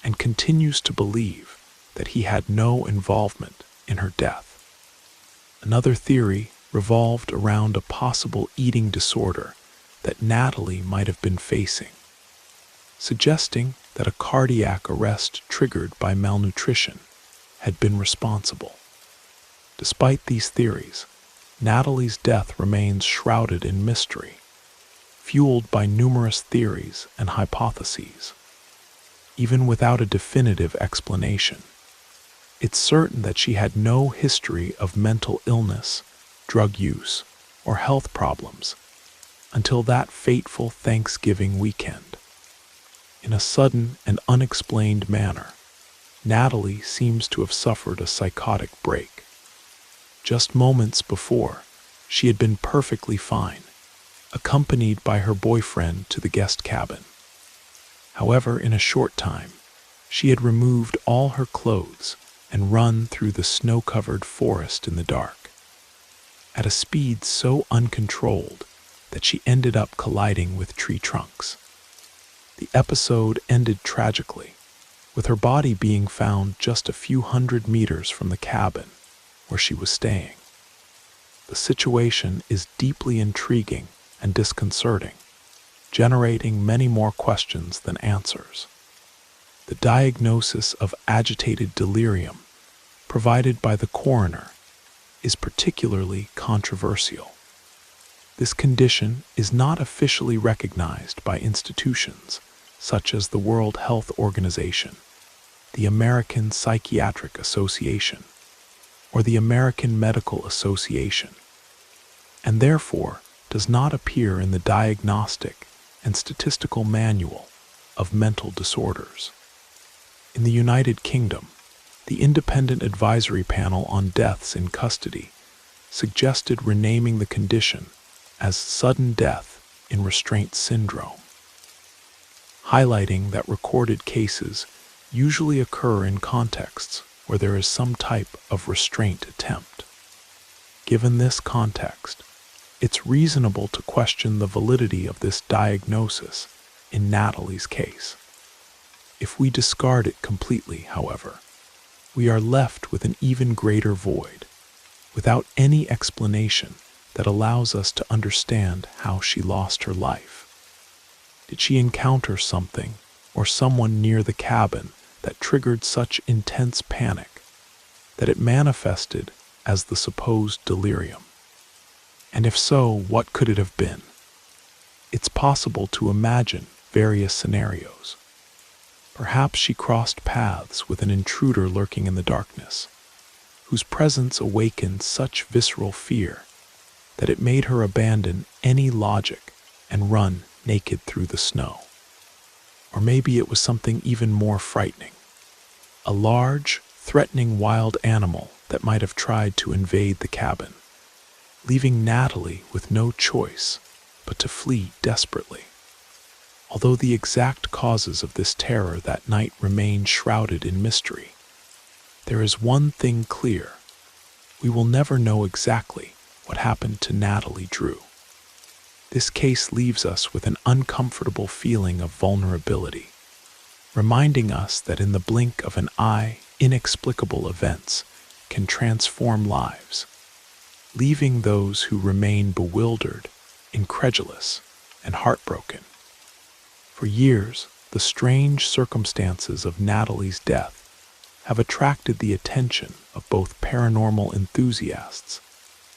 Speaker 1: and continues to believe that he had no involvement in her death. Another theory revolved around a possible eating disorder that Natalie might have been facing, suggesting that a cardiac arrest triggered by malnutrition had been responsible. Despite these theories, Natalie's death remains shrouded in mystery, fueled by numerous theories and hypotheses. Even without a definitive explanation, it's certain that she had no history of mental illness, drug use, or health problems until that fateful Thanksgiving weekend. In a sudden and unexplained manner, Natalie seems to have suffered a psychotic break. Just moments before, she had been perfectly fine, accompanied by her boyfriend to the guest cabin. However, in a short time, she had removed all her clothes and run through the snow-covered forest in the dark, at a speed so uncontrolled that she ended up colliding with tree trunks. The episode ended tragically, with her body being found just a few hundred meters from the cabin where she was staying. The situation is deeply intriguing and disconcerting, generating many more questions than answers. The diagnosis of agitated delirium provided by the coroner is particularly controversial. This condition is not officially recognized by institutions such as the World Health Organization, the American Psychiatric Association, or the American Medical Association, and therefore does not appear in the Diagnostic and Statistical Manual of Mental Disorders. In the United Kingdom, the Independent Advisory Panel on Deaths in Custody suggested renaming the condition as sudden death in restraint syndrome, highlighting that recorded cases usually occur in contexts where there is some type of restraint attempt. Given this context, it's reasonable to question the validity of this diagnosis in Natalie's case. If we discard it completely, however, we are left with an even greater void, without any explanation that allows us to understand how she lost her life. Did she encounter something or someone near the cabin that triggered such intense panic that it manifested as the supposed delirium? And if so, what could it have been? It's possible to imagine various scenarios. Perhaps she crossed paths with an intruder lurking in the darkness, whose presence awakened such visceral fear that it made her abandon any logic and run naked through the snow. Or maybe it was something even more frightening. A large, threatening wild animal that might have tried to invade the cabin, leaving Natalie with no choice but to flee desperately. Although the exact causes of this terror that night remain shrouded in mystery, there is one thing clear: we will never know exactly what happened to Natalie Drew. This case leaves us with an uncomfortable feeling of vulnerability, reminding us that in the blink of an eye, inexplicable events can transform lives, leaving those who remain bewildered, incredulous, and heartbroken. For years, the strange circumstances of Natalie's death have attracted the attention of both paranormal enthusiasts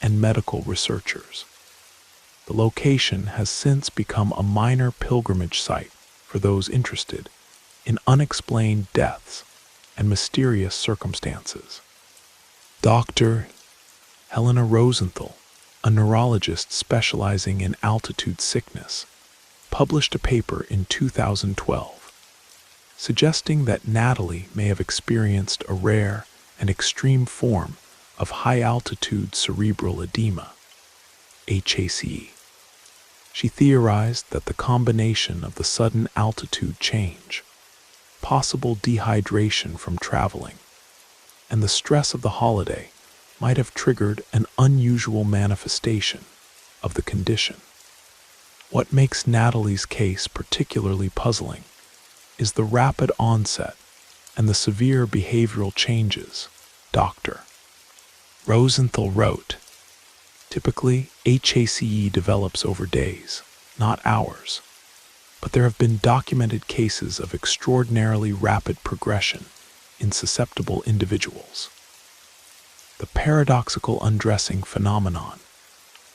Speaker 1: and medical researchers. The location has since become a minor pilgrimage site for those interested in unexplained deaths and mysterious circumstances. Dr. Helena Rosenthal, a neurologist specializing in altitude sickness, published a paper in 2012 suggesting that Natalie may have experienced a rare and extreme form of high-altitude cerebral edema, HACE. She theorized that the combination of the sudden altitude change, possible dehydration from traveling, and the stress of the holiday might have triggered an unusual manifestation of the condition. What makes Natalie's case particularly puzzling is the rapid onset and the severe behavioral changes. Dr. Rosenthal wrote, "Typically, HACE develops over days, not hours, but there have been documented cases of extraordinarily rapid progression in susceptible individuals. The paradoxical undressing phenomenon,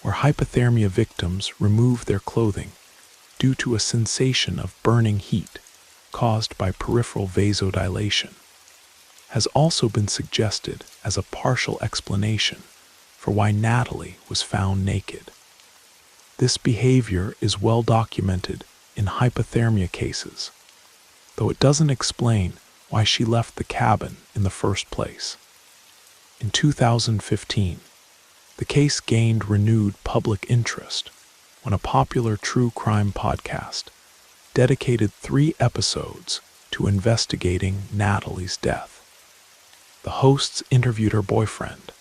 Speaker 1: where hypothermia victims remove their clothing due to a sensation of burning heat caused by peripheral vasodilation, has also been suggested as a partial explanation for why Natalie was found naked. This behavior is well documented in hypothermia cases, though it doesn't explain why she left the cabin in the first place." In 2015, the case gained renewed public interest when a popular true crime podcast dedicated 3 episodes to investigating Natalie's death. The hosts interviewed her boyfriend,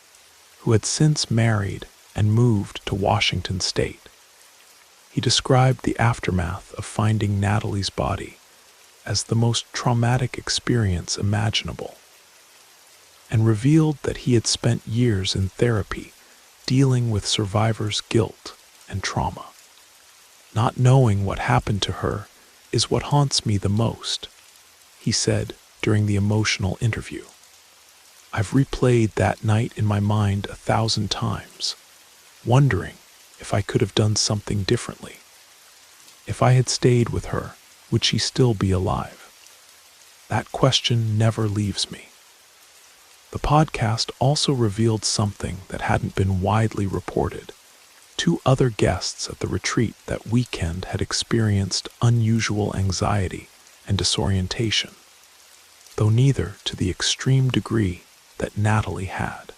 Speaker 1: who had since married and moved to Washington State. He described the aftermath of finding Natalie's body as the most traumatic experience imaginable, and revealed that he had spent years in therapy dealing with survivors' guilt and trauma. "Not knowing what happened to her is what haunts me the most," he said during the emotional interview. "I've replayed that night in my mind 1,000 times, wondering if I could have done something differently. If I had stayed with her, would she still be alive? That question never leaves me." The podcast also revealed something that hadn't been widely reported. 2 other guests at the retreat that weekend had experienced unusual anxiety and disorientation, though neither to the extreme degree that Natalie had.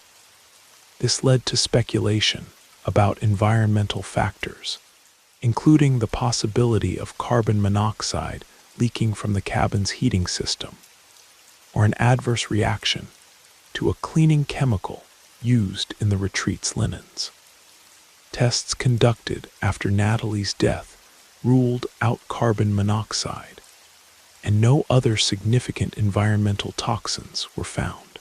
Speaker 1: This led to speculation about environmental factors, including the possibility of carbon monoxide leaking from the cabin's heating system, or an adverse reaction to a cleaning chemical used in the retreat's linens. Tests conducted after Natalie's death ruled out carbon monoxide, and no other significant environmental toxins were found.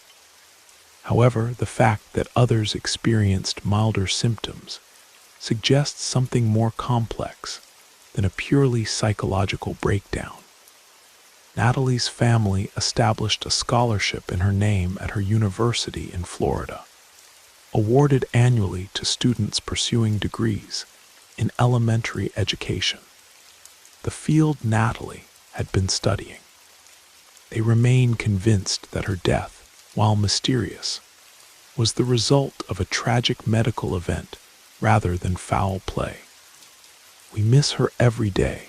Speaker 1: However, the fact that others experienced milder symptoms suggests something more complex than a purely psychological breakdown. Natalie's family established a scholarship in her name at her university in Florida, awarded annually to students pursuing degrees in elementary education, the field Natalie had been studying. They remain convinced that her death, while mysterious, was the result of a tragic medical event rather than foul play. "We miss her every day,"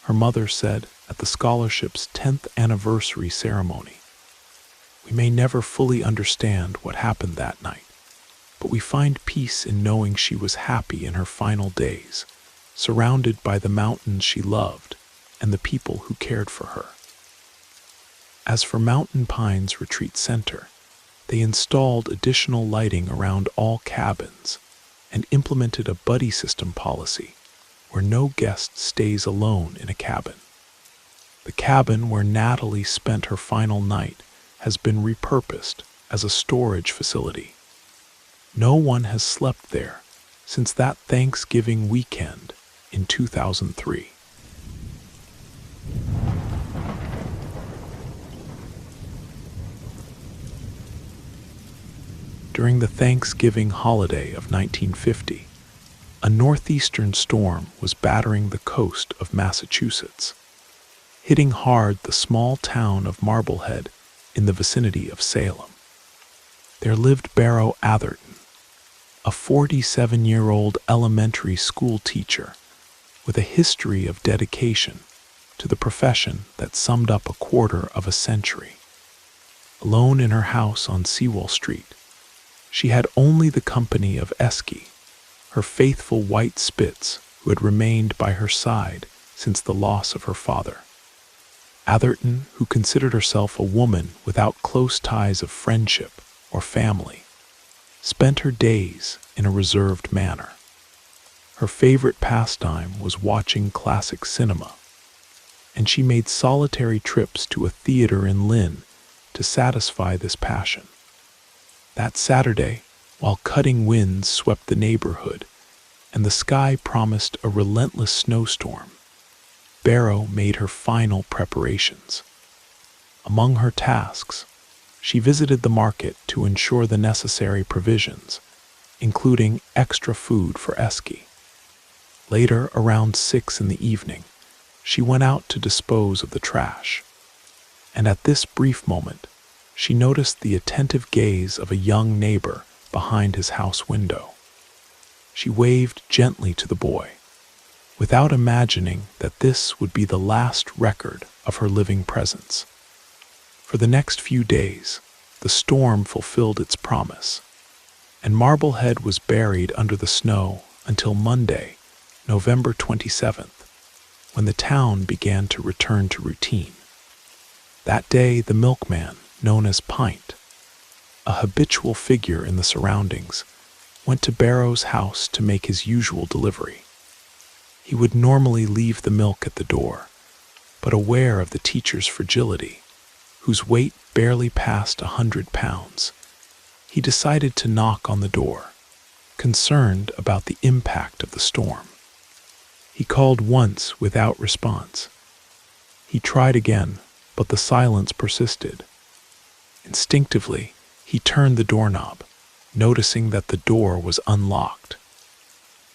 Speaker 1: her mother said at the scholarship's 10th anniversary ceremony. "We may never fully understand what happened that night, but we find peace in knowing she was happy in her final days, surrounded by the mountains she loved and the people who cared for her." As for Mountain Pines Retreat Center, they installed additional lighting around all cabins and implemented a buddy system policy where no guest stays alone in a cabin. The cabin where Natalie spent her final night has been repurposed as a storage facility. No one has slept there since that Thanksgiving weekend in 2003. During the Thanksgiving holiday of 1950, a northeastern storm was battering the coast of Massachusetts, hitting hard the small town of Marblehead in the vicinity of Salem. There lived Barrow Atherton, a 47-year-old elementary school teacher with a history of dedication to the profession that summed up a quarter of a century. Alone in her house on Sewell Street, she had only the company of Esky, her faithful white Spitz who had remained by her side since the loss of her father. Atherton, who considered herself a woman without close ties of friendship or family, spent her days in a reserved manner. Her favorite pastime was watching classic cinema, and she made solitary trips to a theater in Lynn to satisfy this passion. That Saturday, while cutting winds swept the neighborhood and the sky promised a relentless snowstorm, Barrow made her final preparations. Among her tasks, she visited the market to ensure the necessary provisions, including extra food for Esky. Later, around 6 in the evening, she went out to dispose of the trash. And at this brief moment, she noticed the attentive gaze of a young neighbor behind his house window. She waved gently to the boy, without imagining that this would be the last record of her living presence. For the next few days, the storm fulfilled its promise, and Marblehead was buried under the snow until Monday, November 27th, when the town began to return to routine. That day, the milkman, known as Pint, a habitual figure in the surroundings, went to Barrow's house to make his usual delivery. He would normally leave the milk at the door, but aware of the teacher's fragility, whose weight barely passed 100 pounds, he decided to knock on the door, concerned about the impact of the storm. He called once without response. He tried again, but the silence persisted. Instinctively, he turned the doorknob, noticing that the door was unlocked.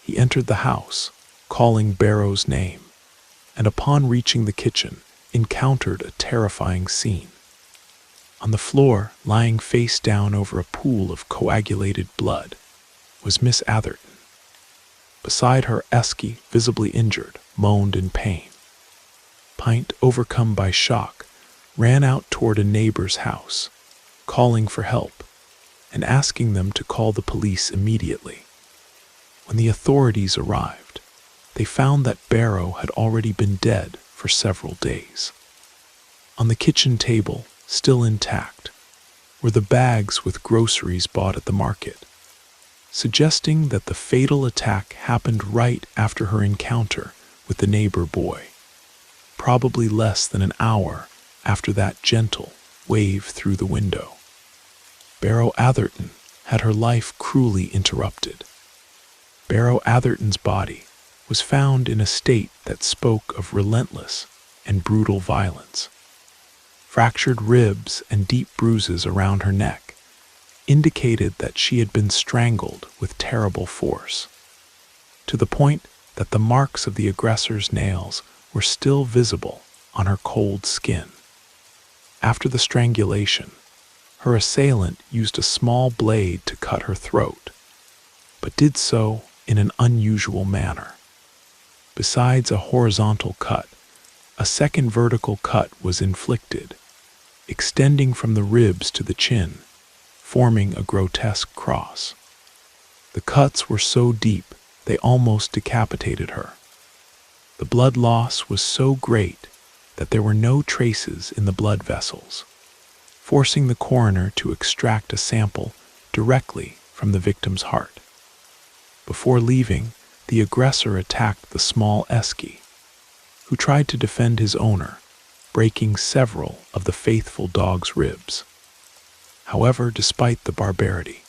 Speaker 1: He entered the house, calling Barrow's name, and upon reaching the kitchen, encountered a terrifying scene. On the floor, lying face down over a pool of coagulated blood, was Miss Atherton. Beside her, Esky, visibly injured, moaned in pain. Pint, overcome by shock, ran out toward a neighbor's house, calling for help and asking them to call the police immediately. When the authorities arrived, they found that Barrow had already been dead for several days. On the kitchen table, still intact, were the bags with groceries bought at the market, suggesting that the fatal attack happened right after her encounter with the neighbor boy, probably less than an hour after that gentle wave through the window. Barrow Atherton had her life cruelly interrupted. Barrow Atherton's body was found in a state that spoke of relentless and brutal violence. Fractured ribs and deep bruises around her neck indicated that she had been strangled with terrible force, to the point that the marks of the aggressor's nails were still visible on her cold skin. After the strangulation, her assailant used a small blade to cut her throat, but did so in an unusual manner. Besides a horizontal cut, a second vertical cut was inflicted, extending from the ribs to the chin, forming a grotesque cross. The cuts were so deep they almost decapitated her. The blood loss was so great that there were no traces in the blood vessels, forcing the coroner to extract a sample directly from the victim's heart. Before leaving, the aggressor attacked the small Esky, who tried to defend his owner, breaking several of the faithful dog's ribs. However, despite the barbarity,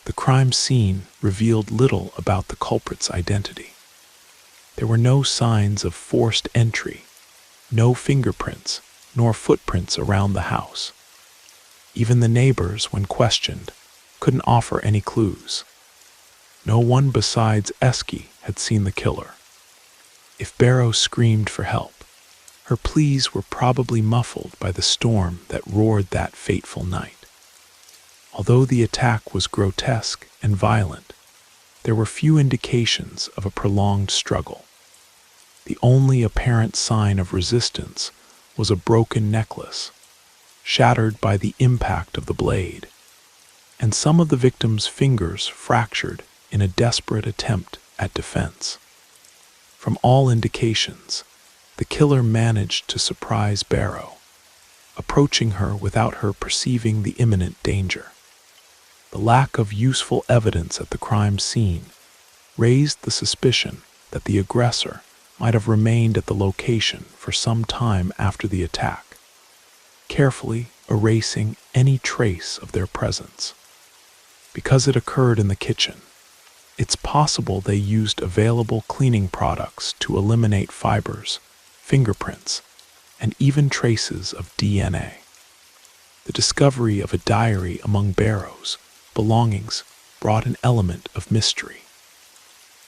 Speaker 1: the crime scene revealed little about the culprit's identity. There were no signs of forced entry, no fingerprints, nor footprints around the house. Even the neighbors, when questioned, couldn't offer any clues. No one besides Esky had seen the killer. If Barrow screamed for help, her pleas were probably muffled by the storm that roared that fateful night. Although the attack was grotesque and violent, there were few indications of a prolonged struggle. The only apparent sign of resistance was a broken necklace, shattered by the impact of the blade, and some of the victim's fingers fractured in a desperate attempt at defense. From all indications, the killer managed to surprise Barrow, approaching her without her perceiving the imminent danger. The lack of useful evidence at the crime scene raised the suspicion that the aggressor might have remained at the location for some time after the attack, carefully erasing any trace of their presence. Because it occurred in the kitchen, it's possible they used available cleaning products to eliminate fibers, fingerprints, and even traces of DNA. The discovery of a diary among Barrow's belongings brought an element of mystery.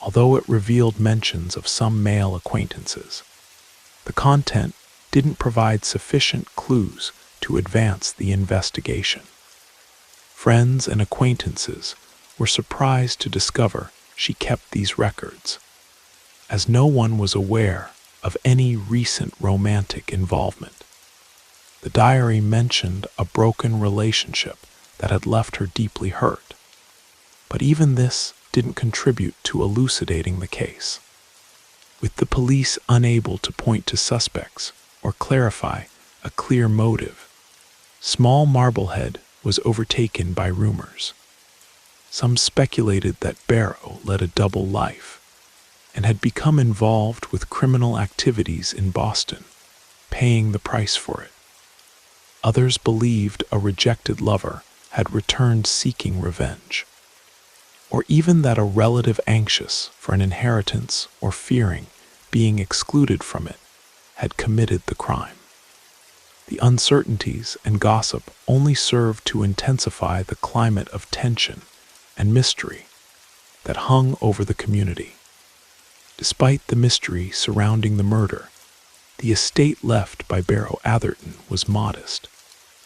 Speaker 1: Although it revealed mentions of some male acquaintances, the content didn't provide sufficient clues to advance the investigation. Friends and acquaintances were surprised to discover she kept these records, as no one was aware of any recent romantic involvement. The diary mentioned a broken relationship that had left her deeply hurt, but even this didn't contribute to elucidating the case. With the police unable to point to suspects or clarify a clear motive, Small Marblehead was overtaken by rumors. Some speculated that Barrow led a double life and had become involved with criminal activities in Boston, paying the price for it. Others believed a rejected lover had returned seeking revenge, or even that a relative anxious for an inheritance or fearing being excluded from it had committed the crime. The uncertainties and gossip only served to intensify the climate of tension and mystery that hung over the community. Despite the mystery surrounding the murder, the estate left by Barrow Atherton was modest,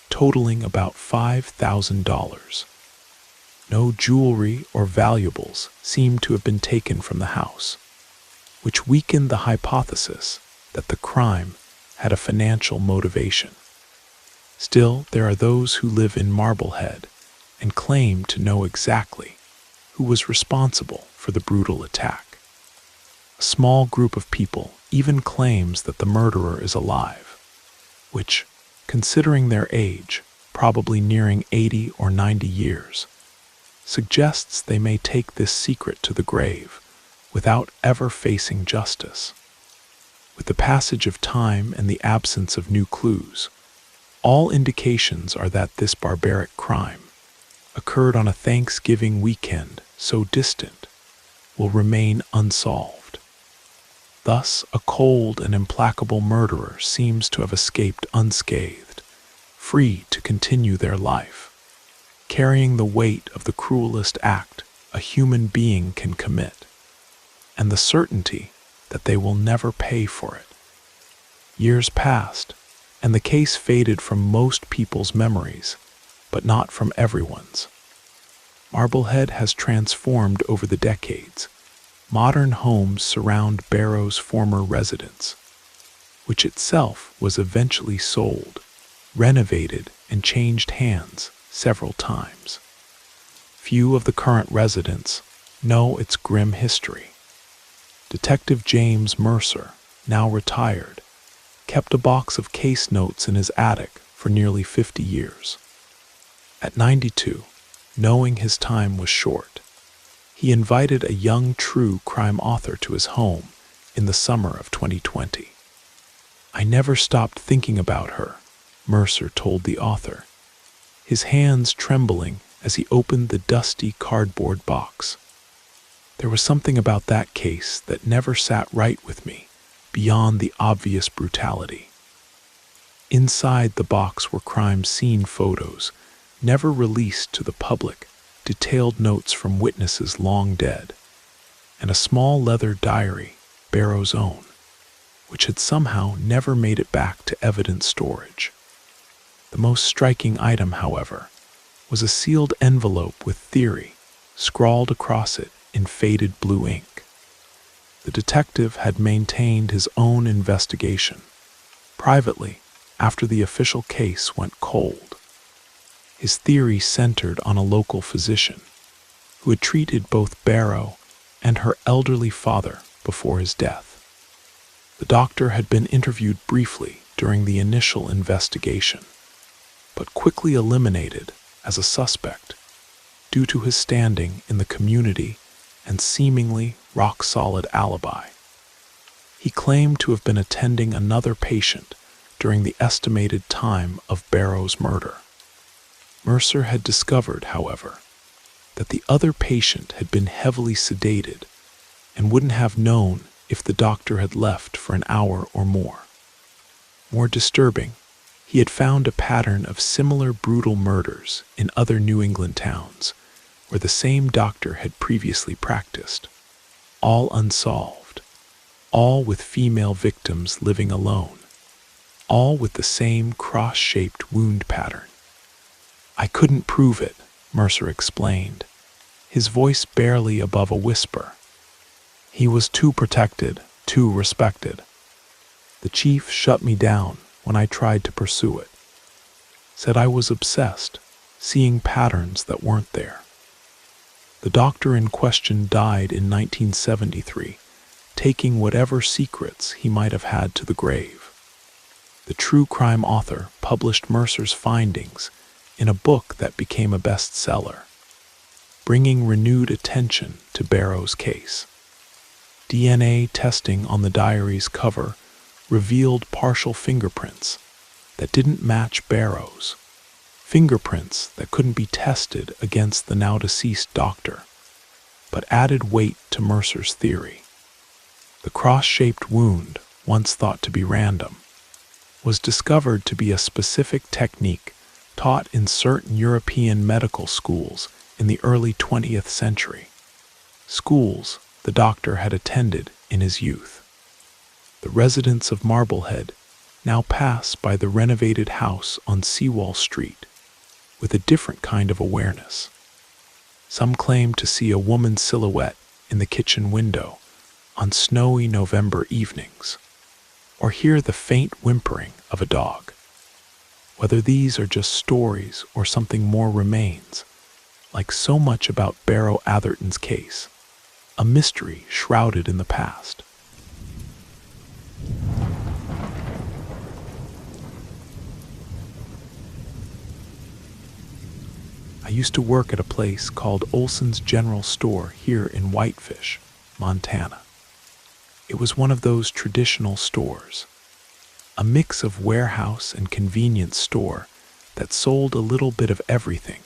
Speaker 1: totaling about $5,000. No jewelry or valuables seemed to have been taken from the house, which weakened the hypothesis that the crime had a financial motivation. Still, there are those who live in Marblehead and claim to know exactly who was responsible for the brutal attack. A small group of people even claims that the murderer is alive, which, considering their age, probably nearing 80 or 90 years, suggests they may take this secret to the grave without ever facing justice. With the passage of time and the absence of new clues, all indications are that this barbaric crime occurred on a Thanksgiving weekend so distant will remain unsolved. Thus, a cold and implacable murderer seems to have escaped unscathed, free to continue their life, carrying the weight of the cruelest act a human being can commit, and the certainty that they will never pay for it. Years passed, and the case faded from most people's memories, but not from everyone's. Marblehead has transformed over the decades. Modern homes surround Barrow's former residence, which itself was eventually sold, renovated, and changed hands several times. Few of the current residents know its grim history. Detective James Mercer, now retired, kept a box of case notes in his attic for nearly 50 years. At 92, knowing his time was short, he invited a young true crime author to his home in the summer of 2020. "I never stopped thinking about her," Mercer told the author, his hands trembling as he opened the dusty cardboard box. "There was something about that case that never sat right with me, beyond the obvious brutality." Inside the box were crime scene photos, never released to the public, detailed notes from witnesses long dead, and a small leather diary, Barrow's own, which had somehow never made it back to evidence storage. The most striking item, however, was a sealed envelope with theory scrawled across it in faded blue ink. The detective had maintained his own investigation, privately, after the official case went cold. His theory centered on a local physician who had treated both Barrow and her elderly father before his death. The doctor had been interviewed briefly during the initial investigation, but quickly eliminated as a suspect due to his standing in the community and seemingly rock-solid alibi. He claimed to have been attending another patient during the estimated time of Barrow's murder. Mercer had discovered, however, that the other patient had been heavily sedated and wouldn't have known if the doctor had left for an hour or more. More disturbing, he had found a pattern of similar brutal murders in other New England towns where the same doctor had previously practiced, all unsolved, all with female victims living alone, all with the same cross-shaped wound pattern. "I couldn't prove it," Mercer explained, his voice barely above a whisper. "He was too protected, too respected. The chief shut me down when I tried to pursue it. Said I was obsessed, seeing patterns that weren't there." The doctor in question died in 1973, taking whatever secrets he might have had to the grave. The true crime author published Mercer's findings in a book that became a bestseller, bringing renewed attention to Barrow's case. DNA testing on the diary's cover revealed partial fingerprints that didn't match Barrow's. Fingerprints that couldn't be tested against the now-deceased doctor, but added weight to Mercer's theory. The cross-shaped wound, once thought to be random, was discovered to be a specific technique taught in certain European medical schools in the early 20th century, schools the doctor had attended in his youth. The residents of Marblehead now pass by the renovated house on Seawall Street with a different kind of awareness. Some claim to see a woman's silhouette in the kitchen window on snowy November evenings, or hear the faint whimpering of a dog. Whether these are just stories or something more remains, like so much about Barrow Atherton's case, a mystery shrouded in the past. I used to work at a place called Olson's General Store here in Whitefish, Montana. It was one of those traditional stores, a mix of warehouse and convenience store that sold a little bit of everything,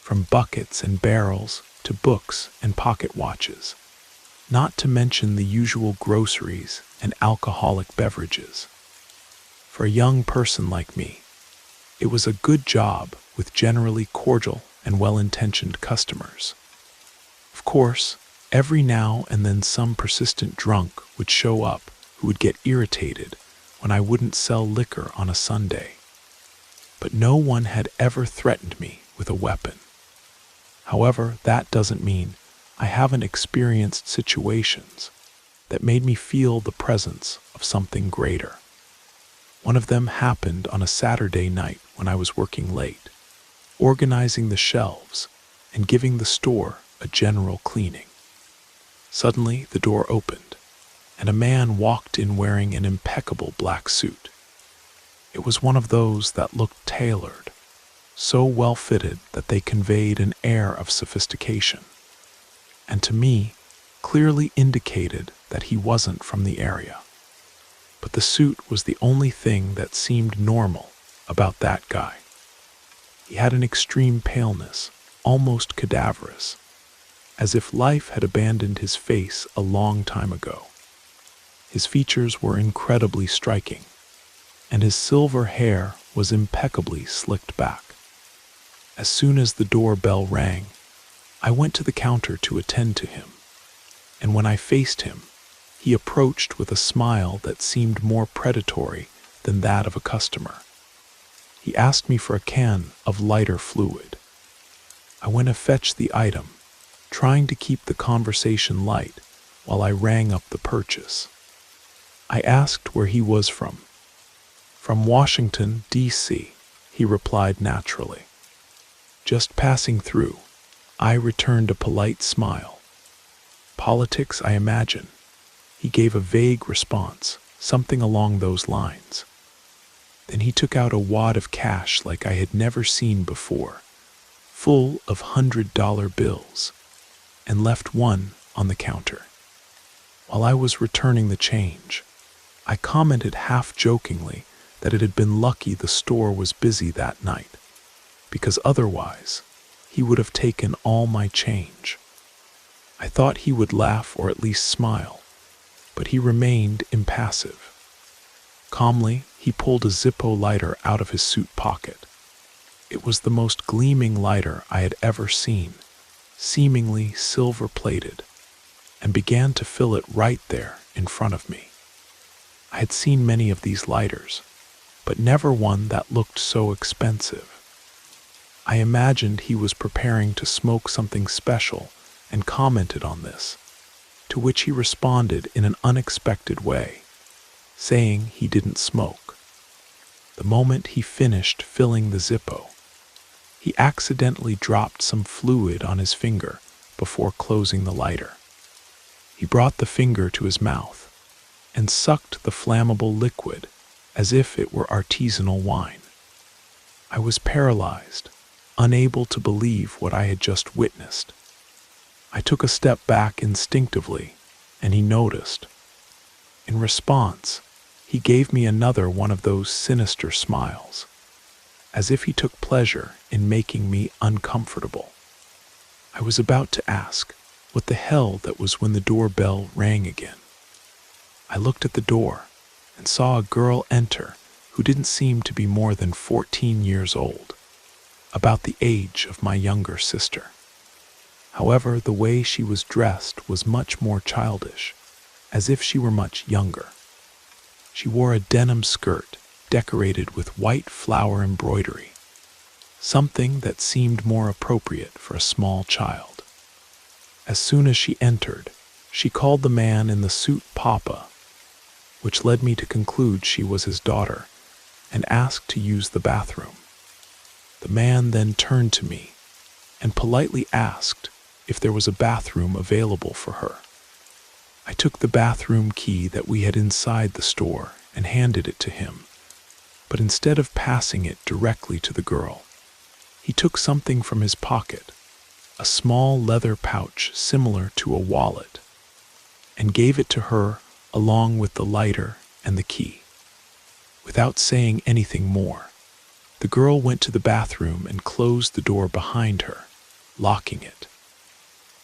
Speaker 1: from buckets and barrels to books and pocket watches, not to mention the usual groceries and alcoholic beverages. For a young person like me, it was a good job with generally cordial and well-intentioned customers. Of course, every now and then some persistent drunk would show up who would get irritated when I wouldn't sell liquor on a Sunday. But no one had ever threatened me with a weapon. However, that doesn't mean I haven't experienced situations that made me feel the presence of something greater. One of them happened on a Saturday night when I was working late, organizing the shelves and giving the store a general cleaning. Suddenly, the door opened, and a man walked in wearing an impeccable black suit. It was one of those that looked tailored, so well-fitted that they conveyed an air of sophistication, and to me, clearly indicated that he wasn't from the area. But the suit was the only thing that seemed normal about that guy. He had an extreme paleness, almost cadaverous, as if life had abandoned his face a long time ago. His features were incredibly striking, and his silver hair was impeccably slicked back. As soon as the doorbell rang, I went to the counter to attend to him, and when I faced him, he approached with a smile that seemed more predatory than that of a customer. He asked me for a can of lighter fluid. I went to fetch the item, trying to keep the conversation light while I rang up the purchase. I asked where he was from. "From Washington, D.C., he replied naturally. Just passing through, I returned a polite smile. "Politics, I imagine." He gave a vague response, something along those lines. Then he took out a wad of cash like I had never seen before, full of $100 bills, and left one on the counter. While I was returning the change, I commented half-jokingly that it had been lucky the store was busy that night, because otherwise he would have taken all my change. I thought he would laugh or at least smile, but he remained impassive. Calmly, he pulled a Zippo lighter out of his suit pocket. It was the most gleaming lighter I had ever seen, seemingly silver-plated, and began to fill it right there in front of me. I had seen many of these lighters, but never one that looked so expensive. I imagined he was preparing to smoke something special and commented on this, to which he responded in an unexpected way, saying he didn't smoke. The moment he finished filling the Zippo, he accidentally dropped some fluid on his finger before closing the lighter. He brought the finger to his mouth and sucked the flammable liquid as if it were artisanal wine. I was paralyzed, unable to believe what I had just witnessed. I took a step back instinctively, and he noticed. In response, He gave me another one of those sinister smiles, as if he took pleasure in making me uncomfortable. I was about to ask what the hell that was when the doorbell rang again. I looked at the door and saw a girl enter who didn't seem to be more than 14 years old, about the age of my younger sister. However, the way she was dressed was much more childish, as if she were much younger. She wore a denim skirt decorated with white flower embroidery, something that seemed more appropriate for a small child. As soon as she entered, she called the man in the suit Papa, which led me to conclude she was his daughter, and asked to use the bathroom. The man then turned to me and politely asked if there was a bathroom available for her. I took the bathroom key that we had inside the store and handed it to him, but instead of passing it directly to the girl, he took something from his pocket, a small leather pouch similar to a wallet, and gave it to her along with the lighter and the key. Without saying anything more, the girl went to the bathroom and closed the door behind her, locking it.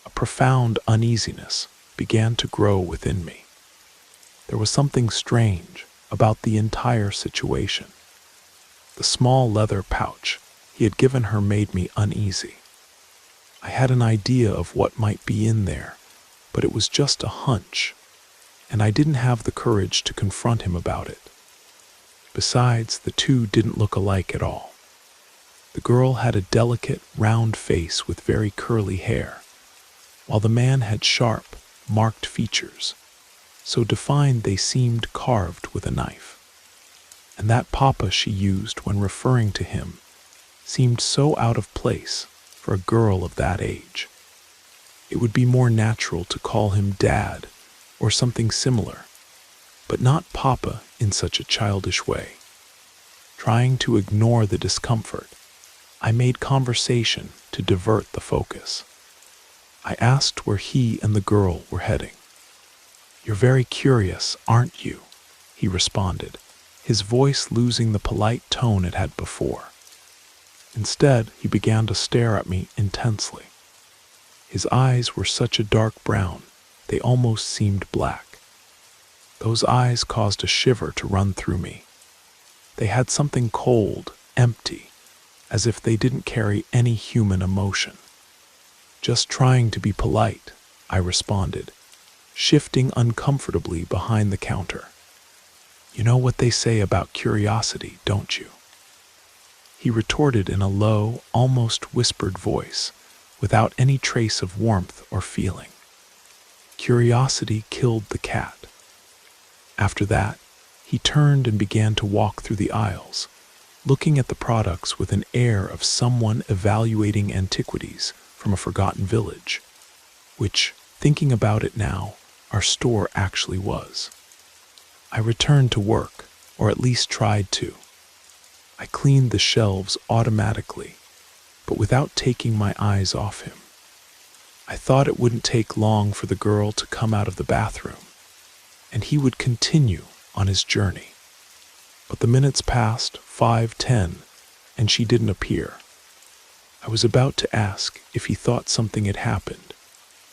Speaker 1: A profound uneasiness began to grow within me. There was something strange about the entire situation. The small leather pouch he had given her made me uneasy. I had an idea of what might be in there, but it was just a hunch, and I didn't have the courage to confront him about it. Besides, the two didn't look alike at all. The girl had a delicate, round face with very curly hair, while the man had sharp, marked features, so defined they seemed carved with a knife. And that Papa she used when referring to him seemed so out of place for a girl of that age. It would be more natural to call him Dad or something similar, but not Papa in such a childish way. Trying to ignore the discomfort, I made conversation to divert the focus. I asked where he and the girl were heading. "You're very curious, aren't you?" he responded, his voice losing the polite tone it had before. Instead, he began to stare at me intensely. His eyes were such a dark brown, they almost seemed black. Those eyes caused a shiver to run through me. They had something cold, empty, as if they didn't carry any human emotion. "Just trying to be polite," I responded, shifting uncomfortably behind the counter. "You know what they say about curiosity, don't you?" He retorted in a low, almost whispered voice, without any trace of warmth or feeling. Curiosity killed the cat. After that, he turned and began to walk through the aisles, looking at the products with an air of someone evaluating antiquities from a forgotten village, which, thinking about it now, our store actually was. I returned to work, or at least tried to. I cleaned the shelves automatically, but without taking my eyes off him. I thought it wouldn't take long for the girl to come out of the bathroom, and he would continue on his journey. But the minutes passed, 5:10, and she didn't appear. I was about to ask if he thought something had happened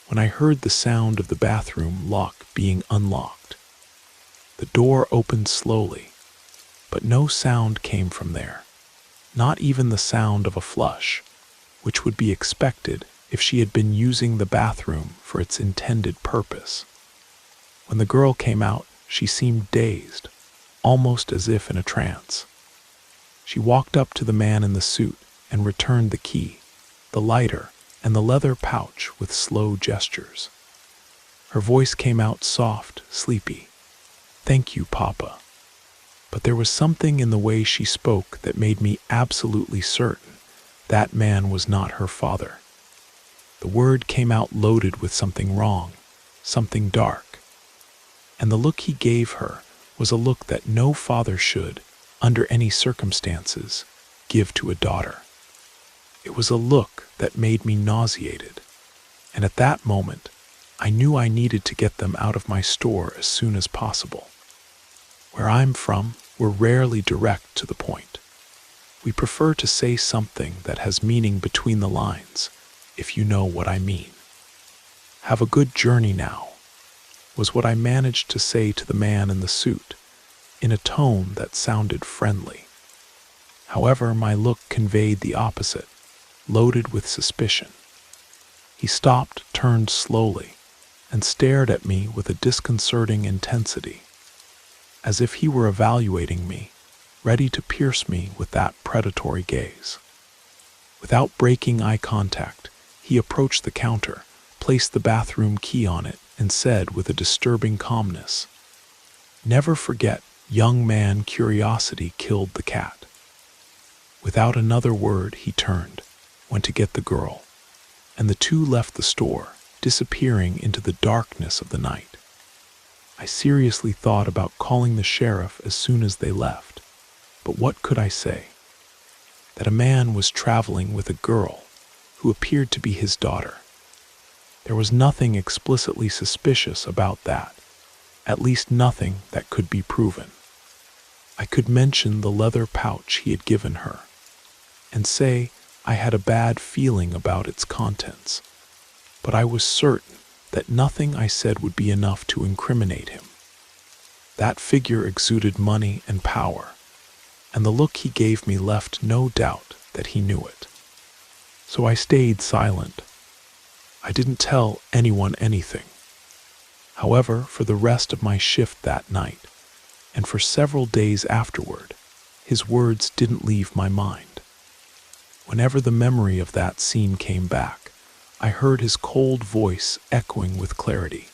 Speaker 1: when I heard the sound of the bathroom lock being unlocked. The door opened slowly, but no sound came from there, not even the sound of a flush, which would be expected if she had been using the bathroom for its intended purpose. When the girl came out, she seemed dazed, almost as if in a trance. She walked up to the man in the suit and returned the key, the lighter, and the leather pouch with slow gestures. Her voice came out soft, sleepy. "Thank you, Papa." But there was something in the way she spoke that made me absolutely certain that man was not her father. The word came out loaded with something wrong, something dark. And the look he gave her was a look that no father should, under any circumstances, give to a daughter. It was a look that made me nauseated, and at that moment, I knew I needed to get them out of my store as soon as possible. Where I'm from, we're rarely direct to the point. We prefer to say something that has meaning between the lines, if you know what I mean. Have a good journey now, was what I managed to say to the man in the suit, in a tone that sounded friendly. However, my look conveyed the opposite, loaded with suspicion. He stopped, turned slowly, and stared at me with a disconcerting intensity, as if he were evaluating me, ready to pierce me with that predatory gaze. Without breaking eye contact, he approached the counter, placed the bathroom key on it, and said with a disturbing calmness, "Never forget, young man, curiosity killed the cat." Without another word, he turned, went to get the girl, and the two left the store, disappearing into the darkness of the night. I seriously thought about calling the sheriff as soon as they left, but what could I say? That a man was traveling with a girl who appeared to be his daughter. There was nothing explicitly suspicious about that, at least nothing that could be proven. I could mention the leather pouch he had given her, and say I had a bad feeling about its contents, but I was certain that nothing I said would be enough to incriminate him. That figure exuded money and power, and the look he gave me left no doubt that he knew it. So I stayed silent. I didn't tell anyone anything. However, for the rest of my shift that night, and for several days afterward, his words didn't leave my mind. Whenever the memory of that scene came back, I heard his cold voice echoing with clarity.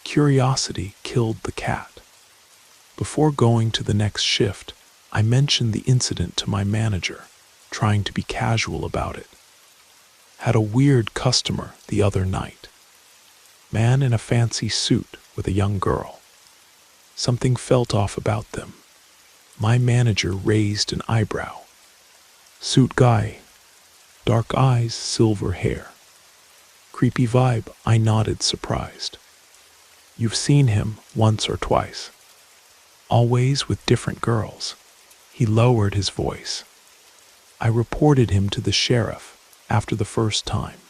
Speaker 1: Curiosity killed the cat. Before going to the next shift, I mentioned the incident to my manager, trying to be casual about it. Had a weird customer the other night. Man in a fancy suit with a young girl. Something felt off about them. My manager raised an eyebrow. Suit guy. Dark eyes, silver hair. Creepy vibe, I nodded surprised. You've seen him once or twice. Always with different girls. He lowered his voice. I reported him to the sheriff after the first time.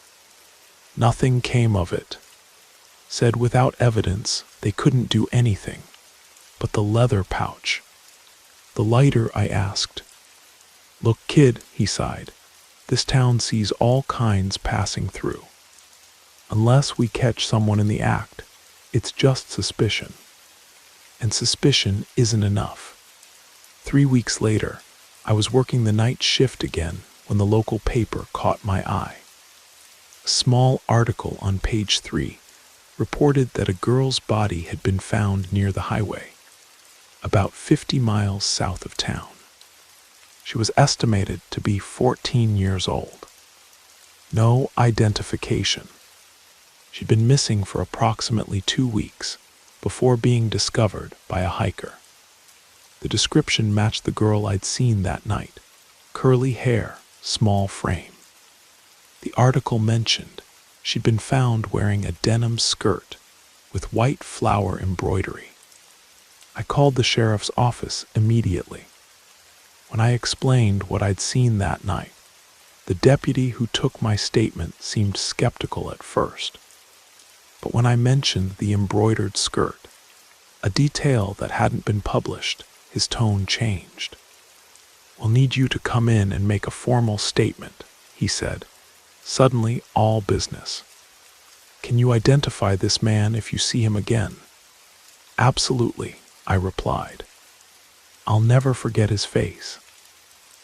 Speaker 1: Nothing came of it. Said without evidence they couldn't do anything. But the leather pouch. The lighter, I asked. Look, kid, he sighed. This town sees all kinds passing through. Unless we catch someone in the act, it's just suspicion. And suspicion isn't enough. 3 weeks later, I was working the night shift again when the local paper caught my eye. A small article on page 3 reported that a girl's body had been found near the highway, about 50 miles south of town. She was estimated to be 14 years old. No identification. She'd been missing for approximately 2 weeks before being discovered by a hiker. The description matched the girl I'd seen that night. Curly hair, small frame. The article mentioned she'd been found wearing a denim skirt with white flower embroidery. I called the sheriff's office immediately. When I explained what I'd seen that night, the deputy who took my statement seemed skeptical at first. But when I mentioned the embroidered skirt, a detail that hadn't been published, his tone changed. "We'll need you to come in and make a formal statement," he said, suddenly all business. "Can you identify this man if you see him again?" "Absolutely," I replied. "I'll never forget his face."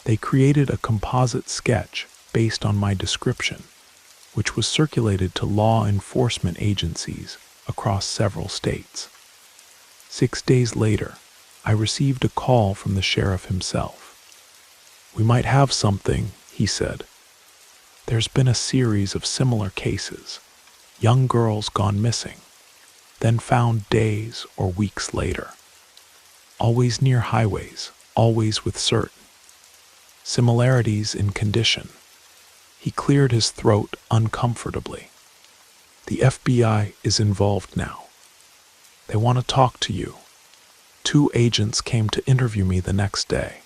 Speaker 1: They created a composite sketch based on my description, which was circulated to law enforcement agencies across several states. 6 days later, I received a call from the sheriff himself. "We might have something," he said. "There's been a series of similar cases, young girls gone missing, then found days or weeks later. Always near highways, always with certain similarities in condition." He cleared his throat uncomfortably. "The FBI is involved now. They want to talk to you." 2 agents came to interview me the next day.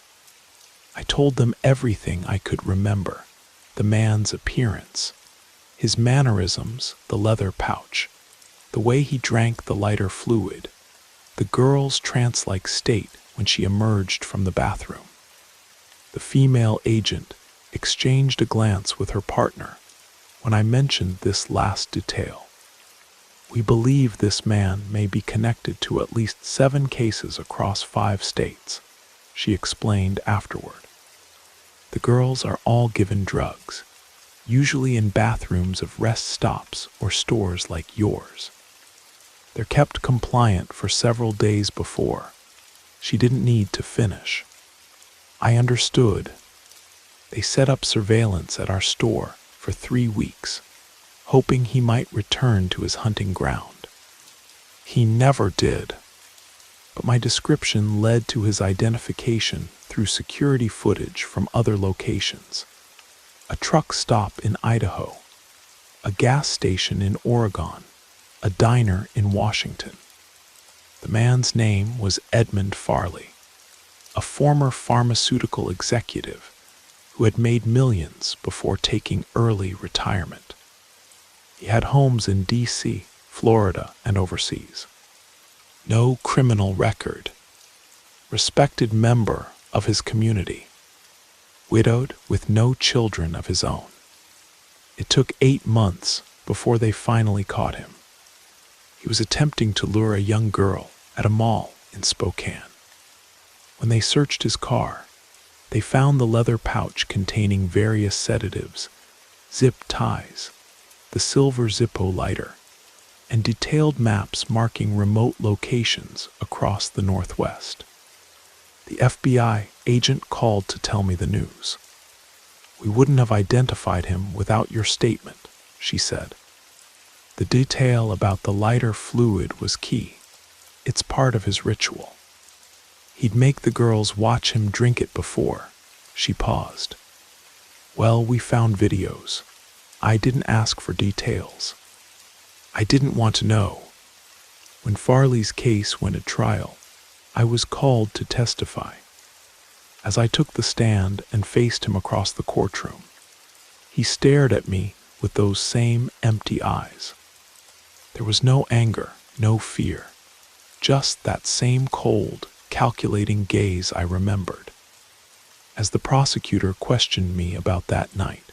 Speaker 1: I told them everything I could remember: the man's appearance, his mannerisms, the leather pouch, the way he drank the lighter fluid, the girl's trance-like state when she emerged from the bathroom. The female agent exchanged a glance with her partner when I mentioned this last detail. "We believe this man may be connected to at least 7 cases across 5 states," she explained afterward. "The girls are all given drugs, usually in bathrooms of rest stops or stores like yours. They're kept compliant for several days before. She didn't need to finish." I understood. They set up surveillance at our store for 3 weeks, hoping he might return to his hunting ground. He never did. But my description led to his identification through security footage from other locations: a truck stop in Idaho, a gas station in Oregon, a diner in Washington. The man's name was Edmund Farley, a former pharmaceutical executive who had made millions before taking early retirement. He had homes in D.C., Florida, and overseas. No criminal record. Respected member of his community. Widowed with no children of his own. It took 8 months before they finally caught him. He was attempting to lure a young girl at a mall in Spokane. When they searched his car, they found the leather pouch containing various sedatives, zip ties, the silver Zippo lighter, and detailed maps marking remote locations across the Northwest. The FBI agent called to tell me the news. "We wouldn't have identified him without your statement," she said. "The detail about the lighter fluid was key. It's part of his ritual. He'd make the girls watch him drink it before." She paused. "Well, we found videos. I didn't ask for details. I didn't want to know. When Farley's case went to trial, I was called to testify. As I took the stand and faced him across the courtroom, he stared at me with those same empty eyes. There was no anger, no fear, just that same cold, calculating gaze I remembered. As the prosecutor questioned me about that night,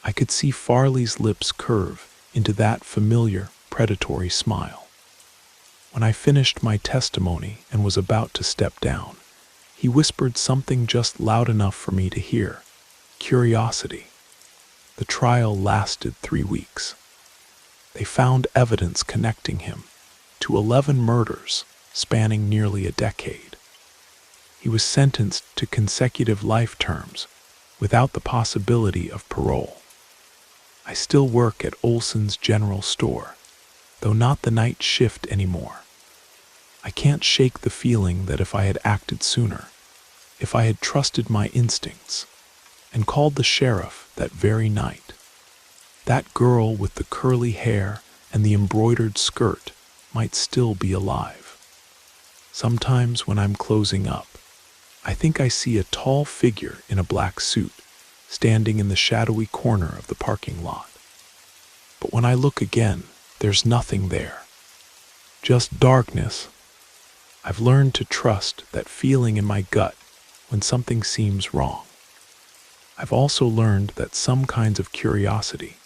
Speaker 1: I could see Farley's lips curve into that familiar, predatory smile. When I finished my testimony and was about to step down, he whispered something just loud enough for me to hear: curiosity. The trial lasted 3 weeks. They found evidence connecting him to 11 murders spanning nearly a decade. He was sentenced to consecutive life terms without the possibility of parole. I still work at Olson's General Store, though not the night shift anymore. I can't shake the feeling that if I had acted sooner, if I had trusted my instincts, and called the sheriff that very night, that girl with the curly hair and the embroidered skirt might still be alive. Sometimes when I'm closing up, I think I see a tall figure in a black suit standing in the shadowy corner of the parking lot. But when I look again, there's nothing there. Just darkness. I've learned to trust that feeling in my gut when something seems wrong. I've also learned that some kinds of curiosity,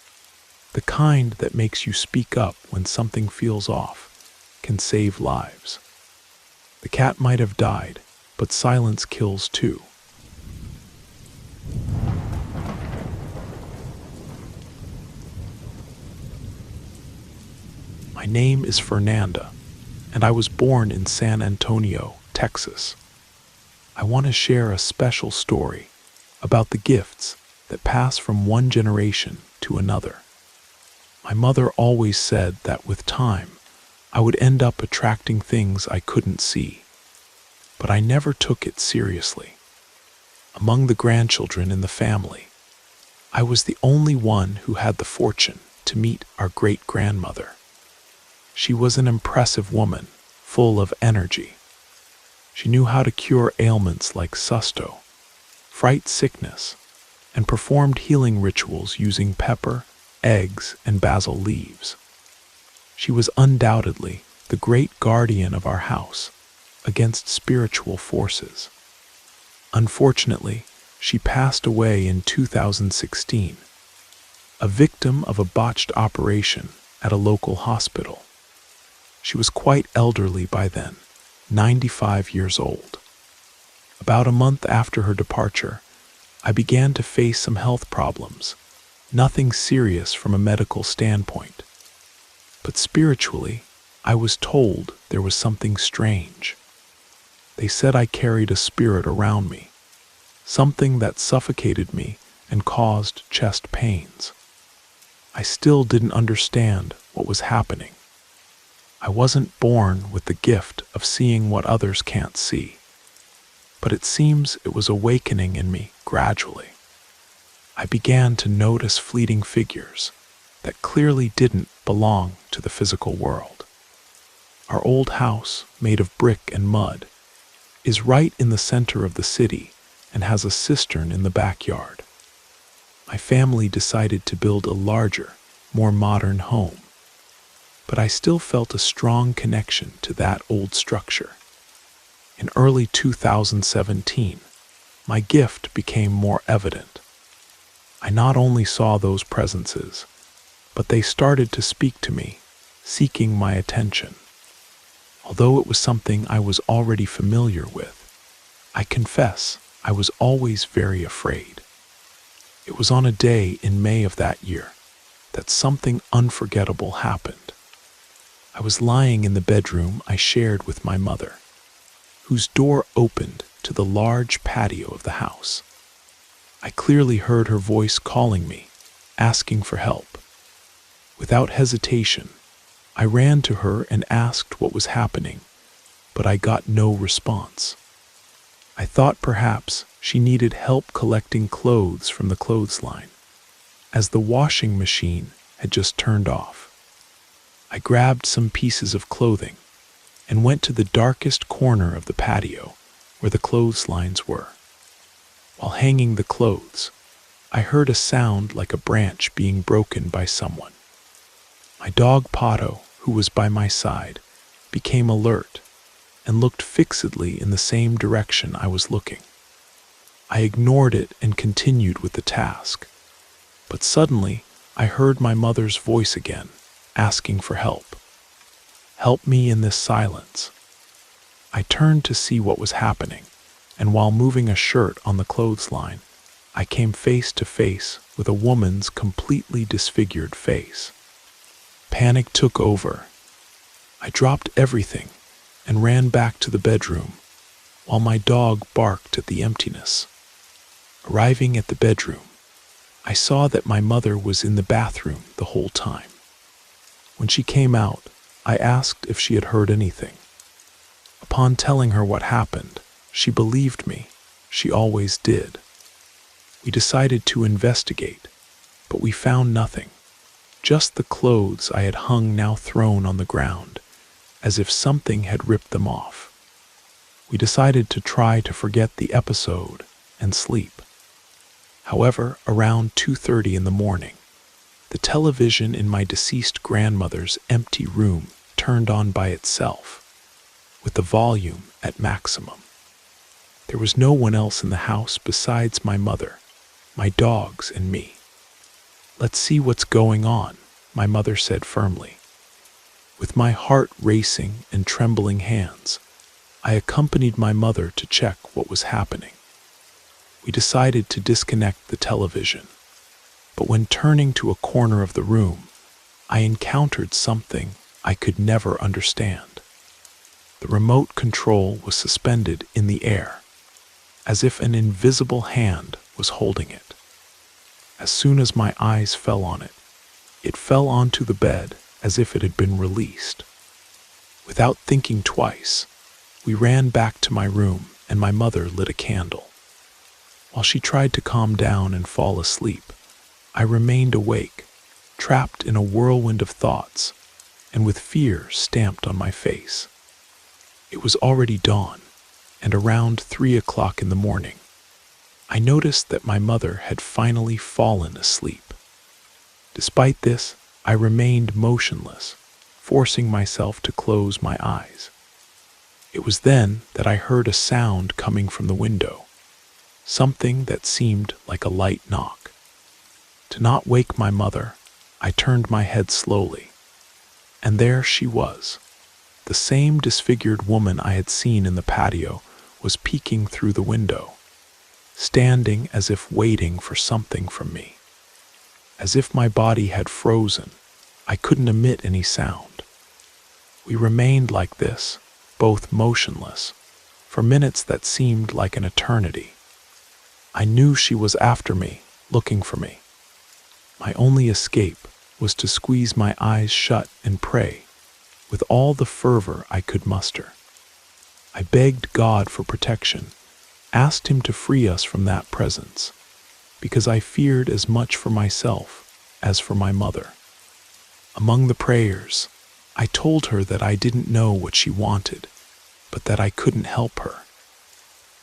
Speaker 1: the kind that makes you speak up when something feels off, can save lives. The cat might have died, but silence kills too. My name is Fernanda, and I was born in San Antonio, Texas. I want to share a special story about the gifts that pass from one generation to another. My mother always said that with time, I would end up attracting things I couldn't see, but I never took it seriously. Among the grandchildren in the family, I was the only one who had the fortune to meet our great-grandmother. She was an impressive woman, full of energy. She knew how to cure ailments like susto, fright sickness, and performed healing rituals using pepper, eggs, and basil leaves. She was undoubtedly the great guardian of our house against spiritual forces. Unfortunately, she passed away in 2016, a victim of a botched operation at a local hospital. She was quite elderly by then, 95 years old. About a month after her departure, I began to face some health problems, nothing serious from a medical standpoint. But spiritually, I was told there was something strange. They said I carried a spirit around me, something that suffocated me and caused chest pains. I still didn't understand what was happening. I wasn't born with the gift of seeing what others can't see, but it seems it was awakening in me gradually. I began to notice fleeting figures that clearly didn't belong to the physical world. Our old house, made of brick and mud, is right in the center of the city and has a cistern in the backyard. My family decided to build a larger, more modern home, but I still felt a strong connection to that old structure. In early 2017, my gift became more evident. I not only saw those presences, but they started to speak to me, seeking my attention. Although it was something I was already familiar with, I confess I was always very afraid. It was on a day in May of that year that something unforgettable happened. I was lying in the bedroom I shared with my mother, whose door opened to the large patio of the house. I clearly heard her voice calling me, asking for help. Without hesitation, I ran to her and asked what was happening, but I got no response. I thought perhaps she needed help collecting clothes from the clothesline, as the washing machine had just turned off. I grabbed some pieces of clothing and went to the darkest corner of the patio where the clotheslines were. While hanging the clothes, I heard a sound like a branch being broken by someone. My dog Pato, who was by my side, became alert and looked fixedly in the same direction I was looking. I ignored it and continued with the task, but suddenly I heard my mother's voice again, asking for help. Help me in this silence. I turned to see what was happening, and while moving a shirt on the clothesline, I came face to face with a woman's completely disfigured face. Panic took over. I dropped everything and ran back to the bedroom, while my dog barked at the emptiness. Arriving at the bedroom, I saw that my mother was in the bathroom the whole time. When she came out, I asked if she had heard anything. Upon telling her what happened, she believed me. She always did. We decided to investigate, but we found nothing. Just the clothes I had hung now thrown on the ground, as if something had ripped them off. We decided to try to forget the episode and sleep. However, around 2:30 in the morning, the television in my deceased grandmother's empty room turned on by itself, with the volume at maximum. There was no one else in the house besides my mother, my dogs, and me. "Let's see what's going on," my mother said firmly. With my heart racing and trembling hands, I accompanied my mother to check what was happening. We decided to disconnect the television, but when turning to a corner of the room, I encountered something I could never understand. The remote control was suspended in the air, as if an invisible hand was holding it. As soon as my eyes fell on it, it fell onto the bed as if it had been released. Without thinking twice, we ran back to my room and my mother lit a candle. While she tried to calm down and fall asleep, I remained awake, trapped in a whirlwind of thoughts, and with fear stamped on my face. It was already dawn, and around 3 o'clock in the morning, I noticed that my mother had finally fallen asleep. Despite this, I remained motionless, forcing myself to close my eyes. It was then that I heard a sound coming from the window, something that seemed like a light knock. To not wake my mother, I turned my head slowly, and there she was. The same disfigured woman I had seen in the patio was peeking through the window, standing as if waiting for something from me. As if my body had frozen, I couldn't emit any sound. We remained like this, both motionless, for minutes that seemed like an eternity. I knew she was after me, looking for me. My only escape was to squeeze my eyes shut and pray, with all the fervor I could muster. I begged God for protection, asked Him to free us from that presence, because I feared as much for myself as for my mother. Among the prayers, I told her that I didn't know what she wanted, but that I couldn't help her.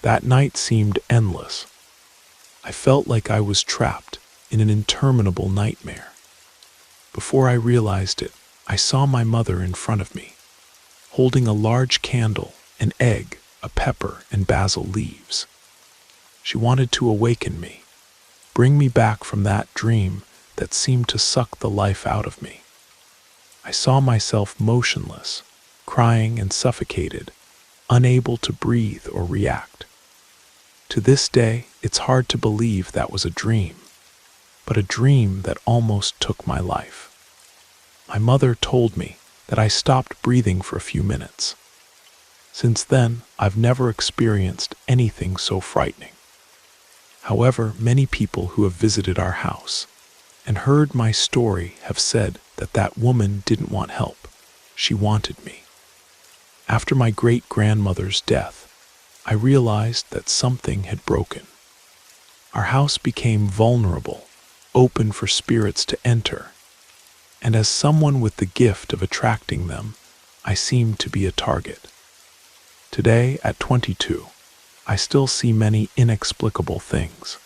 Speaker 1: That night seemed endless. I felt like I was trapped in an interminable nightmare. Before I realized it, I saw my mother in front of me, holding a large candle, an egg, a pepper, and basil leaves. She wanted to awaken me, bring me back from that dream that seemed to suck the life out of me. I saw myself motionless, crying and suffocated, unable to breathe or react. To this day, it's hard to believe that was a dream, but a dream that almost took my life. My mother told me that I stopped breathing for a few minutes. Since then, I've never experienced anything so frightening. However, many people who have visited our house and heard my story have said that that woman didn't want help. She wanted me. After my great-grandmother's death, I realized that something had broken. Our house became vulnerable, open for spirits to enter, and as someone with the gift of attracting them, I seemed to be a target. Today, at 22, I still see many inexplicable things.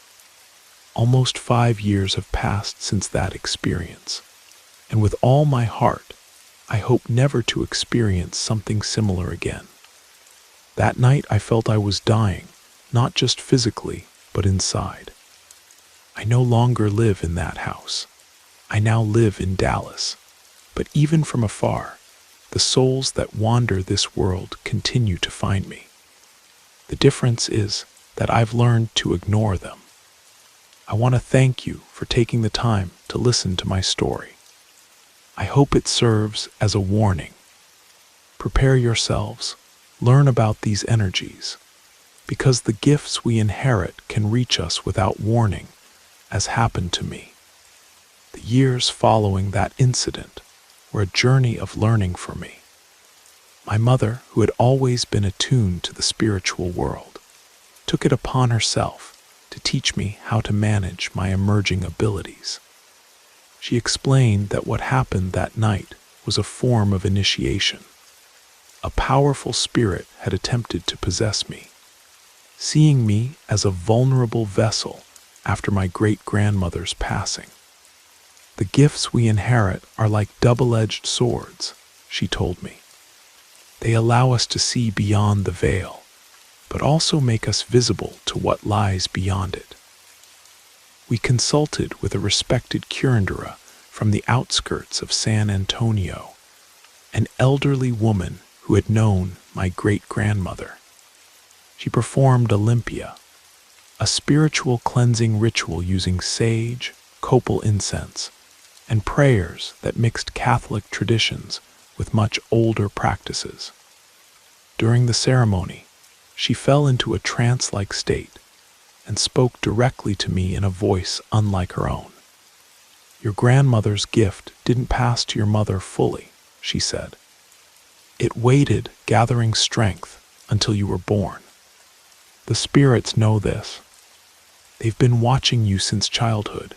Speaker 1: Almost 5 years have passed since that experience, and with all my heart, I hope never to experience something similar again. That night I felt I was dying, not just physically, but inside. I no longer live in that house. I now live in Dallas, but even from afar, the souls that wander this world continue to find me. The difference is that I've learned to ignore them. I want to thank you for taking the time to listen to my story. I hope it serves as a warning. Prepare yourselves, learn about these energies, because the gifts we inherit can reach us without warning, as happened to me. The years following that incident were a journey of learning for me. My mother, who had always been attuned to the spiritual world, took it upon herself to teach me how to manage my emerging abilities. She explained that what happened that night was a form of initiation. A powerful spirit had attempted to possess me, seeing me as a vulnerable vessel after my great-grandmother's passing. The gifts we inherit are like double-edged swords, she told me. They allow us to see beyond the veil, but also make us visible to what lies beyond it. We consulted with a respected curandera from the outskirts of San Antonio, an elderly woman who had known my great-grandmother. She performed Olympia, a spiritual cleansing ritual using sage, copal incense, and prayers that mixed Catholic traditions with much older practices. During the ceremony, she fell into a trance-like state and spoke directly to me in a voice unlike her own. "Your grandmother's gift didn't pass to your mother fully," she said. "It waited, gathering strength, until you were born. The spirits know this. They've been watching you since childhood,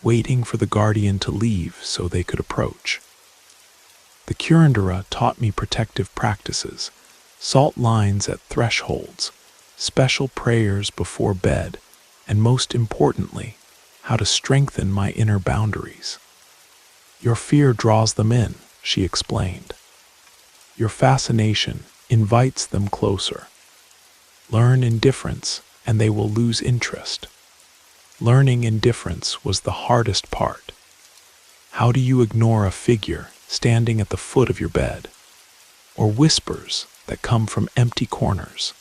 Speaker 1: waiting for the guardian to leave so they could approach." The curandera taught me protective practices, salt lines at thresholds, special prayers before bed, and most importantly, how to strengthen my inner boundaries. Your fear draws them in, she explained. Your fascination invites them closer. Learn indifference, and they will lose interest. Learning indifference was the hardest part. How do you ignore a figure standing at the foot of your bed, or whispers that come from empty corners?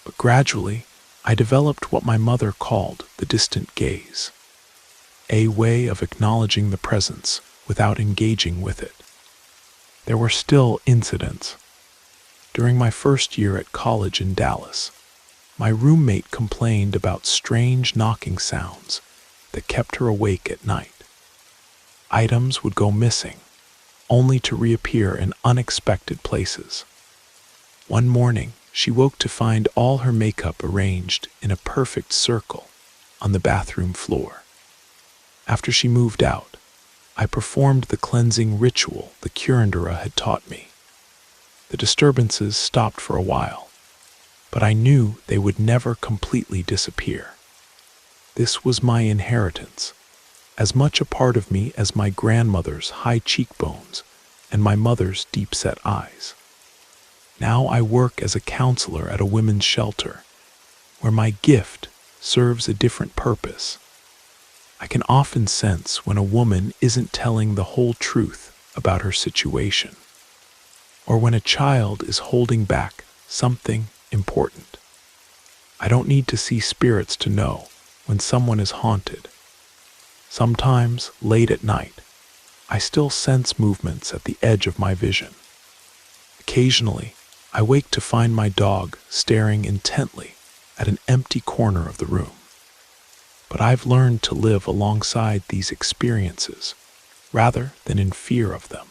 Speaker 1: But gradually, I developed what my mother called the distant gaze, a way of acknowledging the presence without engaging with it. There were still incidents. During my first year at college in Dallas, my roommate complained about strange knocking sounds that kept her awake at night. Items would go missing, only to reappear in unexpected places. One morning, she woke to find all her makeup arranged in a perfect circle on the bathroom floor. After she moved out, I performed the cleansing ritual the curandera had taught me. The disturbances stopped for a while, but I knew they would never completely disappear. This was my inheritance, as much a part of me as my grandmother's high cheekbones and my mother's deep-set eyes. Now I work as a counselor at a women's shelter, where my gift serves a different purpose. I can often sense when a woman isn't telling the whole truth about her situation, or when a child is holding back something important. I don't need to see spirits to know when someone is haunted. Sometimes, late at night, I still sense movements at the edge of my vision. Occasionally, I wake to find my dog staring intently at an empty corner of the room. But I've learned to live alongside these experiences rather than in fear of them.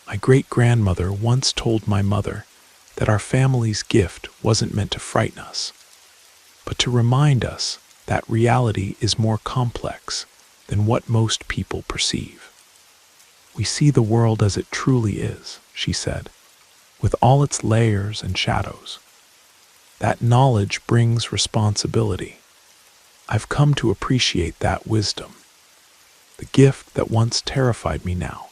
Speaker 1: My great-grandmother once told my mother that our family's gift wasn't meant to frighten us, but to remind us that reality is more complex than what most people perceive. We see the world as it truly is, she said, with all its layers and shadows. That knowledge brings responsibility. I've come to appreciate that wisdom. The gift that once terrified me now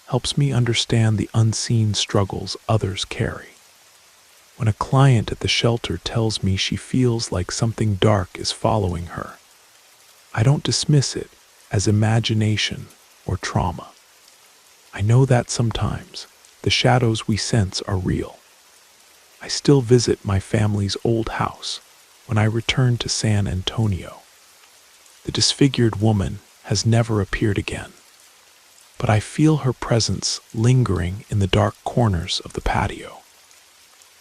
Speaker 1: helps me understand the unseen struggles others carry. When a client at the shelter tells me she feels like something dark is following her, I don't dismiss it as imagination or trauma. I know that sometimes the shadows we sense are real. I still visit my family's old house when I return to San Antonio. The disfigured woman has never appeared again, but I feel her presence lingering in the dark corners of the patio.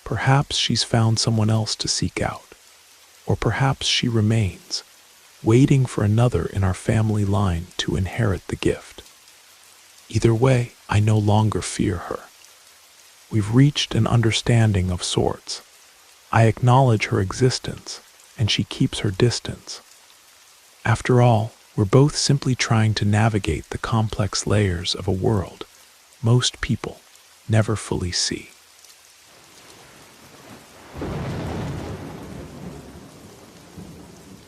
Speaker 1: Perhaps she's found someone else to seek out, or perhaps she remains, waiting for another in our family line to inherit the gift. Either way, I no longer fear her. We've reached an understanding of sorts. I acknowledge her existence, and she keeps her distance. After all, we're both simply trying to navigate the complex layers of a world most people never fully see.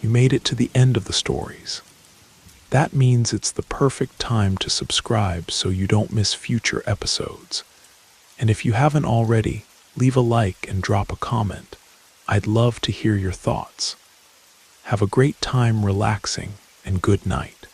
Speaker 1: You made it to the end of the stories. That means it's the perfect time to subscribe so you don't miss future episodes. And if you haven't already, leave a like and drop a comment. I'd love to hear your thoughts. Have a great time relaxing, and good night.